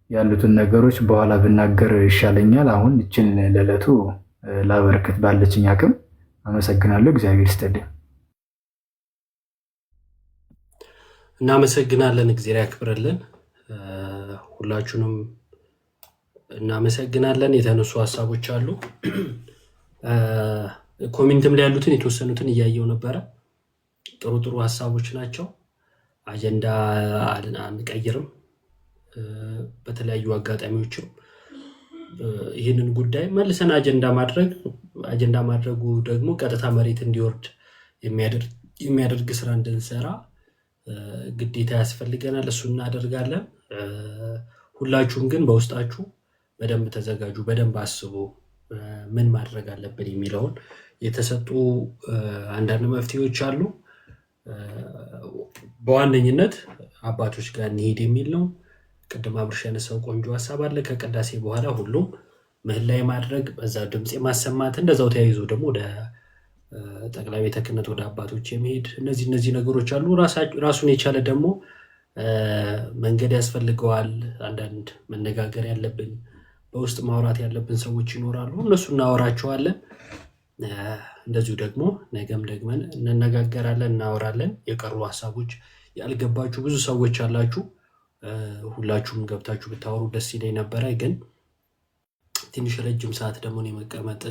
ያሉትን ነገሮች በኋላ ብናገር ይሻለኛል። አሁን እችን ለዕለቱ ላበረከት ባለችኝ አቅም አመሰግናለሁ። እግዚአብሔር ይስጥልኝ። እናመሰግናለን። እግዚአብሔር ያክብርልን። ሁላችሁንም እናመሰግናለን። የተነሱ ሀሳቦች አሉ። ኮሜንትም ላይ ያሉትን የተወሰኑትን እያየው ነበረ። ጥሩ ሀሳቦች ናቸው። አጀንዳ አንቀይርም። በተለያዩ አጋጣሚዎችም ይህንን ጉዳይ መልሰን አጀንዳ ማድረጉ ደግሞ ቀጥታ መሬት እንዲወርድ የሚያደርግ ስራ እንድንሰራ ግዴታ ያስፈልገናል። እሱ እናደርጋለን። ሁላችሁም ግን በውስጣችሁ በደንብ ተዘጋጁ፣ በደንብ አስቡ ምን ማድረግ አለብን የሚለውን። የተሰጡ አንዳንድ መፍትሄዎች አሉ። በዋነኝነት አባቶች ጋር እንሄድ የሚል ነው። ቅድም አብርሽ ያነሳው ቆንጆ ሀሳብ አለ። ከቅዳሴ በኋላ ሁሉም ምህላ ማድረግ፣ በዛ ድምፅ ማሰማት፣ እንደዛው ተያይዞ ደግሞ ወደ ጠቅላይ ቤተ ክህነት ወደ አባቶች የሚሄድ እነዚህ ነገሮች አሉ። ራሱን የቻለ ደግሞ መንገድ ያስፈልገዋል። አንዳንድ መነጋገር ያለብን በውስጥ ማውራት ያለብን ሰዎች ይኖራሉ። እነሱ እናወራቸዋለን። እንደዚሁ ደግሞ ነገም ደግመን እንነጋገራለን፣ እናወራለን። የቀሩ ሀሳቦች ያልገባችሁ ብዙ ሰዎች አላችሁ። ሁላችሁም ገብታችሁ ብታወሩ ደስ ይለኝ ነበረ። ግን ትንሽ ረጅም ሰዓት ደግሞ እኔ መቀመጥ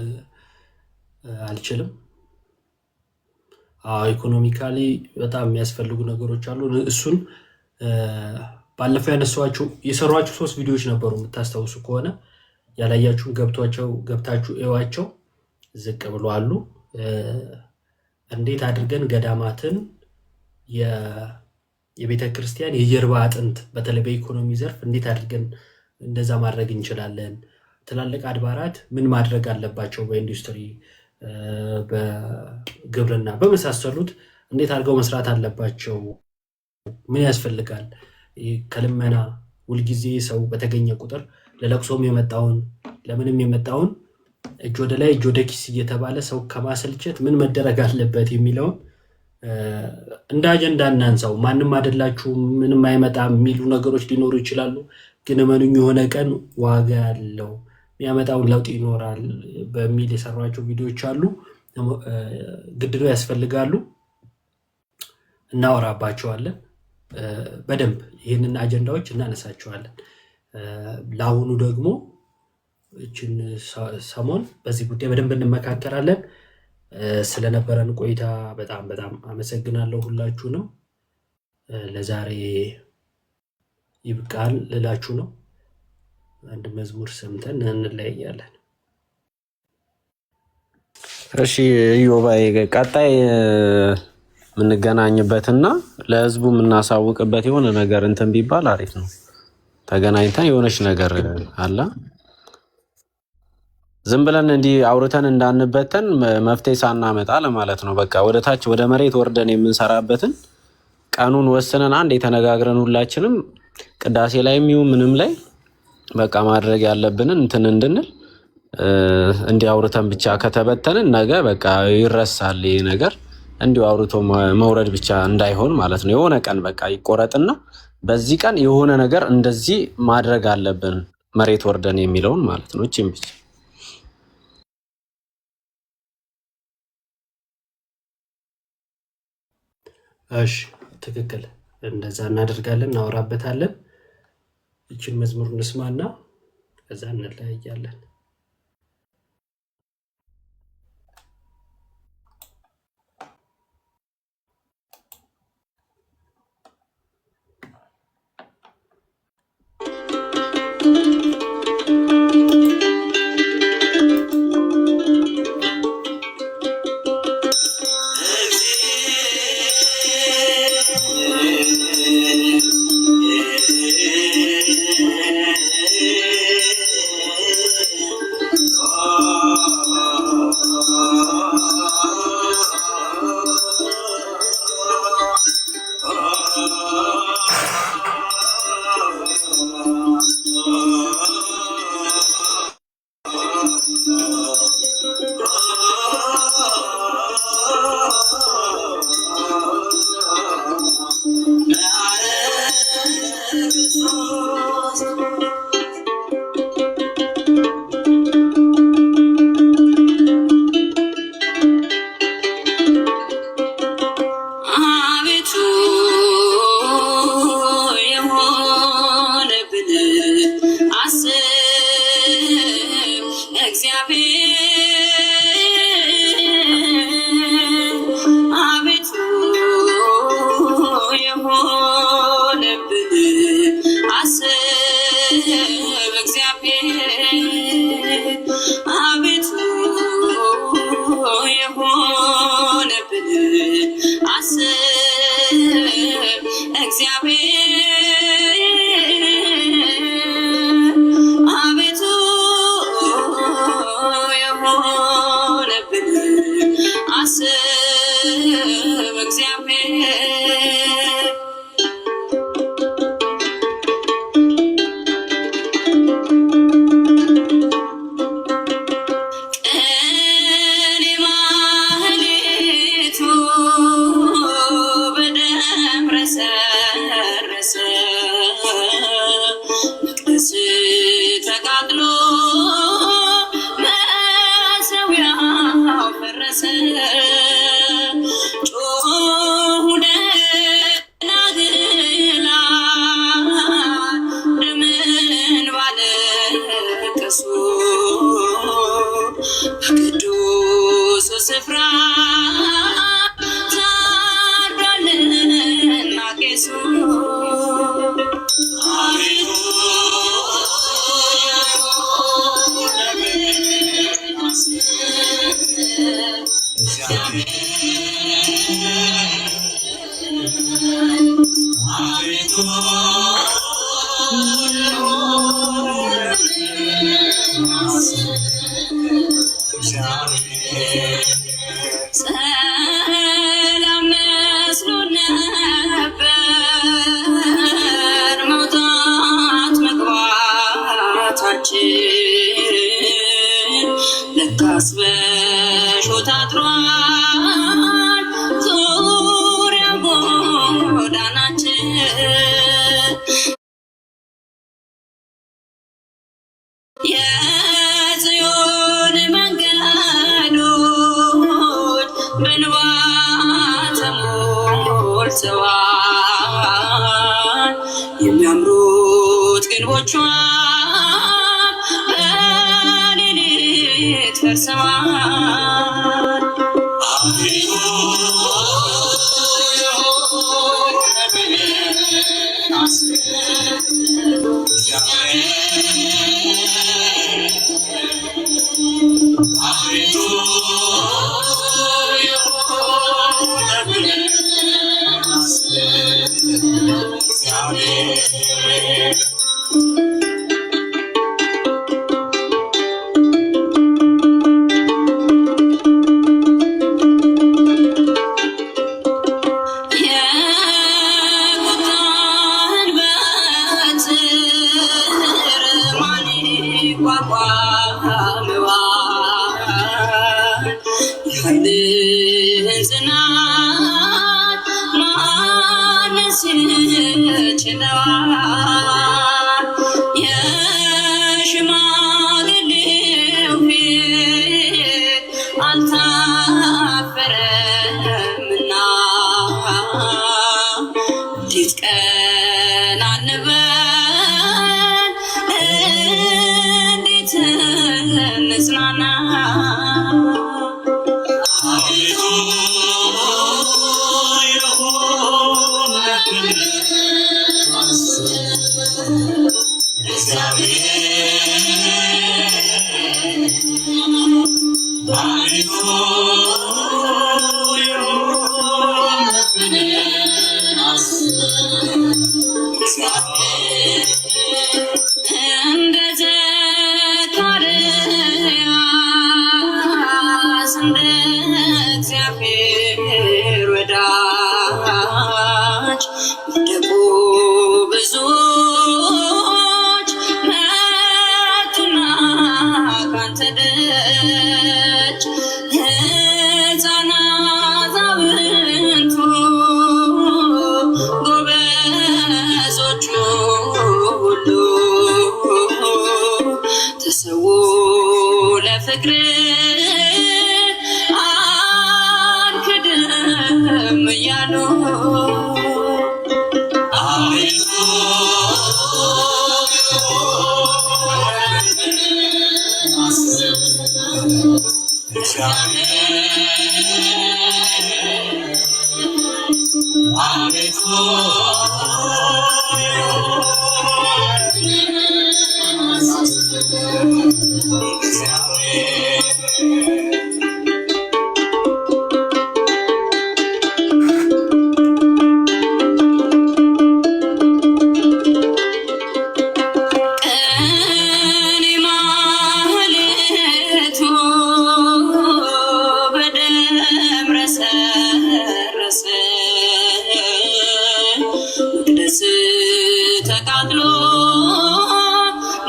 አልችልም። ኢኮኖሚካሊ በጣም የሚያስፈልጉ ነገሮች አሉ። እሱን ባለፈው የሰሯቸው 3 ቪዲዮዎች ነበሩ። የምታስታውሱ ከሆነ ያላያችሁም ገብታችሁ እዩዋቸው። ዝቅ ብሎ አሉ። እንዴት አድርገን ገዳማትን የቤተ ክርስቲያን የጀርባ አጥንት በተለይ በኢኮኖሚ ዘርፍ እንዴት አድርገን እንደዛ ማድረግ እንችላለን? ትላልቅ አድባራት ምን ማድረግ አለባቸው? በኢንዱስትሪ፣ በግብርና በመሳሰሉት እንዴት አድርገው መስራት አለባቸው? ምን ያስፈልጋል? ከልመና ሁልጊዜ ሰው በተገኘ ቁጥር ለለቅሶም የመጣውን ለምንም የመጣውን እጅ ወደ ላይ እጅ ወደ ኪስ እየተባለ ሰው ከማሰልቸት ምን መደረግ አለበት የሚለውን እንደ አጀንዳ እናንሳው። ማንም አይደላችሁ ምንም አይመጣም የሚሉ ነገሮች ሊኖሩ ይችላሉ። ግን እመኑኝ የሆነ ቀን ዋጋ ያለው የሚያመጣውን ለውጥ ይኖራል በሚል የሰሯቸው ቪዲዮዎች አሉ። ግድ ነው፣ ያስፈልጋሉ፣ እናወራባቸዋለን። በደንብ ይህንን አጀንዳዎች እናነሳቸዋለን። ለአሁኑ ደግሞ እችን ሰሞን በዚህ ጉዳይ በደንብ እንመካከራለን። ስለነበረን ቆይታ በጣም በጣም አመሰግናለሁ ሁላችሁንም። ለዛሬ ይብቃል ልላችሁ ነው። አንድ መዝሙር ሰምተን እንለያያለን። እሺ ኢዮባይ፣ ቀጣይ የምንገናኝበትና ለህዝቡ የምናሳውቅበት የሆነ ነገር እንትን ቢባል አሪፍ ነው። ተገናኝተን የሆነች ነገር አለ ዝም ብለን እንዲህ አውርተን እንዳንበተን መፍትሄ ሳናመጣ ለማለት ነው። በቃ ወደ ታች ወደ መሬት ወርደን የምንሰራበትን ቀኑን ወስነን አንድ የተነጋግረን ሁላችንም ቅዳሴ ላይም ይሁን ምንም ላይ በቃ ማድረግ ያለብንን እንትን እንድንል እንዲህ አውርተን ብቻ ከተበተንን ነገ በቃ ይረሳል። ይሄ ነገር እንዲሁ አውርቶ መውረድ ብቻ እንዳይሆን ማለት ነው። የሆነ ቀን በቃ ይቆረጥና በዚህ ቀን የሆነ ነገር እንደዚህ ማድረግ አለብን መሬት ወርደን የሚለውን ማለት ነው። እቺም ብቻ እሺ፣ ትክክል። እንደዛ እናደርጋለን፣ እናወራበታለን። እቺን መዝሙር እንስማና ከዛ እንለያያለን።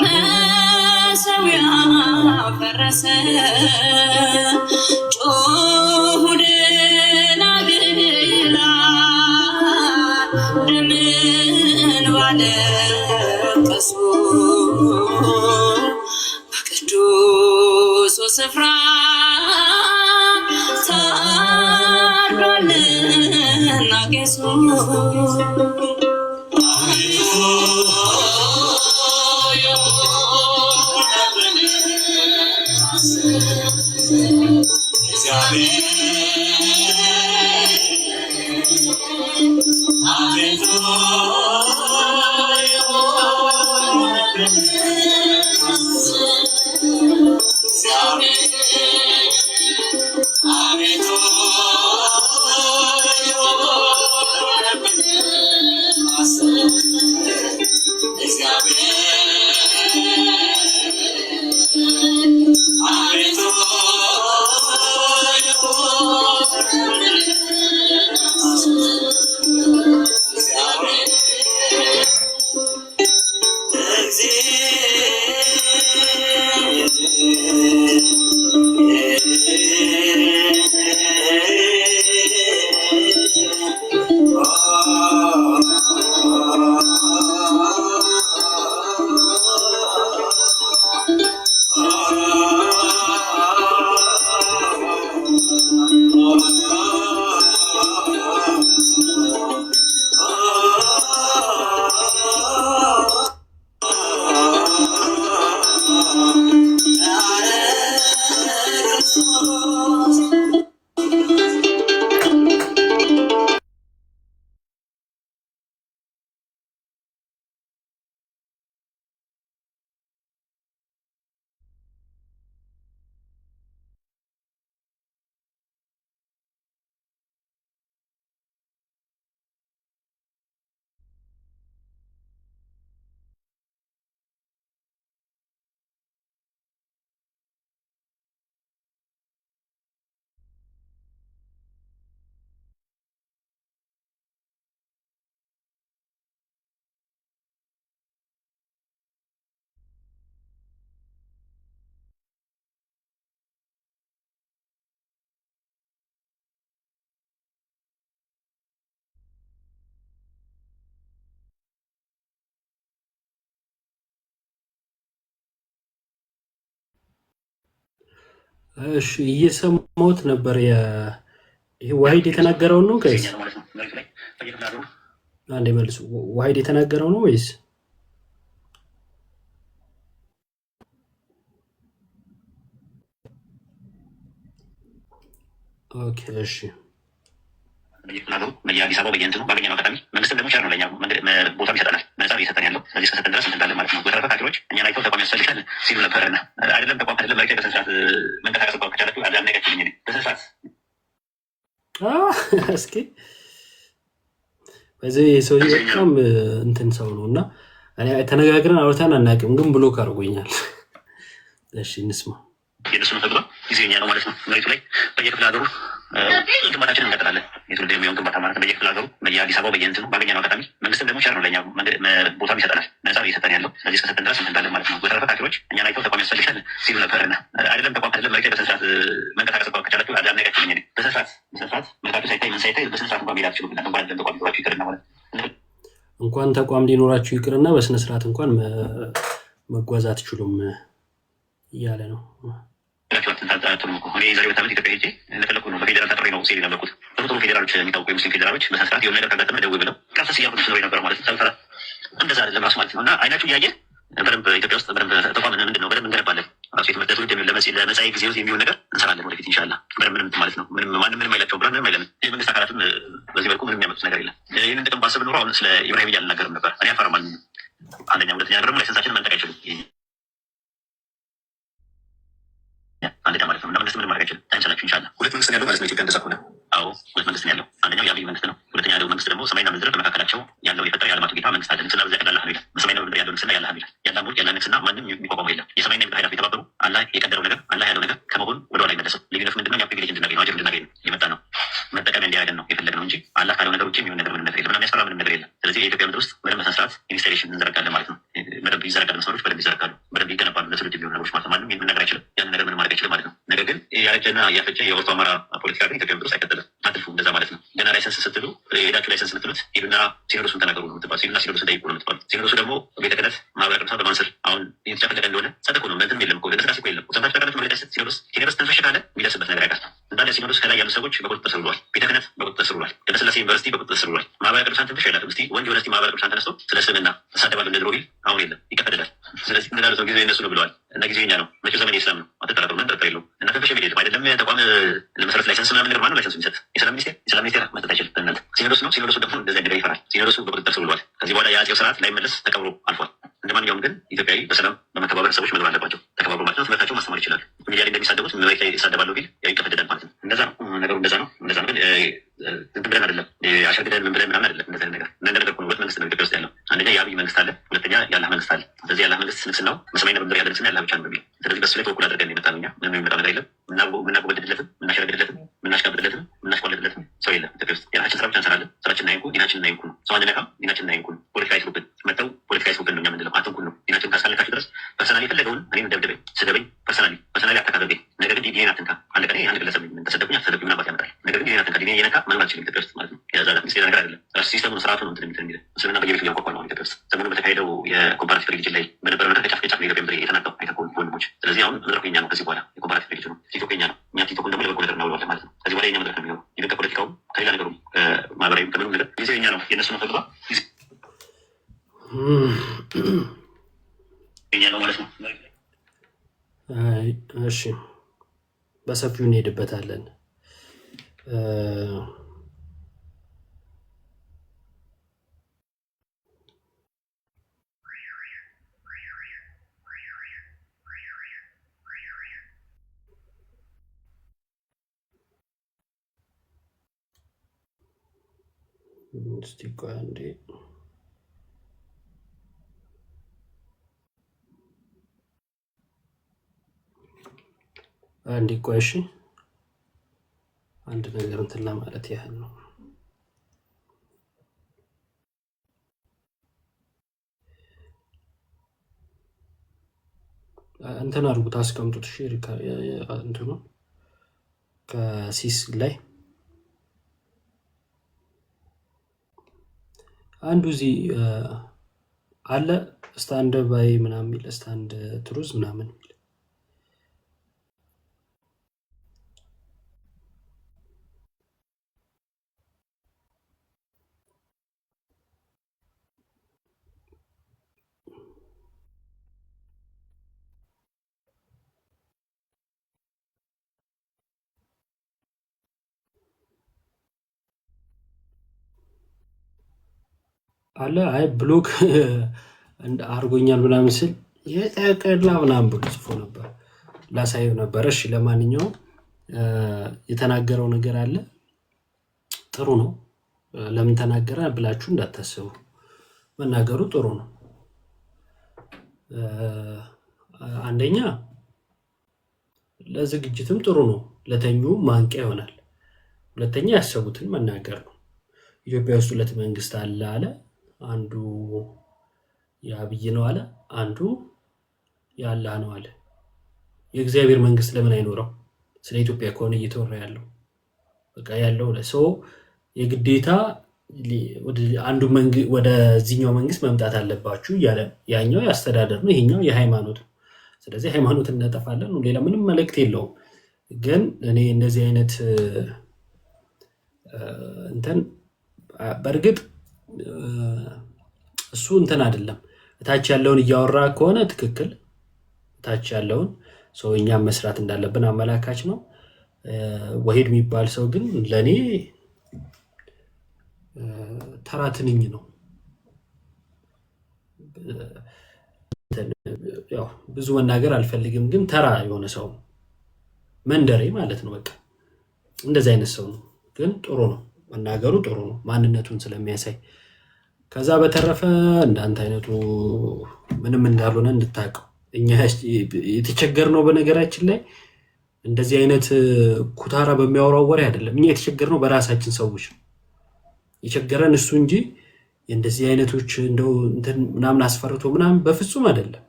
መሠዊያ ፈረሰ ጮኹ ደናግል ደምን ባለቀሱ በቅዱሱ ስፍራ ታርዷልና ቄሱ እሺ እየሰማሁት ነበር። ይሄ ዋሂድ የተናገረው ነው ጋይስ? አንዴ መልሱ። ዋሂድ የተናገረው ነው ወይስ? ኦኬ እሺ በየአዲስ አበባ በየእንትኑ ባገኘነው አጋጣሚ መንግስትም ደግሞ ቸር ነው ለእኛ ቦታም ይሰጠናል። ነፃ እየሰጠን ያለው ስለዚህ እስከሰጠን ድረስ እንዳለን ማለት ነው። በተረፈ ሀኪሞች እኛን አይተው ተቋም ያስፈልጋል ሲሉ ነበርና አይደለም ተቋም አይደለም መሬት በስነስርዓት መንቀሳቀስ እንኳን ከቻላችሁ አላነጋችሁኝ በስነስርዓት እስኪ በዚህ ሰውዬ በጣም እንትን ሰው ነው እና ተነጋግረን አውርተን አናውቅም፣ ግን ብሎክ አድርጎኛል። እሺ እንስማ። የእነሱ ነው ተብሎ ጊዜኛ ነው ማለት ነው። መሬቱ ላይ በየክፍለ ሀገሩ ግንባታችን እንቀጥላለን። የትውልድ የሚሆን ግንባታ ማለት ነው። በየክፍለ ሀገሩ በየአዲስ አበባ በየእንትኑ ባገኘነው አጋጣሚ መንግስትም ደግሞ ቸር ነው ለእኛ ቦታም ይሰጠናል። ነፃ እየሰጠን ያለው ስለዚህ እስከሰጠን ድረስ እንዳለን ማለት ነው። በተረፈ ሀኪሞች እኛን አይተው ተቋም ያስፈልጋል ሲሉ ነበርና አይደለም ተቋም አይደለም መሬት በስነስርዓት መንቀሳቀስ እንኳን ከቻላችሁ አላነጋችሁኝ በስነስርዓት መልካችሁ ሳይታይ ምን ሳይታይ በስነስርዓት እንኳን ሄዳችሁ እንኳን አይደለም ተቋም ሊኖራችሁ ይቅርና ማለት እንኳን ተቋም ሊኖራችሁ ይቅርና በስነስርዓት እንኳን መጓዝ አትችሉም እያለ ነው። ዛሬ ወታመት ኢትዮጵያ ሄጄ ለፈለኩ ነው በፌዴራል ተጠሪ ነው ሲል የነበርኩት። ጥሩ ፌዴራሎች የሚታወቁ የሙስሊም ፌዴራሎች በስነስርዓት የሆነ ነገር ካጋጠመ ደውል ብለው ቀስ እያሉ ስኖር ነበር ማለት ነው። ሰልፈራ እንደዛ አይደለም ራሱ ማለት ነው። እና አይናችሁ እያየ በደንብ ኢትዮጵያ ውስጥ በደንብ ተቋም ምንድን ነው በደንብ እንገነባለን። ራሱ የትምህርት ትውልድ ለመጻኢ ጊዜ የሚሆን ነገር እንሰራለን ወደፊት ኢንሻላህ። ምንም ማለት ነው። ማንም ምንም አይላቸውም ብለን ምንም አይለንም። የመንግስት አካላትም በዚህ መልኩ ምንም የሚያመጡት ነገር የለም። ይህንን ጥቅም ባስብ ኖሮ አሁን ስለ ኢብራሂም እያልናገርም ነበር። እኔ አፈርም አንደኛ፣ ሁለተኛ ደግሞ ላይሰንሳችንን መንጠቅ አይችሉም። አንደኛ ማለት ነው። እና መንግስት ምንም ማድረግ አይችልም። ታይምሰላችሁ ኢንሻላህ። ሁለት መንግስት ያለው ማለት ነው ኢትዮጵያ እንደዛ ከሆነ። አዎ ሁለት መንግስት ያለው፣ አንደኛው የአብይ መንግስት ነው። ሁለተኛ ያለው መንግስት ደግሞ ሰማይና ምድር በመካከላቸው ያለው የፈጠረ የዓለማቱ ጌታ መንግስት አለ። ንግስና በዚያ ቀን አላህ ነው ይላል። በሰማይና ምድር ያለው ንግስና ያላህ ነው ይላል። ያላ ሙልክ ያላ ንግስና ማንም የሚቋቋመው የለም። የሰማይና ምድር ኃይላት የተባበሩ አላህ የቀደረው ነገር አላህ ያለው ነገር ከመሆን ወደ ኋላ አይመለስም። ልዩነቱ ምንድነው? ያ ፕሪቪሌጅ እንድናገኝ ነው፣ አጀብ እንድናገኝ ነው የመጣ ነው። መጠቀሚያ እንዲያደርገን ነው የፈለግነው እንጂ አላህ ካለው ነገር ውጭ የሚሆን ነገር ምንም ነገር የለም። ምንም ያስፈራ ምንም ነገር የለም። ስለዚህ የኢትዮጵያ ምድር ውስጥ በደንብ በስነ ስርዓት ኢንስታሌሽን እንዘረጋለን ማለት ነው። ይዘረጋሉ፣ መስመሮች በደንብ ይዘረጋሉ፣ በደንብ ይገነባሉ። ለትውልድ የሚሆኑ ነገሮች ማለት ማንም ይህን መናገር አይችልም፣ ያንን ነገር ምን ማድረግ አይችልም ማለት ነው። ነገር ግን ያረጀና ያፈጀ የኦርቶ አማራ ፖለቲካ ግን ኢትዮጵያ ውስጥ አይቀጥልም። አትልፉ እንደዛ ማለት ነው። ገና ላይሰንስ ስትሉ ሄዳችሁ ላይሰንስ የምትሉት ሂዱና ሲኖዶሱን ተናገሩ ነው የምትባሉ። ሂዱና ሲኖዶሱን ጠይቁ ነው የምትባሉ። ሲኖዶሱ ደግሞ ቤተ ክህነት ማህበረ ቅዱሳን በማንስር አሁን እየተጨፈለቀ እንደሆነ ጸጥቁ ነው። ምንም የለም እኮ ለስላሴ እኮ የለም። ሰምታችሁ ታውቃላችሁ? መግለጫ ሲኖዶስ ተንፈሽ ካለ የሚደርስበት ነገር ያውቃል። እንዳለ ሲኖዶስ ከላይ ያሉ ሰዎች በቁጥጥር ስር ውለዋል። ቤተ ክህነት በቁጥጥር ስር ውሏል። ቅድስት ሥላሴ ዩኒቨርሲቲ በቁጥጥር ስር ውሏል። ማህበረ ቅዱሳን ትንፈሽ አይላትም። እስቲ ወንድ የሆነ ማህበረ ቅዱሳን ተነስቶ ስለ እስልምና ተሳደባለሁ እንደ ድሮ ቢል አሁን የለም፣ ይቀደዳል። ስለዚህ እንዳለ ሰው ጊዜ እነሱ ነው ብለዋል እና ጊዜ እኛ ነው። መቼው ዘመን የእስላም ነው፣ አትጠራጠሩ። ምን ጥርጥር የለውም። እና ትንፈሽ የሚል አይደለም ተቋም ለመሰረት ላይሰንስ ምናምን ነገር ማንም ላይሰንስ የሚሰጥ የሰላም ሚኒስቴር መስጠት አይችልም። እናንተ ሲኖዶስ ነው። ሲኖዶሱ ደግሞ እንደዚህ ነገር ይፈራል። ሲኖዶሱ በቁጥጥር ስር ውሏል። ከዚህ በኋላ የአጼው ስርዓት ላይመለስ ተቀብሮ አልፏል። እንደ ማንኛውም ግን ኢትዮጵያዊ በሰላም በመተባበር ሰዎች መኖር አለባቸው። ተከባብሮ ማለት ነው። ትምህርታቸው ማስተማር ይችላሉ። ሚዲያ ላይ እንደሚሳደቡት መሬት ላይ ይሳደባለሁ ቢል ይቀፈደዳል ማለት ነው። እንደዛ ነው ነገሩ። እንደዛ ነው። ግን ዝም ብለን አይደለም አሸግደን ምን ብለን ምናምን አይደለም። እንደዛ ነገር ነገር ሁለት መንግስት ነው ኢትዮጵያ ውስጥ ያለው። አንደኛ የአብይ መንግስት አለ፣ ሁለተኛ የአላህ መንግስት አለ። ስለዚህ የአላህ መንግስት ንግስናው በሰማይና በምድር ያለ ንግስና ያላህ ብቻ ነው በሚል ስለዚህ በሱ ላይ ተወኩል አድርገን የመጣ ነው። እኛ ምንም የሚመጣ ነገር የለም። ምናጎበድድለትም፣ ምናሸረግድለትም፣ ምናሽቃብድለትም፣ ምናሽቋልድለትም ሰው የለም ኢትዮጵያ ውስጥ። የራሳችን ስራ ብቻ እንሰራለን። ስራችን አይንኩ፣ ዲናችን አይንኩ ነው። ሰው አንነካም፣ ዲናችን አይንኩ ነው። ፖለቲካ አይስሩብን፣ መጥተው ፖለቲካ አይስሩብን ነው እኛ የምንለው። አትንኩን ነው። ዲናችን ካስካለካችሁ ድረስ ፐርሰናሊ የፈለገውን እኔም ደብድበኝ፣ ስደበኝ፣ ፐርሰናሊ አታካበበኝ። ነገር ግን ዲኔን አትንካ። አንድ ቀን አንድ ግለሰብ ተሰደብኝ አትሰደብኝ ምን አባት ያመጣል? ነገር ግን ዲኔን አትንካ። ዲኔን እየነካ መኖር አልችልም ኢትዮጵያ ውስጥ ማለት ነው። ያዛላ ምስሌ ነገር አይደለም። ራሱ ሲስተሙ ስርዓቱ ነው እንትን የሚል እስልምና በየቤቱ እያንኳኳ ነው ኢትዮጵያ ውስጥ። ሰሞኑን በተካሄደው የኮምፓራቲቭ ሪሊጅን ላይ በነበረ ነገር ከጫፍ ከጫፍ ኢትዮጵያ ምድር የተናጠው አይተኮሉ ወንድሞች። ስለዚህ አሁን መድረኩ የኛ ነው። ከዚህ በኋላ የኮምፓራቲቭ ሪሊጅኑ ቲክቶክ የኛ ነው። እኛ ቲክቶክን ደግሞ ለበጎ ነገር እናውለዋለን ማለት ነው። ከዚህ በኋላ የኛ መድረክ ነው የሚሆነው። ይልቅ ከፖለቲካውም ከሌላ ነገሩም ማህበራዊም ከምንም ነገር ጊዜው የኛ ነው። የእነሱ ነው ተግባ የኛ ነው ማለት ነው። እሺ በሰፊው እንሄድበታለን። እስቲ ቆይ አንዴ ቆይ እሺ፣ አንድ ነገር እንትን ለማለት ያህል ነው። እንትን አድርጉት፣ አስቀምጡት። እሺ እንትኑ ከሲስ ላይ አንዱ እዚህ አለ ስታንድ ባይ ምናምን የሚል ስታንድ ትሩዝ ምናምን የሚል አለ። አይ ብሎክ አርጎኛል ምናምን ስል የጠቀላ ምናምን ብሎ ጽፎ ነበር፣ ላሳየው ነበር። እሺ ለማንኛውም የተናገረው ነገር አለ፣ ጥሩ ነው። ለምን ተናገረ ብላችሁ እንዳታስቡ፣ መናገሩ ጥሩ ነው። አንደኛ ለዝግጅትም ጥሩ ነው፣ ለተኙ ማንቂያ ይሆናል። ሁለተኛ ያሰቡትን መናገር ነው። ኢትዮጵያ ውስጥ ሁለት መንግስት አለ አለ። አንዱ የአብይ ነው አለ፣ አንዱ የአላህ ነው አለ። የእግዚአብሔር መንግስት ለምን አይኖረው? ስለ ኢትዮጵያ ከሆነ እየተወራ ያለው በቃ ያለው ለሰው የግዴታ አንዱ ወደዚህኛው መንግስት መምጣት አለባችሁ እያለ፣ ያኛው የአስተዳደር ነው፣ ይሄኛው የሃይማኖት ነው። ስለዚህ ሃይማኖት እናጠፋለን፣ ሌላ ምንም መልእክት የለውም። ግን እኔ እንደዚህ አይነት እንትን በእርግጥ እሱ እንትን አይደለም። እታች ያለውን እያወራ ከሆነ ትክክል፣ እታች ያለውን ሰው እኛም መስራት እንዳለብን አመላካች ነው። ወሂድ የሚባል ሰው ግን ለእኔ ተራ ትንኝ ነው። ያው ብዙ መናገር አልፈልግም፣ ግን ተራ የሆነ ሰው መንደሬ ማለት ነው። በቃ እንደዚህ አይነት ሰው ነው። ግን ጥሩ ነው መናገሩ፣ ጥሩ ነው ማንነቱን ስለሚያሳይ። ከዛ በተረፈ እንዳንተ አይነቱ ምንም እንዳልሆነ እንድታውቀው። እኛ የተቸገርነው በነገራችን ላይ እንደዚህ አይነት ኩታራ በሚያወራው ወሬ አይደለም። እኛ የተቸገርነው በራሳችን ሰዎች ነው። የቸገረን እሱ እንጂ እንደዚህ አይነቶች እንደው እንትን ምናምን አስፈርቶ ምናምን በፍጹም አይደለም፣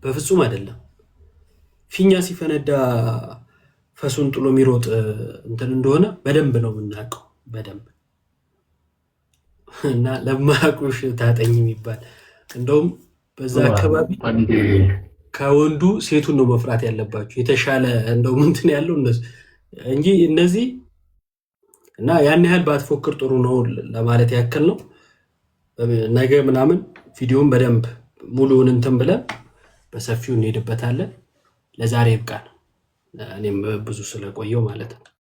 በፍጹም አይደለም። ፊኛ ሲፈነዳ ፈሱን ጥሎ የሚሮጥ እንትን እንደሆነ በደንብ ነው የምናውቀው፣ በደንብ እና ለማያውቁሽ ታጠኝ የሚባል እንደውም በዛ አካባቢ ከወንዱ ሴቱን ነው መፍራት ያለባችሁ የተሻለ እንደውም እንትን ያለው እነሱ እንጂ እነዚህ እና ያን ያህል ባትፎክር ጥሩ ነው ለማለት ያክል ነው። ነገ ምናምን ቪዲዮን በደንብ ሙሉውን እንትን ብለን በሰፊው እንሄድበታለን። ለዛሬ ይብቃን። እኔም ብዙ ስለቆየው ማለት ነው።